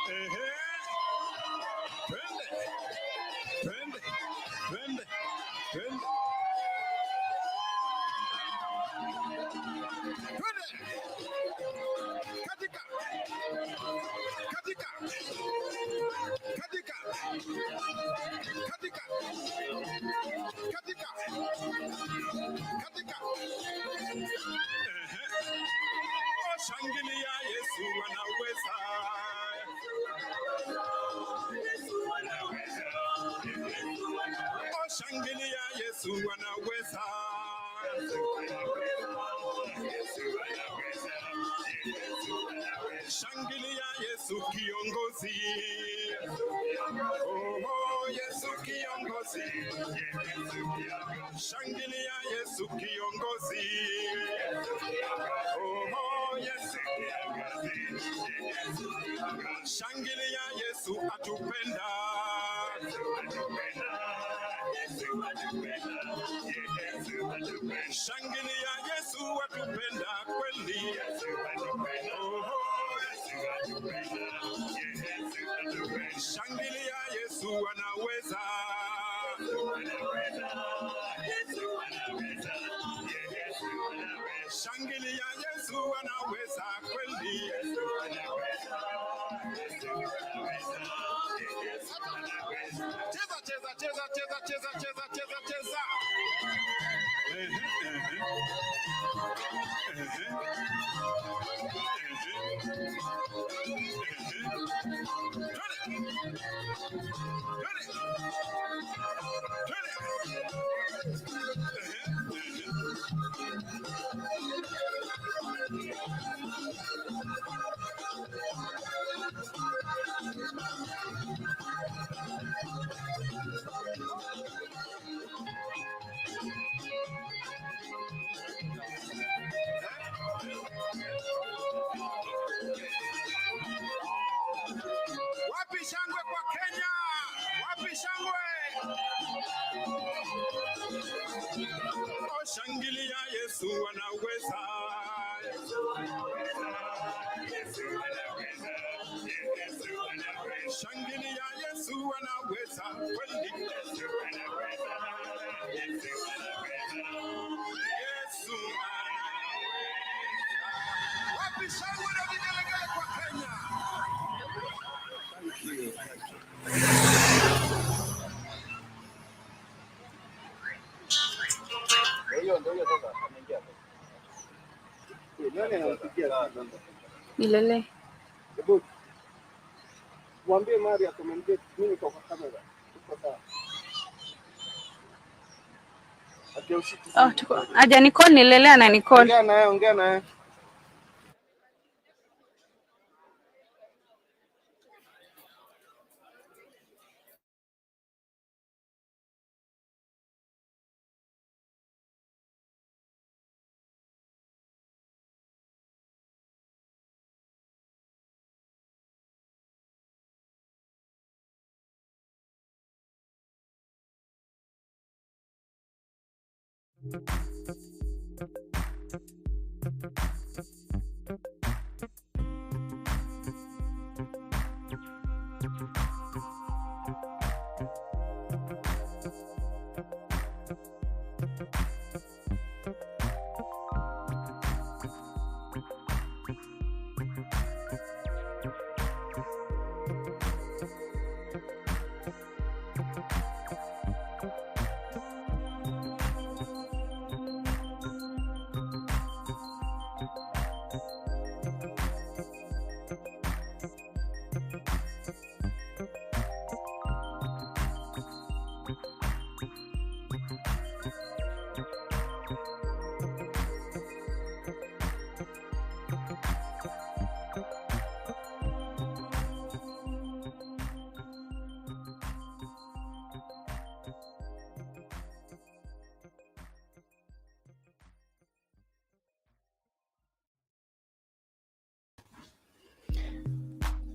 Twende. Twende. Twende. Twende. Twende. Katika. Katika. Katika. Katika. Katika. Katika. Oh, shangilia Yesu anaweza. Oh, shangilia Yesu anaweza. Shangilia Yesu kiongozi. Oh, Yesu kiongozi. Shangilia Yesu kiongozi. Oh, Yesu kiongozi. Shangilia Yesu atupenda. Shangilia Yesu atupenda kweli. Shangilia Yesu anaweza. Shangilia Yesu anaweza kweli. Cheza, cheza, cheza, cheza, cheza, cheza, cheza, cheza. Yesu anaweza. Shangilia Yesu anaweza. Kweli Yesu anaweza. Yesu anaweza. Wapi shangwe na vigelegele kwa Kenya? Milele. Mwambie Maria akomendie mimi kwa kamera. Oh, tuko. Aja Nicole nilelea na Nicole. Ongea naye.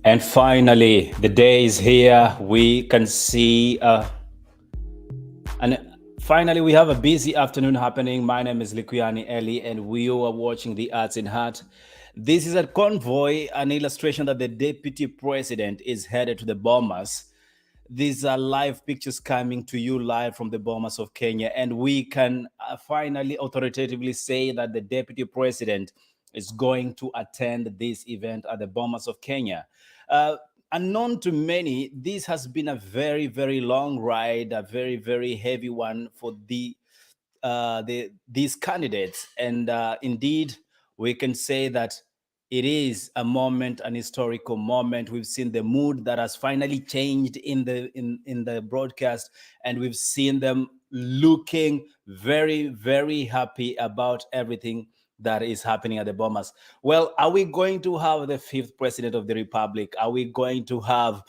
And finally, the day is here. We can see, and finally, we have a busy afternoon happening. My name is Likuyani Eli, and we are watching the Arts in Heart. This is a convoy, an illustration that the deputy president is headed to the Bomas. These are live pictures coming to you live from the Bomas of Kenya, and we can finally authoritatively say that the deputy president is going to attend this event at the Bomas of Kenya. Unknown to many, this has been a very, very long ride, a very, very heavy one for these candidates. And indeed, we can say that it is a moment, an historical moment. We've seen the mood that has finally changed in the broadcast, and we've seen them looking very, very happy about everything that is happening at the Bomas. Well, are we going to have the 5th president of the republic? Are we going to have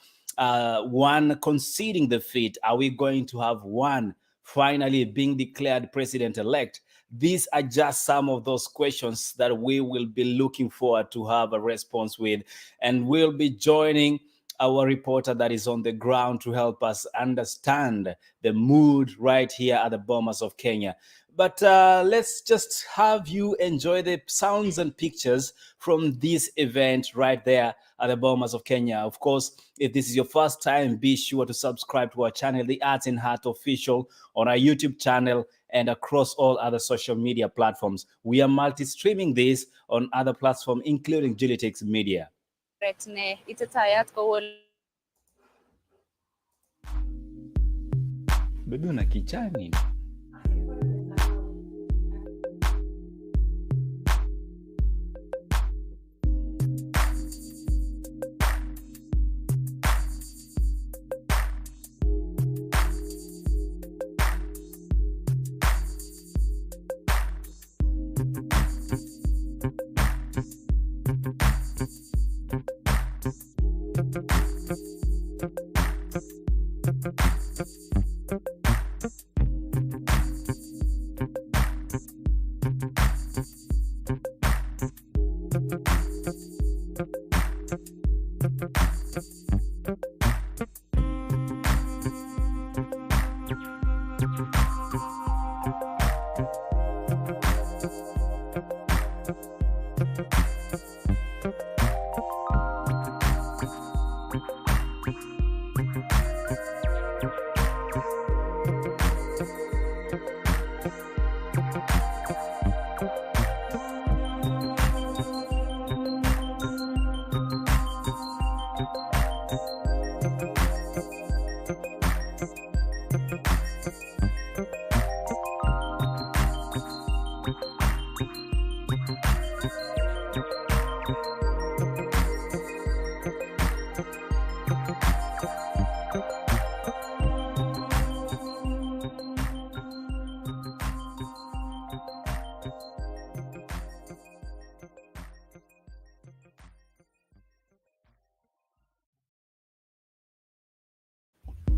one conceding defeat? Are we going to have one finally being declared president-elect? These are just some of those questions that we will be looking forward to have a response with. And we'll be joining our reporter that is on the ground to help us understand the mood right here at the Bomas of Kenya. But let's just have you enjoy the sounds and pictures from this event right there at the Bomas of Kenya. Of course, if this is your first time, be sure to subscribe to our channel, The Arts in Heart Official, on our YouTube channel and across all other social media platforms. We are multi-streaming this on other platforms, including Julitix Media. Bebe una kichani.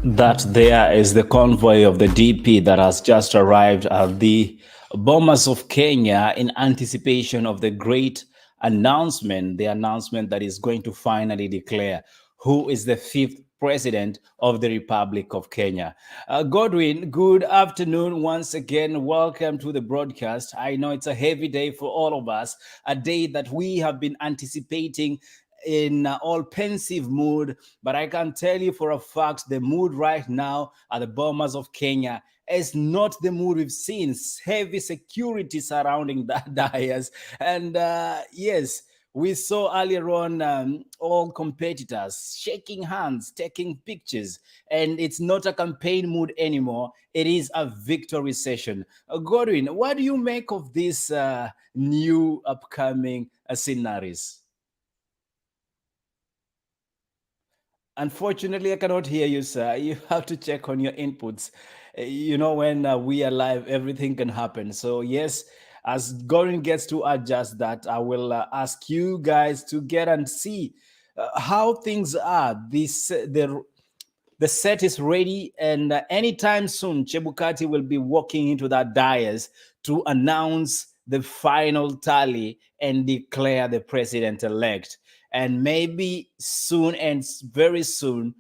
That there is the convoy of the DP that has just arrived at the Bomas of Kenya in anticipation of the great announcement, the announcement that is going to finally declare who is the fifth president of the Republic of Kenya. Godwin, good afternoon once again. Welcome to the broadcast. I know it's a heavy day for all of us, a day that we have been anticipating in all pensive mood, but I can tell you for a fact the mood right now at the Bomas of Kenya is not the mood we've seen. Heavy security surrounding that dais, and yes, we saw earlier on all competitors shaking hands, taking pictures, and it's not a campaign mood anymore. It is a victory session. Godwin, what do you make of this new upcoming scenarios? Unfortunately, I cannot hear you, sir. You have to check on your inputs. You know, when we are live, everything can happen. So, yes, as Gordon gets to adjust that, I will ask you guys to get and see how things are. The set is ready, and anytime soon, Chebukati will be walking into that dais to announce the final tally and declare the president-elect. And maybe soon, and very soon,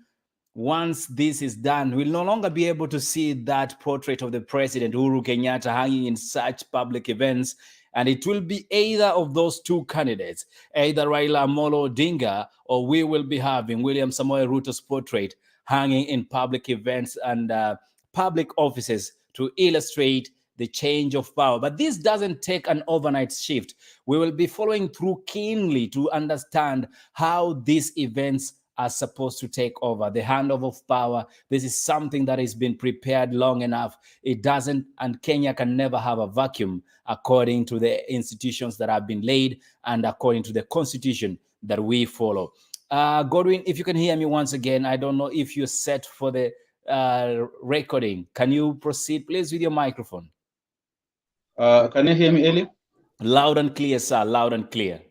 once this is done, we'll no longer be able to see that portrait of the president, Uhuru Kenyatta, hanging in such public events. And it will be either of those two candidates, either Raila Amolo Odinga, or we will be having William Samoei Ruto's portrait hanging in public events and public offices to illustrate the change of power. But this doesn't take an overnight shift. We will be following through keenly to understand how these events are supposed to take over. The handover of power, this is something that has been prepared long enough. It doesn't, and Kenya can never have a vacuum according to the institutions that have been laid and according to the constitution that we follow. Godwin, if you can hear me once again, I don't know if you're set for the recording. Can you proceed, please, with your microphone? Can you hear me, Eli? Loud and clear, sir. Loud and clear.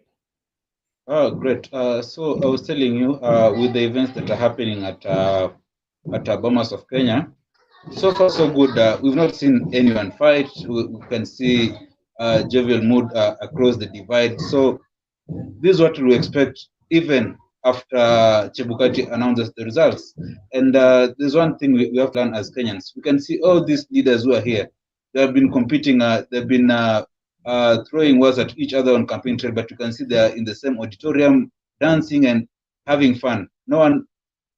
Oh, great. So I was telling you, with the events that are happening at Bomas of Kenya, so far so good. We've not seen anyone fight. We can see jovial mood across the divide. So this is what we expect even after Chebukati announces the results. And there's one thing we have to learn as Kenyans. We can see all these leaders who are here. They have been competing. They've been throwing words at each other on campaign trail, but you can see they're in the same auditorium, dancing and having fun. No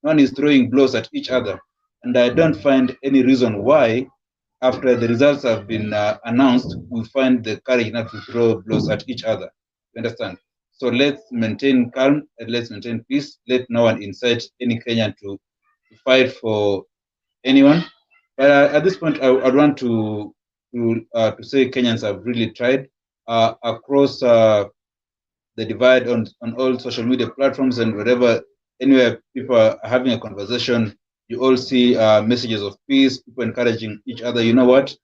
one is throwing blows at each other. And I don't find any reason why, after the results have been announced, we find the courage not to throw blows at each other. You understand? So let's maintain calm and let's maintain peace. Let no one incite any Kenyan to fight for anyone. But at this point, I'd want to say Kenyans have really tried across the divide on all social media platforms and wherever, anywhere people are having a conversation, you all see messages of peace, people encouraging each other. You know what?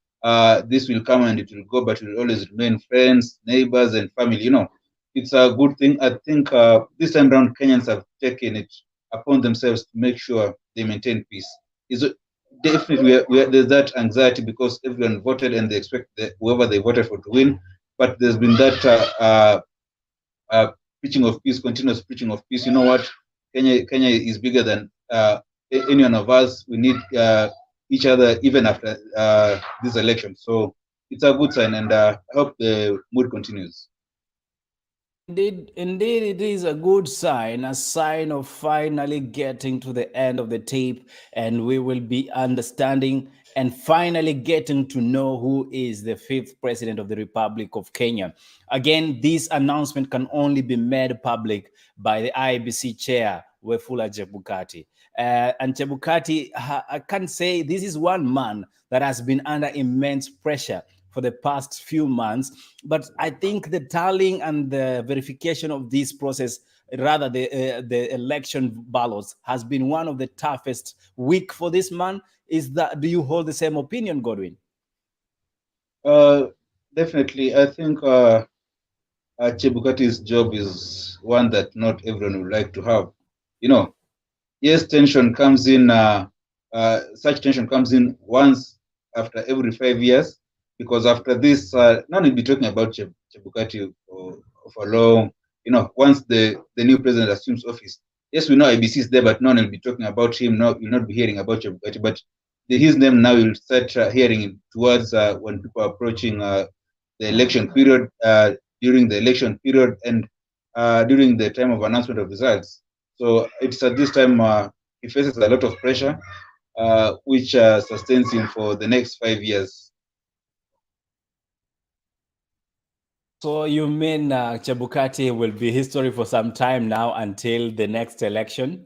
This will come and it will go, but we'll always remain friends, neighbors, and family. You know, it's a good thing. I think this time around, Kenyans have taken it upon themselves to make sure they maintain peace. Definitely, there's that anxiety because everyone voted and they expect whoever they voted for to win. But there's been that preaching of peace, continuous preaching of peace. You know what? Kenya is bigger than any one of us. We need each other even after this election. So it's a good sign, and I hope the mood continues. Indeed, it is a good sign, a sign of finally getting to the end of the tape, and we will be understanding and finally getting to know who is the fifth president of the Republic of Kenya. Again, this announcement can only be made public by the IBC chair, Wefula Chebukati. And Chebukati, I can say this is one man that has been under immense pressure for the past few months. But I think the tallying and the verification of this process, rather the election ballots, has been one of the toughest week for this man. Do you hold the same opinion, Godwin? Definitely. I think Chebukati's job is one that not everyone would like to have. You know, yes, tension comes in such tension comes in once after every 5 years, because after this, none will be talking about Chebukati for long. Once the new president assumes office, yes, we know IBC is there, but none will be talking about him. No, you'll not be hearing about Chebukati, but his name now will start hearing towards when people are approaching the election period, during the election period, and during the time of announcement of results. So it's at this time he faces a lot of pressure, which sustains him for the next 5 years. So you mean Chebukati will be history for some time now until the next election?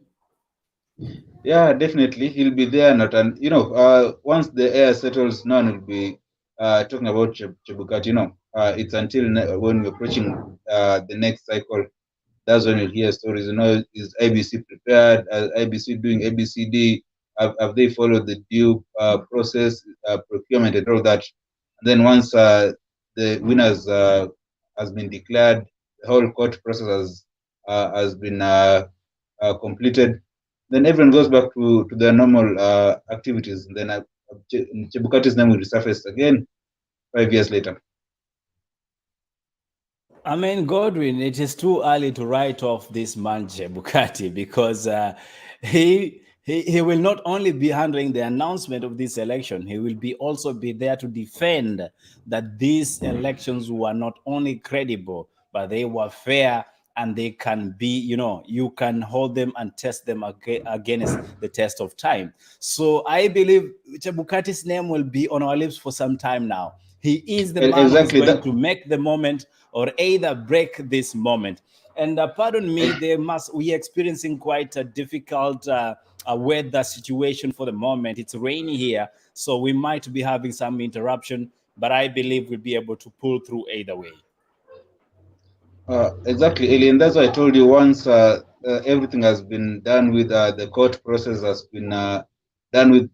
Yeah, definitely. He'll be there. Once the air settles, no one will be talking about Chebukati. It's until when we're approaching the next cycle, that's when you'll hear stories. Is IBC prepared? IBC doing ABCD? Have they followed the due process, procurement, and all that? And then once the winners has been declared, the whole court process has been completed, then everyone goes back to their normal activities. And then Chebukati's name will resurface again 5 years later. I mean, Godwin, it is too early to write off this man Chebukati, because he will not only be handling the announcement of this election, he will be also be there to defend that these elections were not only credible, but they were fair, and they can be, you can hold them and test them against the test of time. So I believe Chebukati's name will be on our lips for some time now. He is the man Exactly. who's going to make the moment or either break this moment. And pardon me, we are experiencing quite a difficult weather situation for the moment. It's rainy here, so we might be having some interruption, but I believe we'll be able to pull through either way. Exactly, Alien. That's why I told you, once everything has been done with, the court process has been done with,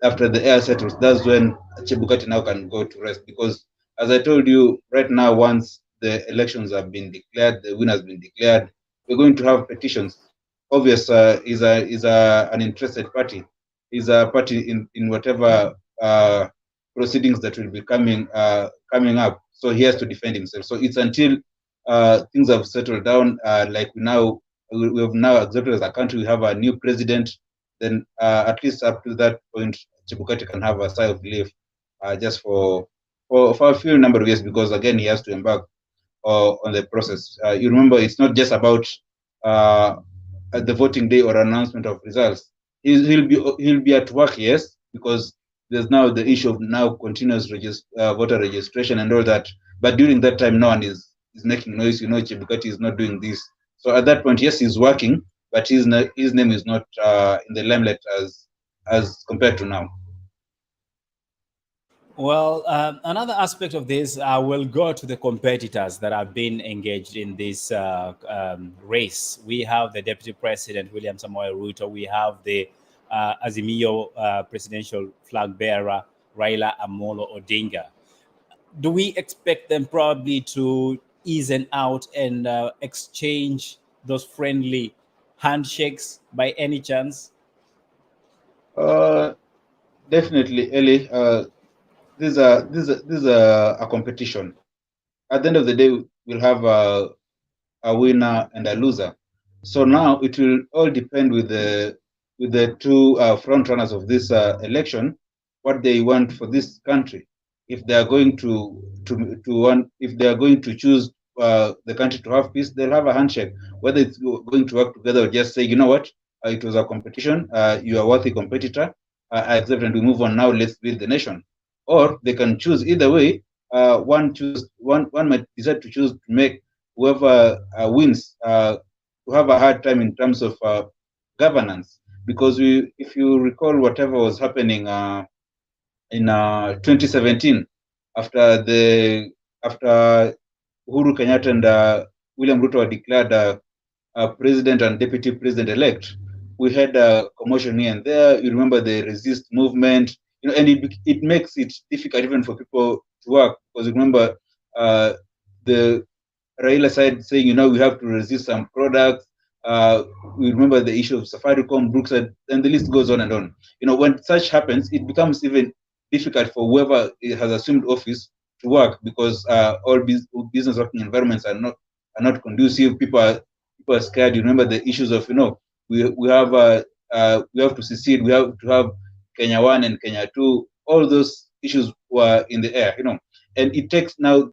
after the air settles, that's when Chebukati now can go to rest. Because as I told you, right now, once the elections have been declared, the winner has been declared, we're going to have petitions. Obvious is an interested party. Is a party in whatever proceedings that will be coming up. So he has to defend himself. So it's until things have settled down, like we have now accepted as a country, we have a new president, then at least up to that point, Chebukati can have a sigh of relief, just for a few number of years, because again, he has to embark on the process. You remember, it's not just about the voting day or announcement of results. He'll be at work, yes, because there's now the issue of now continuous voter registration and all that. But during that time, no one is making noise. Chebukati is not doing this. So at that point, yes, he's working, but his name is not in the limelight as compared to now. Well, another aspect of this will go to the competitors that have been engaged in this race. We have the Deputy President, William Samoei Ruto. We have the Azimio presidential flag bearer, Raila Amolo Odinga. Do we expect them probably to ease out and exchange those friendly handshakes by any chance? Definitely, Eli. This is a competition. At the end of the day, we'll have a winner and a loser. So now it will all depend with the two front runners of this election, what they want for this country. If they are going if they are going to choose the country to have peace, they'll have a handshake. Whether it's going to work together or just say, you know what, it was a competition. You are a worthy competitor. I accept, and we move on now. Let's build the nation. Or they can choose either way. One might decide to choose to make whoever wins to have a hard time in terms of governance, because if you recall whatever was happening in 2017 after Uhuru Kenyatta and William Ruto were declared president and deputy president elect, we had a commotion here and there. You remember the resist movement, and it makes it difficult even for people to work, because you remember the Raila side saying, we have to resist some products. We remember the issue of Safaricom, Brookside, and the list goes on and on. When such happens, it becomes even difficult for whoever has assumed office to work, because all business working environments are not conducive. People are scared. You remember the issues of we have to secede. We have to have Kenya 1 and Kenya 2. All those issues were in the air. And it takes now